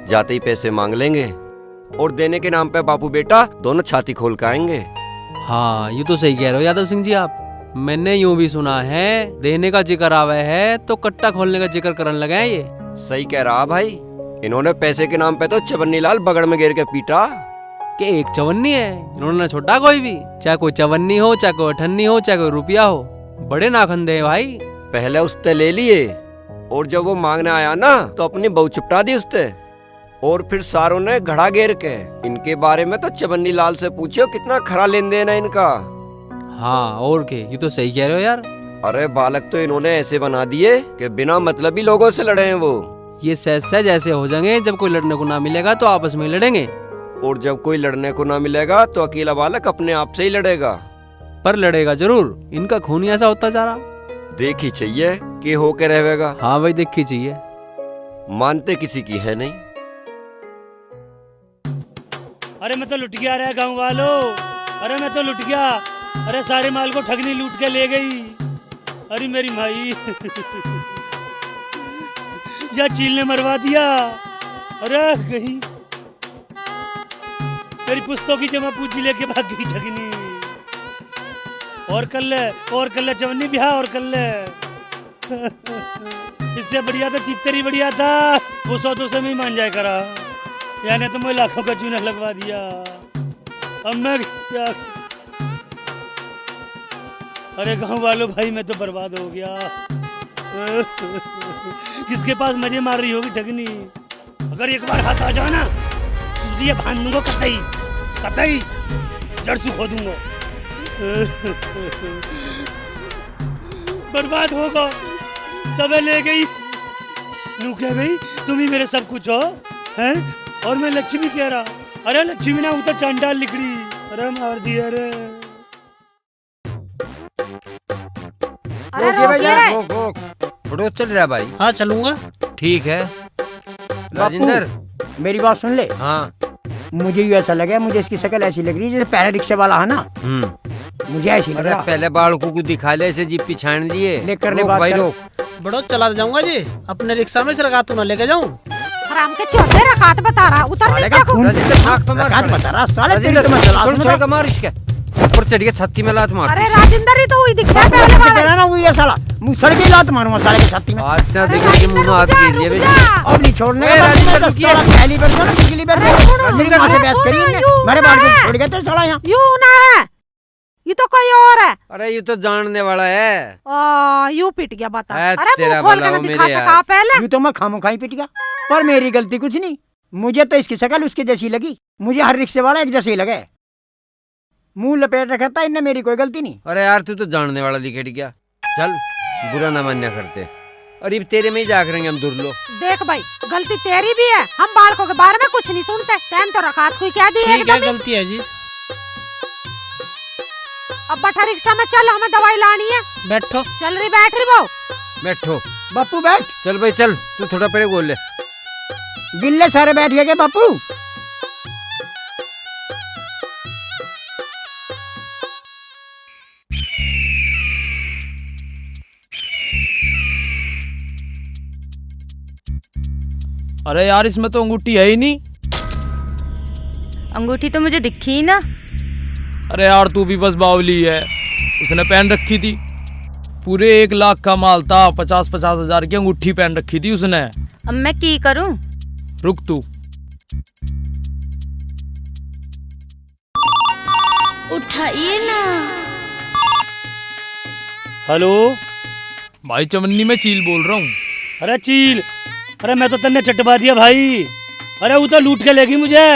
जाते ही पैसे मांग लेंगे और देने के नाम पे बापू बेटा दोनों छाती खोल के आएंगे। हाँ, ये तो सही कह रहे हो यादव सिंह जी आप। मैंने यूं भी सुना है, देने का जिक्र आवे है तो कट्टा खोलने का जिक्र करने लगे हैं ये। सही कह रहा भाई, इन्होंने पैसे के नाम पे तो चवन्नी लाल बगड़ में गिर के पीटा। कि एक चवन्नी है, इन्होंने छोटा कोई भी, चाहे कोई चवन्नी हो, चाहे कोई अठन्नी हो, चाहे कोई रुपया हो, बड़े नाखंदे हैं भाई। पहले उससे ले लिए और जब वो मांगने आया ना तो अपनी बहू चिपटा दी उससे। और फिर सारों ने घड़ा घेर के इनके बारे में तो चवन्नी लाल से पूछो कितना खरा लेन देन है इनका। हाँ और के, ये तो सही कह रहे हो यार। अरे बालक तो इन्होंने ऐसे बना दिए कि बिना मतलबी लोगों से लड़े हैं वो। ये सहज ऐसे हो जाएंगे, जब कोई लड़ने को ना मिलेगा तो आपस में लड़ेंगे, और जब कोई लड़ने को ना मिलेगा तो अकेला बालक अपने आप से ही लड़ेगा। पर लड़ेगा जरूर। इनका खून ही ऐसा होता जा रहा। देखी चाहिए कि होके रहेगा। हाँ भाई, देखी चाहिए। मानते किसी की है नहीं। अरे मैं तो लुट गया रे गाँव वालों। अरे मैं तो लुट गया। अरे सारे माल को ठगनी लूट के ले गई। अरे मेरी माई या चील ने मरवा दिया। अरे गई मेरी पुस्तकों की जमा पूंजी लेके भाग गई ठगनी। और कल चवन्नी ब्याह और कल इससे बढ़िया तो चित्तरी बढ़िया था। वो 100-200 में ही मान जाए करा, यानी तो मैं लाखों का चूना लगवा दिया। अब मैं क्या? अरे गाँव वालों भाई, मैं तो बर्बाद हो गया। किसके पास मजे मार रही होगी ठगनी। अगर एक बार हाथ आ जाओ ना, ये बांध दूंगा कतई जड़ से खो दूंगा। बर्बाद होगा, सब ले गई। नू कह गई तुम ही मेरे सब कुछ हो हैं, और मैं लक्ष्मी कह रहा। अरे लक्ष्मी ना, वो तो चांडाल लिखड़ी। अरे मार दिया रे। अरे रोकिए रे। बड़ो चल रहा भाई। हाँ चलूंगा। ठीक है राजेंद्र, मेरी बात सुन ले। हाँ, मुझे भी ऐसा लगा, मुझे इसकी शक्ल ऐसी लग रही है जैसे पहले रिक्शे वाला है ना, मुझे ऐसी लग रहा। पहले बालकों को दिखा ले, से जीप पिछाड़ लिए। लेकर ले रोक बात भाई कर। रोक। बड़ो चला जाऊंगा जी, अपने रिक्शा में सरगा तू ना लेके जाऊं। हराम के चौथे रकात बता रहा, उतर नीचे को। नाक पे मार। रकात बता रहा, साले तेरी राजेंद्र, तो मैं चला छोड़ दूंगा। का मार इसके ऊपर चढ़ के छत्ती में लात मार। अरे राजेंद्र ही तो वही दिख रहा है पहले वाला। ना वो ये साला मुंह सड़ के लात मारूंगा साले के छाती में। आज ना देखो कि मुंह में हाथ गिर लिए बे। अब नहीं छोड़ने ए, का। राजेंद्र, रुकिए। पहली बार ना, पिछली बार मेरी मां से बहस करी इनने। मेरे बाल को छोड़ गए तो साला यहाँ। यूं ना है, ये तो कोई और है। अरे ये तो जानने वाला है। यूं पिट गया बता। है अरे तेरा मुंह खोल भला के ना हो दिखा मेरे सका यार। पहले। यूं तो मैं खामोखाई पिट गया, पर मेरी गलती कुछ नहीं। मुझे तो इसकी शक्ल उसके जैसी लगी। मुझे हर रिक्शे वाला एक जैसे ही लगे। मुंह लपेट रखा था इनने, मेरी कोई गलती नहीं। अरे यार तू तो जानने वाला दिखेट गया। चल बुरा ना मान्या करते। और अब तेरे में ही जा करेंगे हम दुर्लो। देख भाई, गलती तेरी भी है। हम बालकों के बारे में कुछ नहीं सुनते। तैन तो रकात कोई क्या दी ठीक है, एकदम ही। गलती है जी। अब बैठा रिक्शा में चल, हमें दवाई लानी है। बैठो। चल रही बैठ रही वो। बैठो बापू बैठ। चल भाई चल, तू थोड़ा पहले बोल ले। गिल्ले सारे बैठ गए बापू। अरे यार इसमें तो अंगूठी है ही नहीं। अंगूठी तो मुझे दिखी ही ना। अरे यार तू भी बस बावली है, उसने पहन रखी थी। पूरे 1 लाख का माल था, 50-50 हजार की अंगूठी पहन रखी थी उसने। अब मैं की करूं? रुक तू। उठाइए ना। हेलो भाई चवन्नी में चील बोल रहा हूँ। अरे चील, अरे मैं तो तन्ने चटवा दिया भाई। अरे वो तो लूट के लेगी मुझे।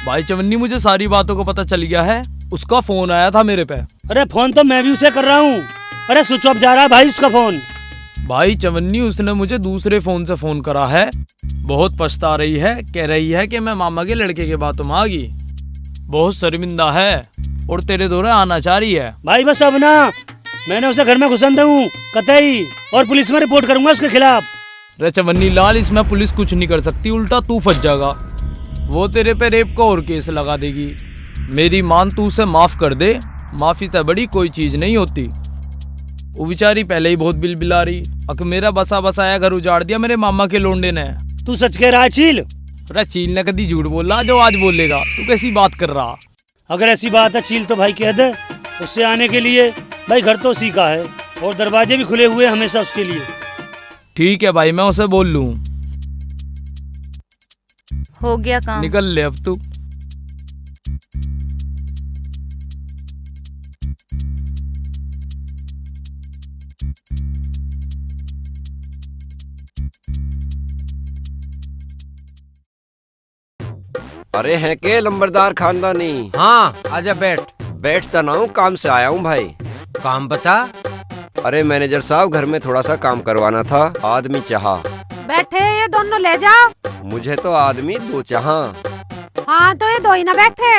भाई चवन्नी मुझे सारी बातों को पता चल गया है, उसका फोन आया था मेरे पे। अरे फोन तो मैं भी उसे कर रहा हूँ। अरे स्विच ऑफ जा रहा है भाई उसका फोन। भाई चवन्नी उसने मुझे दूसरे फोन से फोन करा है, बहुत पछता रही है, कह रही है कि मैं मामा के लड़के के बातों में आ गई, बहुत शर्मिंदा है और तेरे दौरे आना चाह रही है। भाई बस अब ना, मैंने उसे घर में घुसन दूँ कतई, और पुलिस में रिपोर्ट करूंगा उसके खिलाफ। रे चवन्नी लाल, इसमें पुलिस कुछ नहीं कर सकती, उल्टा तू फंस जाएगा। वो तेरे पे रेप का और केस लगा देगी। मेरी मान, तू उसे माफ कर दे, माफी से बड़ी कोई चीज नहीं होती। वो बेचारी पहले ही बहुत बिलबिला रही, अक मेरा बसा बसाया घर उजाड़ दिया मेरे मामा के लोंडे ने। तू सच कह रहा है चील? अरे चील ने कभी झूठ बोला जो आज बोलेगा? तू कैसी बात कर रहा? अगर ऐसी बात है चील तो भाई कह दे उससे आने के लिए। भाई घर तो उसी का है और दरवाजे भी खुले हुए हमेशा उसके लिए। ठीक है भाई, मैं उसे बोल लूँ। हो गया काम। निकल ले अब तू। अरे हैं के लंबरदार खानदानी? हाँ आजा बैठ। बैठता ना हूँ, काम से आया हूँ भाई। काम बता। अरे मैनेजर साहब, घर में थोड़ा सा काम करवाना था, आदमी चाहा। बैठे ये दोनों ले जाओ। मुझे तो आदमी 2 चाहा। हाँ तो ये 2 ही ना बैठे।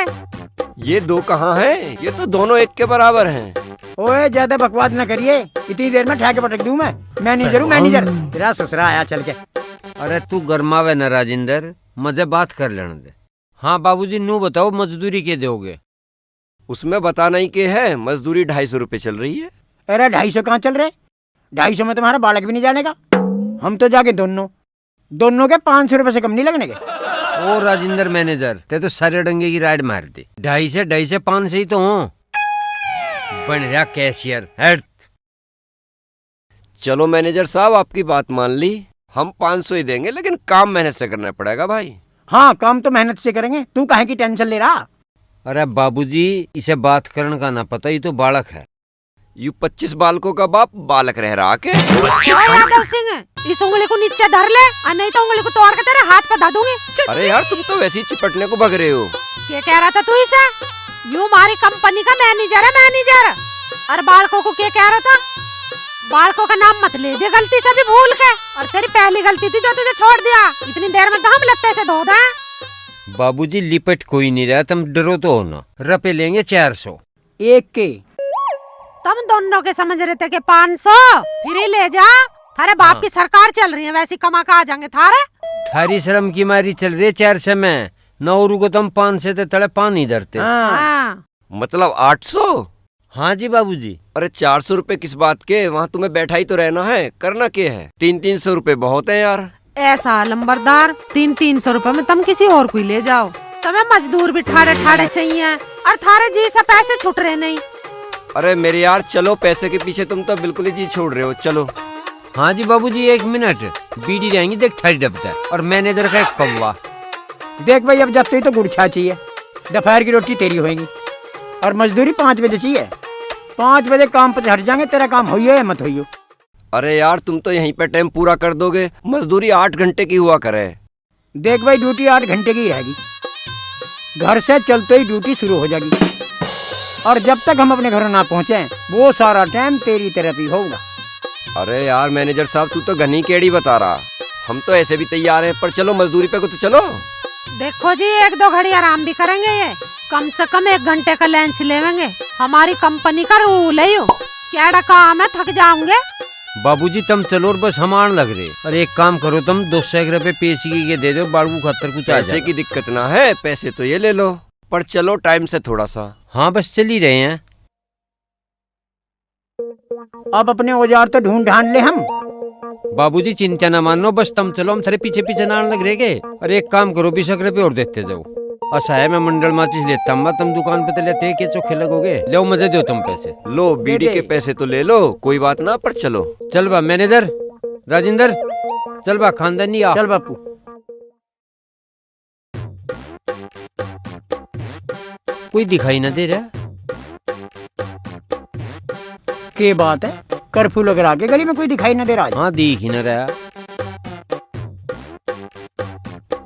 ये 2 कहाँ हैं? ये तो दोनों एक के बराबर हैं। ओए ज्यादा बकवास न करिए, इतनी देर में ठाके पटक दूं मैं। मैनेजर हूँ मैनेजर। तेरा ससुरा आया चल के। अरे तू गरमावे न राजिंदर, मजे बात कर लेने दे। हाँ बाबूजी, नू बताओ मजदूरी के दोगे? उसमें बताना ही के है, मजदूरी 250 रुपए चल रही है। अरे 250 कहाँ चल रहे? 250 में तुम्हारा बालक भी नहीं जाने का। हम तो जाके दोनों के 500 रुपए से कम नहीं लगने के। ओ राजिंदर मैनेजर, ते तो सारे डंगे की राइड मार दी। 250 से 500 ही तो हो। बन रहा कैशियर हेड। चलो मैनेजर साहब, आपकी बात मान ली, हम 500 ही देंगे, लेकिन काम मेहनत से करना पड़ेगा भाई। हाँ काम तो मेहनत से करेंगे, तू काहे की टेंशन ले रहा? अरे बाबूजी, इसे बात करने का ना पता, ही तो बालक है। यू 25 बालकों का बाप बालक रह रहा के? यादव सिंह, इस उंगली को नीचे धर ले, और नहीं तो उंगली को तोड़ के तेरे हाथ पे धा दूंगी। अरे यार, तुम तो वैसे ही चिपटने को भग रहे हो। क्या कह रहा था तू इसे? यू हमारी कंपनी का मैनेजर है, मैनेजर। और बालकों को क्या कह रहा था? बालकों का नाम मत ले दे गलती से भी भूल के। और तेरी पहली गलती थी जो तुझे छोड़ दिया। इतनी देर में तो हम लत्ते से धो दें। बाबूजी लिपट कोई नहीं रहा, तुम डरो तो हो ना। रुपए लेंगे 400 एक के। तुम दोनों के समझ रहे थे कि 500 फिर ही ले जा। थारे बाप की सरकार चल रही है, वैसी कमा का आ जाएंगे थारे। थारी शर्म की मारी चल रही है 400 में। 9 को तुम 500 से तले पानी धरते। मतलब 800? हाँ जी बाबूजी। अरे 400 रुपए किस बात के? वहाँ तुम्हें बैठा ही तो रहना है, करना क्या है? 300 रुपए बहुत है यार। ऐसा लंबरदार, 300 रुपए में तुम किसी और को ले जाओ। तुम्हें मजदूर भी ठाड़े ठाड़े चाहिए और थारे जी से पैसे छुट रहे नहीं। अरे मेरे यार, चलो, पैसे के पीछे तुम तो बिल्कुल ही जी छोड़ रहे हो, चलो। हाँ जी बाबूजी, 1 मिनट। बीड़ी रहेंगी देख, थारी डबता है और मैनेजर का 1 पौवा। देख भाई, अब जब तो गुड़ छा चाहिए, दोपहर की रोटी तेरी होगी और मजदूरी 5 बजे चाहिए। 5 बजे काम पे हट जाएंगे, तेरा काम होइयो या मत होइयो। अरे यार, तुम तो यहीं पे टाइम पूरा कर दोगे, मजदूरी 8 घंटे की हुआ करे। देख भाई, ड्यूटी 8 घंटे की रहेगी। घर से चलते ही ड्यूटी शुरू हो जाएगी और जब तक हम अपने घर ना पहुँचे वो सारा टाइम तेरी तरफ ही होगा। अरे यार मैनेजर साहब, तू तो घनी केड़ी बता रहा। हम तो ऐसे भी तैयार हैं, पर चलो मजदूरी पे को तो चलो। देखो जी, 1-2 घड़ी आराम भी करेंगे, ये कम से कम 1 घंटे का लंच लेवेंगे। हमारी कंपनी का रूल है यो। क्या काम है, थक जाओगे। बाबूजी तुम चलो और बस हमार लग रहे। और एक काम करो, तुम 200 रुपए पेशी के दे दो, बाड़ू खतर कुछ आ पैसे की दिक्कत ना है, पैसे तो ये ले लो, पर चलो टाइम से थोड़ा सा। हाँ बस चल ही रहे हैं। अब अपने औजार तो ढूंढ ढांड ले हम, बाबूजी चिंता ना मानो, बस तुम चलो, हम थारे पीछे पीछे नान लग रहे के। अरे एक काम करो, 20 रुपये और देते जाओ। अच्छा है, मैं मंडल माचिस लेता हूँ, तुम दुकान पे तो लेते के चोखे लगोगे। लो मजे दो तुम पैसे। लो बीड़ी के पैसे तो ले लो, कोई बात ना, पर चलो। चल बा मैनेजर राजेंद्र, चल बा खानदानी आ। चल बापू। कोई दिखाई ना दे रहा। के बात है, कर्फ्यू लग रहा के गली में कोई दिखाई न दे रहा। हाँ दिख ही न रहा।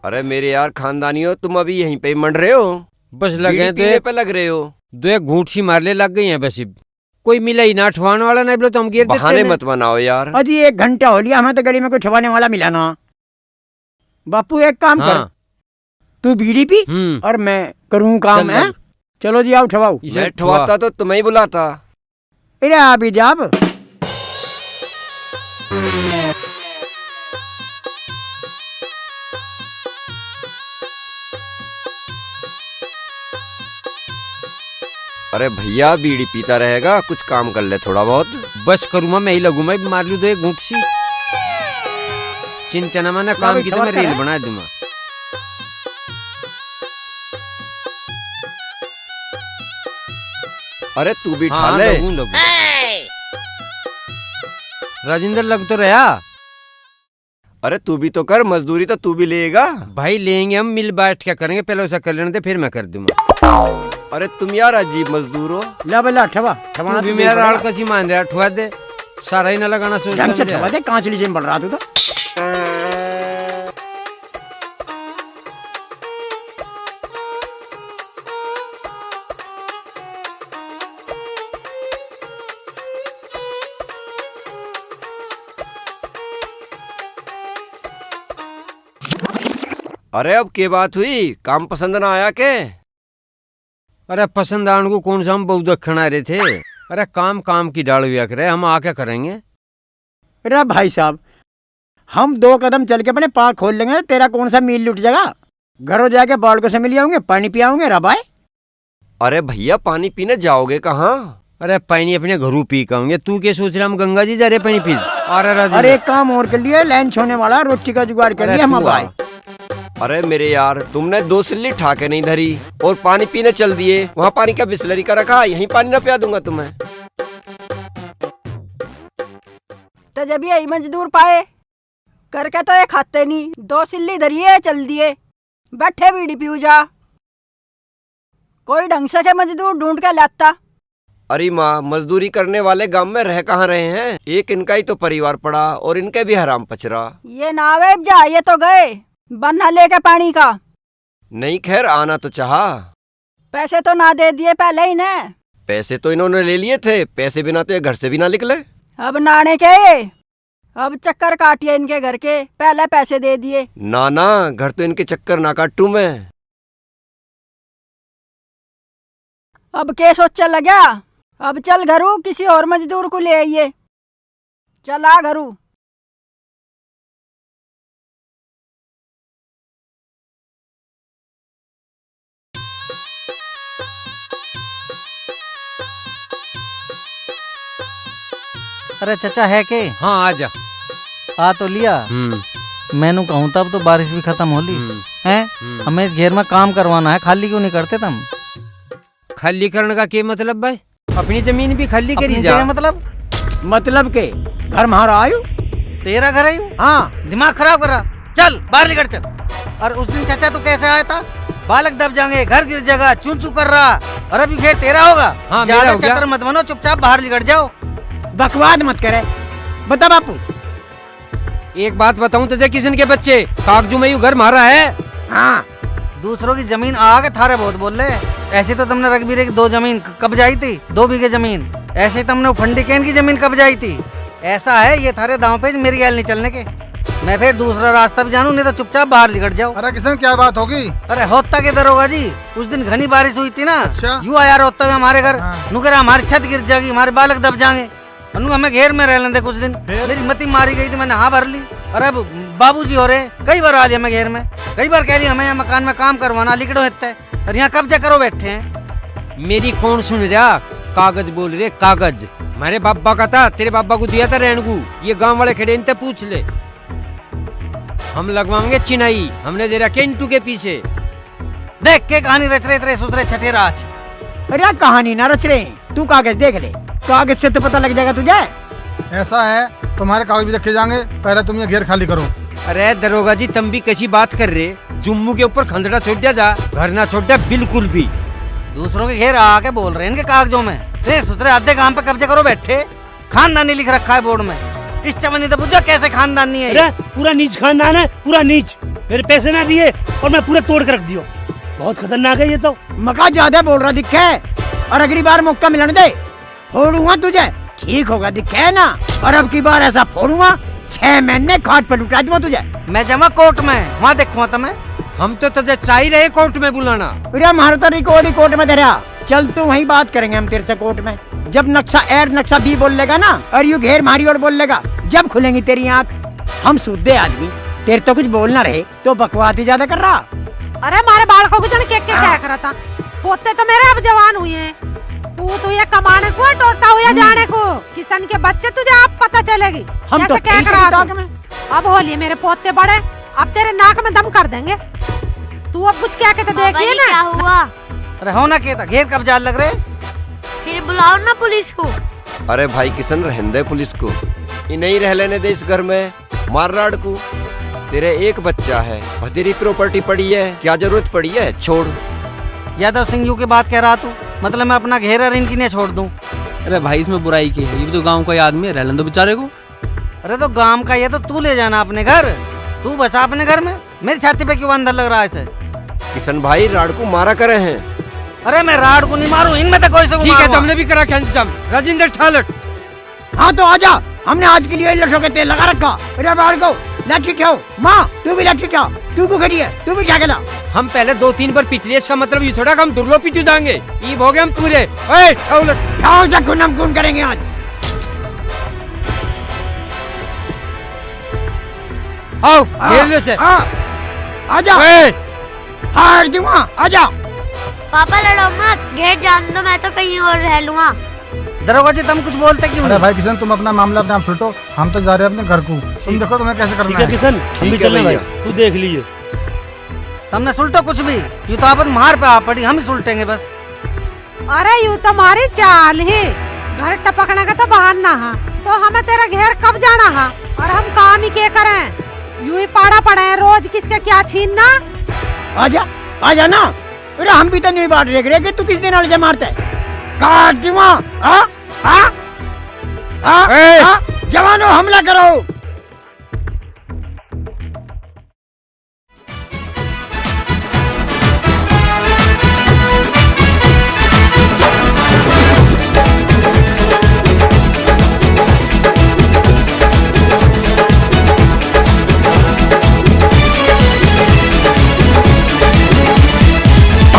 अरे मेरे यार खानदानियों, तुम अभी यहीं पे मंड रहे हो? बस लगे तो पे लग रहे हो। दो एक घूंट सी मारने लग गई है बस। कोई मिला ही ना, ठवाने वाला नहीं बोले तो हम गिर देते। बहाने मत बनाओ यार। अजी 1 घंटा हो लिया, हमें तो गली में कोई ठवाने वाला मिला ना। बापू एक काम कर, तू बीड़ी पी और मैं करूँ काम है। चलो जी आओ ठवाओ। मैं ठवाता तो तुम्हें ही बुलाता। अरे आप ही जाब। अरे भैया बीड़ी पीता रहेगा, कुछ काम कर ले थोड़ा बहुत। बस करूँ मैं ही लगू, मैं मार लू दो एक घूंट सी। चिंता न माना, काम की तो मैं रील बना दूंगा। अरे तू भी ठा ले। लगू। राजेंद्र लग तो रहा। अरे तू भी तो कर, मजदूरी तो तू भी लेगा। भाई लेंगे, हम मिल बैठ क्या करेंगे, पहले उसे कर लेने दे, फिर मैं कर दूंगा। अरे तुम यार अजीब मजदूर हो। ला बला ठवा ठवाना भी मेरा राल कसी मान रहा, ठवा दे, सारा ही ना लगाना सोच। ढंग से ठवा दे, कांचली से बढ़ रहा तू तो। अरे अब के बात हुई, काम पसंद ना आया के? अरे पसंद आने को कौन सा, हम बहुत दखन आ रहे थे। अरे काम काम की डाल हुआ करे, हम आके करेंगे। अरे भाई साहब, हम 2 कदम चल के अपने पाँव खोल लेंगे, तेरा कौन सा मील लुट जाएगा। घरों जाके बालकों से मिल आऊंगे, पानी पियाऊंगे रबाए। अरे भैया पानी पीने जाओगे कहाँ? अरे पानी अपने घरों पी काऊंगे, तू क्या सोच रहा हम गंगा जी जा रहे पानी पी। अरे एक काम और कर लिया, लंच होने वाला, रोटी का जुगाड़ कर लिया हम अब आए। अरे मेरे यार, तुमने 2 सिल्ली ठाके नहीं धरी और पानी पीने चल दिए। वहाँ पानी का बिस्लरी का रखा, यहीं पानी ना पिया दूंगा तुम्हें। तो जब ये मजदूर पाए करके तो ये खाते नहीं, 2 सिल्ली धरिए चल दिए, बैठे बीड़ी पीऊ जा। कोई ढंग से के मजदूर ढूंढ के लाता। अरे माँ, मजदूरी करने वाले गांव में रह कहाँ रहे हैं? एक इनका ही तो परिवार पड़ा और इनके भी हराम पचरा। ये नावे जा, ये तो गए बन्ना लेके पानी का। नहीं खैर, आना तो चाहा। पैसे तो ना दे दिए पहले ही ने। पैसे तो इन्होंने ले लिए थे, पैसे बिना तो ये घर से भी ना निकले। अब नाने के, अब चक्कर काटिए इनके घर के, पहले पैसे दे दिए। ना ना, घर तो इनके चक्कर ना काटू मैं। अब के सोच लगा, अब चल घरू, किसी और मजदूर को ले आइए। चला घरू। अरे चाचा है के? हाँ आजा। आ तो लिया। मैंने कहूँ तब तो बारिश भी खत्म हो ली है। हमें इस घेर में काम करवाना है, खाली क्यों नहीं करते तुम? खाली करने का क्या मतलब भाई? अपनी जमीन भी खाली करी जा। मतलब के घर हमारा आयु, तेरा घर आयु? हाँ। दिमाग खराब करा, चल बाहर निकल चल। और उस दिन चाचा तू कैसे आया था? बालक दब जाएंगे, घर गिर जाएगा, चूं चूं कर रहा। और अभी घेर तेरा होगा। हाँ, ज्यादा चक्कर मत बनो, चुपचाप बाहर निकल जाओ। बकवाद मत करे। बता बापू, एक बात बताऊं तुझे, किशन के बच्चे कागजू में यू घर मारा है। हाँ। दूसरों की जमीन आगे थारे बहुत बोल रहे। ऐसे तो तुमने रघबीर की 2 जमीन कब्जाई थी, 2 बीघे जमीन। ऐसे तुमने फंडी कैन की जमीन कब्जाई थी। ऐसा है, ये थारे दांव पे मेरी गैल नहीं चलने के। मैं फिर दूसरा रास्ता भी जानू, नहीं तो चुपचाप बाहर निकल जाओ। अरे किशन क्या बात होगी? अरे होता किधर होगा जी, उस दिन घनी बारिश हुई थी ना। यू आया होता है हमारे घर। नुकरा हमारी छत गिर जाएगी, हमारे बालक दब जाएंगे। हमें घेर में रह लेंदे कुछ दिन। मेरी मती मारी गई थी, मैंने हाँ भर ली। अरे बाबूजी हो रहे, कई बार आ लिया मैं घेर में, कई बार कह लिया हमें मकान में काम करवाना, लिखड़ो इतने और यहाँ कब्जा करो बैठे हैं। मेरी कौन सुन रहा? कागज बोल रहे, कागज। मेरे बाबा का था, तेरे बाबा को दिया था रहने को। ये गांव वाले खड़े इनसे पूछ ले। हम लगवाएंगे चिनाई, हमने दे रखा इंटू के पीछे। देख के कहानी रच रहे तेरे सुधरे छठे राज। अरे कहानी ना रच रहे, तू कागज देख ले, कागज से तो पता लग जाएगा तुझे। ऐसा है, तुम्हारे कागज भी देखे जाएंगे, पहले तुम ये घेर खाली करो। अरे दरोगा जी, तुम भी कैसी बात कर रहे? जुम्मू के ऊपर खंदड़ा छोड़ दिया जा, घर ना छोड़ दिया बिल्कुल भी। दूसरों के घेर आके बोल रहे हैं इनके कागजों में। रे सुधरे आधे काम पे कब्जे करो बैठे। खानदानी लिख रखा है बोर्ड में। इस चवन्नी तो पूछो कैसे खानदानी है। अरे पूरा नीच खानदान है, पूरा नीच। मेरे पैसे ना दिए और मैं पूरा तोड़ के रख दियो। बहुत खतरनाक है ये तो। मका ज्यादा बोल रहा दिखे, और अगली बार मौका मिलने दे, फोड़ूंगा तुझे। ठीक होगा दिखे ना, और अब की बार ऐसा फोड़ूंगा 6 महीने खाट पे लुटा दूंगा तुझे। मैं जमा कोर्ट में, वहाँ देखूंगा तुम्हें। हम तो तुझे चाहिए रहे कोर्ट में बुलाना। अरे हमारा तो रिकॉर्ड कोर्ट में धरा। चल तू वहीं बात करेंगे हम तेरे से कोर्ट में। जब नक्शा ए नक्शा बी बोल लेगा ना, और यू घेर मारी और बोल लेगा, जब खुलेंगी तेरी आँख। हम सूदे आदमी, तेरे तो कुछ बोलना रहे तो बकवास ही ज्यादा कर रहा। अरे हमारे बालकों को जन के क्या कर रहा था। पोते तो मेरे अब जवान हुए हैं, तू तो ये कमाने को टोटा हुआ जाने को। किसान के बच्चे तुझे अब पता चलेगी हम कैसे तो क्या करा। अब होली मेरे पोते बड़े, अब तेरे नाक में दम कर देंगे। तू अब कुछ क्या कहते देखिए ना। क्या हुआ? अरे होना क्या था, घेर कब्जा लग रहे। फिर बुलाओ ना पुलिस को। अरे भाई किशन, रहने दे पुलिस को, इन्हें ही रह लेने दे इस घर में। मार राड को, तेरे एक बच्चा है, भतेरी प्रॉपर्टी पड़ी है, क्या जरूरत पड़ी है, छोड़। यादव सिंह यू की बात कह रहा तू, मतलब मैं अपना घेर और इनकी नहीं छोड़ दूं। अरे भाई इसमें बुराई की है, ये भी तो गांव का आदमी है, रह लेने दो बेचारे को। अरे तो गांव का ये तो तू ले जाना अपने घर, तू बसा अपने घर में। मेरी छाती पे क्यों अंदर लग रहा है इसे? किशन भाई राड को मारा करे हैं। अरे मैं राड को नहीं मारूं, इनमें तो कोई से ठीक है, तुमने भी करा इंतजाम। राजेंद्र ठालट। हाँ तो आजा, हमने आज के लिए लठों के तेल लगा रखा। अरे बालको लाठी उठाओ, माँ तू भी लाठी उठाओ, तू को खड़ी है, तू भी क्या कहला। हम पहले 2-3 बार पिट लिए, इसका मतलब ये थोड़ा हम दुर्लो पिटू जाएंगे। ईब हो गए हम पूरे। ओए ठालट, आओ जा खून हम खून करेंगे आज। आओ घेर से। आजा, हार दूंगा, आजा। पापा लड़ो मत, घेर जान दो, मैं तो कहीं और रह लूंगा। दरोगा जी तुम कुछ बोलते क्यों? अरे भाई किशन, तुम अपना मामला अपने आप सुलटो, हम तो जा रहे हैं अपने घर को। तुम देखो तुम्हें कैसे करना है। किशन, हम भी चले भाई, तू देख लीजिए। तुमने सुलटो कुछ भी, यू तो आपन मार पे आ पड़ी, हम ही सुलटेंगे बस। अरे यू तो हमारी चाल है, घर टपकने का तो बहाना है। तो हमें तेरा घेर कब जाना है, और हम काम ही क्या करें? यू ही पाड़ा पड़े हैं रोज, किसका क्या छीनना। आजा, आजा ना। अरे हम भी तो नहीं बात देख रहे कि तू किस दिन अलजा मारता है। काट दूंगा। जवानों हमला करो।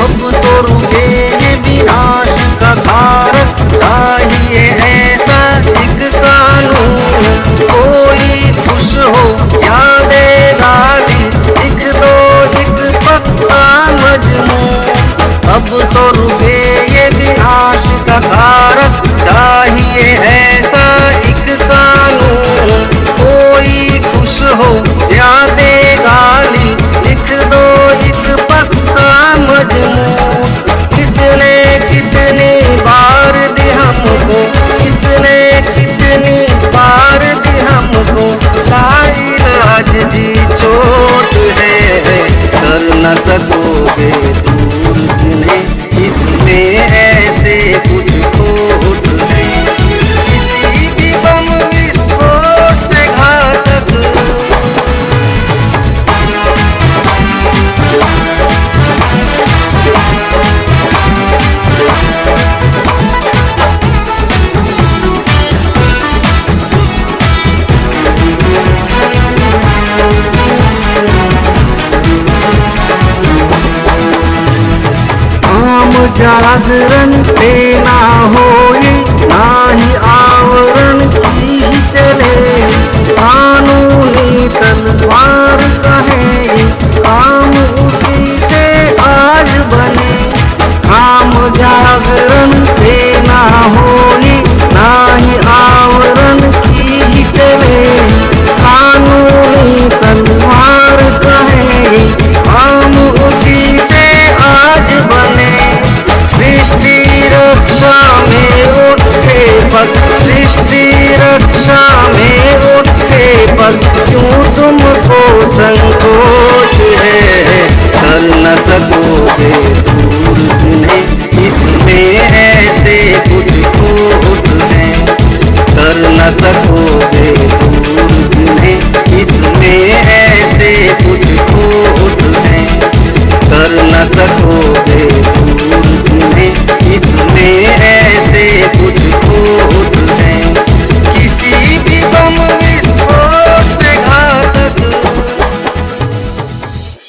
अब तो रुके ये विनाश का कारक, चाहिए ऐसा एक कानून। कोई खुश हो या दे गाली, लिख दो एक पक्का मजमून। अब तो रुके ये विनाश का कारक, चाहिए ऐसा एक कानून। कोई खुश हो या दे गाली, लिख दो एक पक्का मजमून। किसने कितनी बार दी हमको, किसने कितनी बार दी हमको, लाइलाज जी चोट है, कर न सकोगे दूर जिन्हें, इसमें ऐसे कुछ खोट है। किसी भी बम विस्फोट से घातक, जागरण से ना हो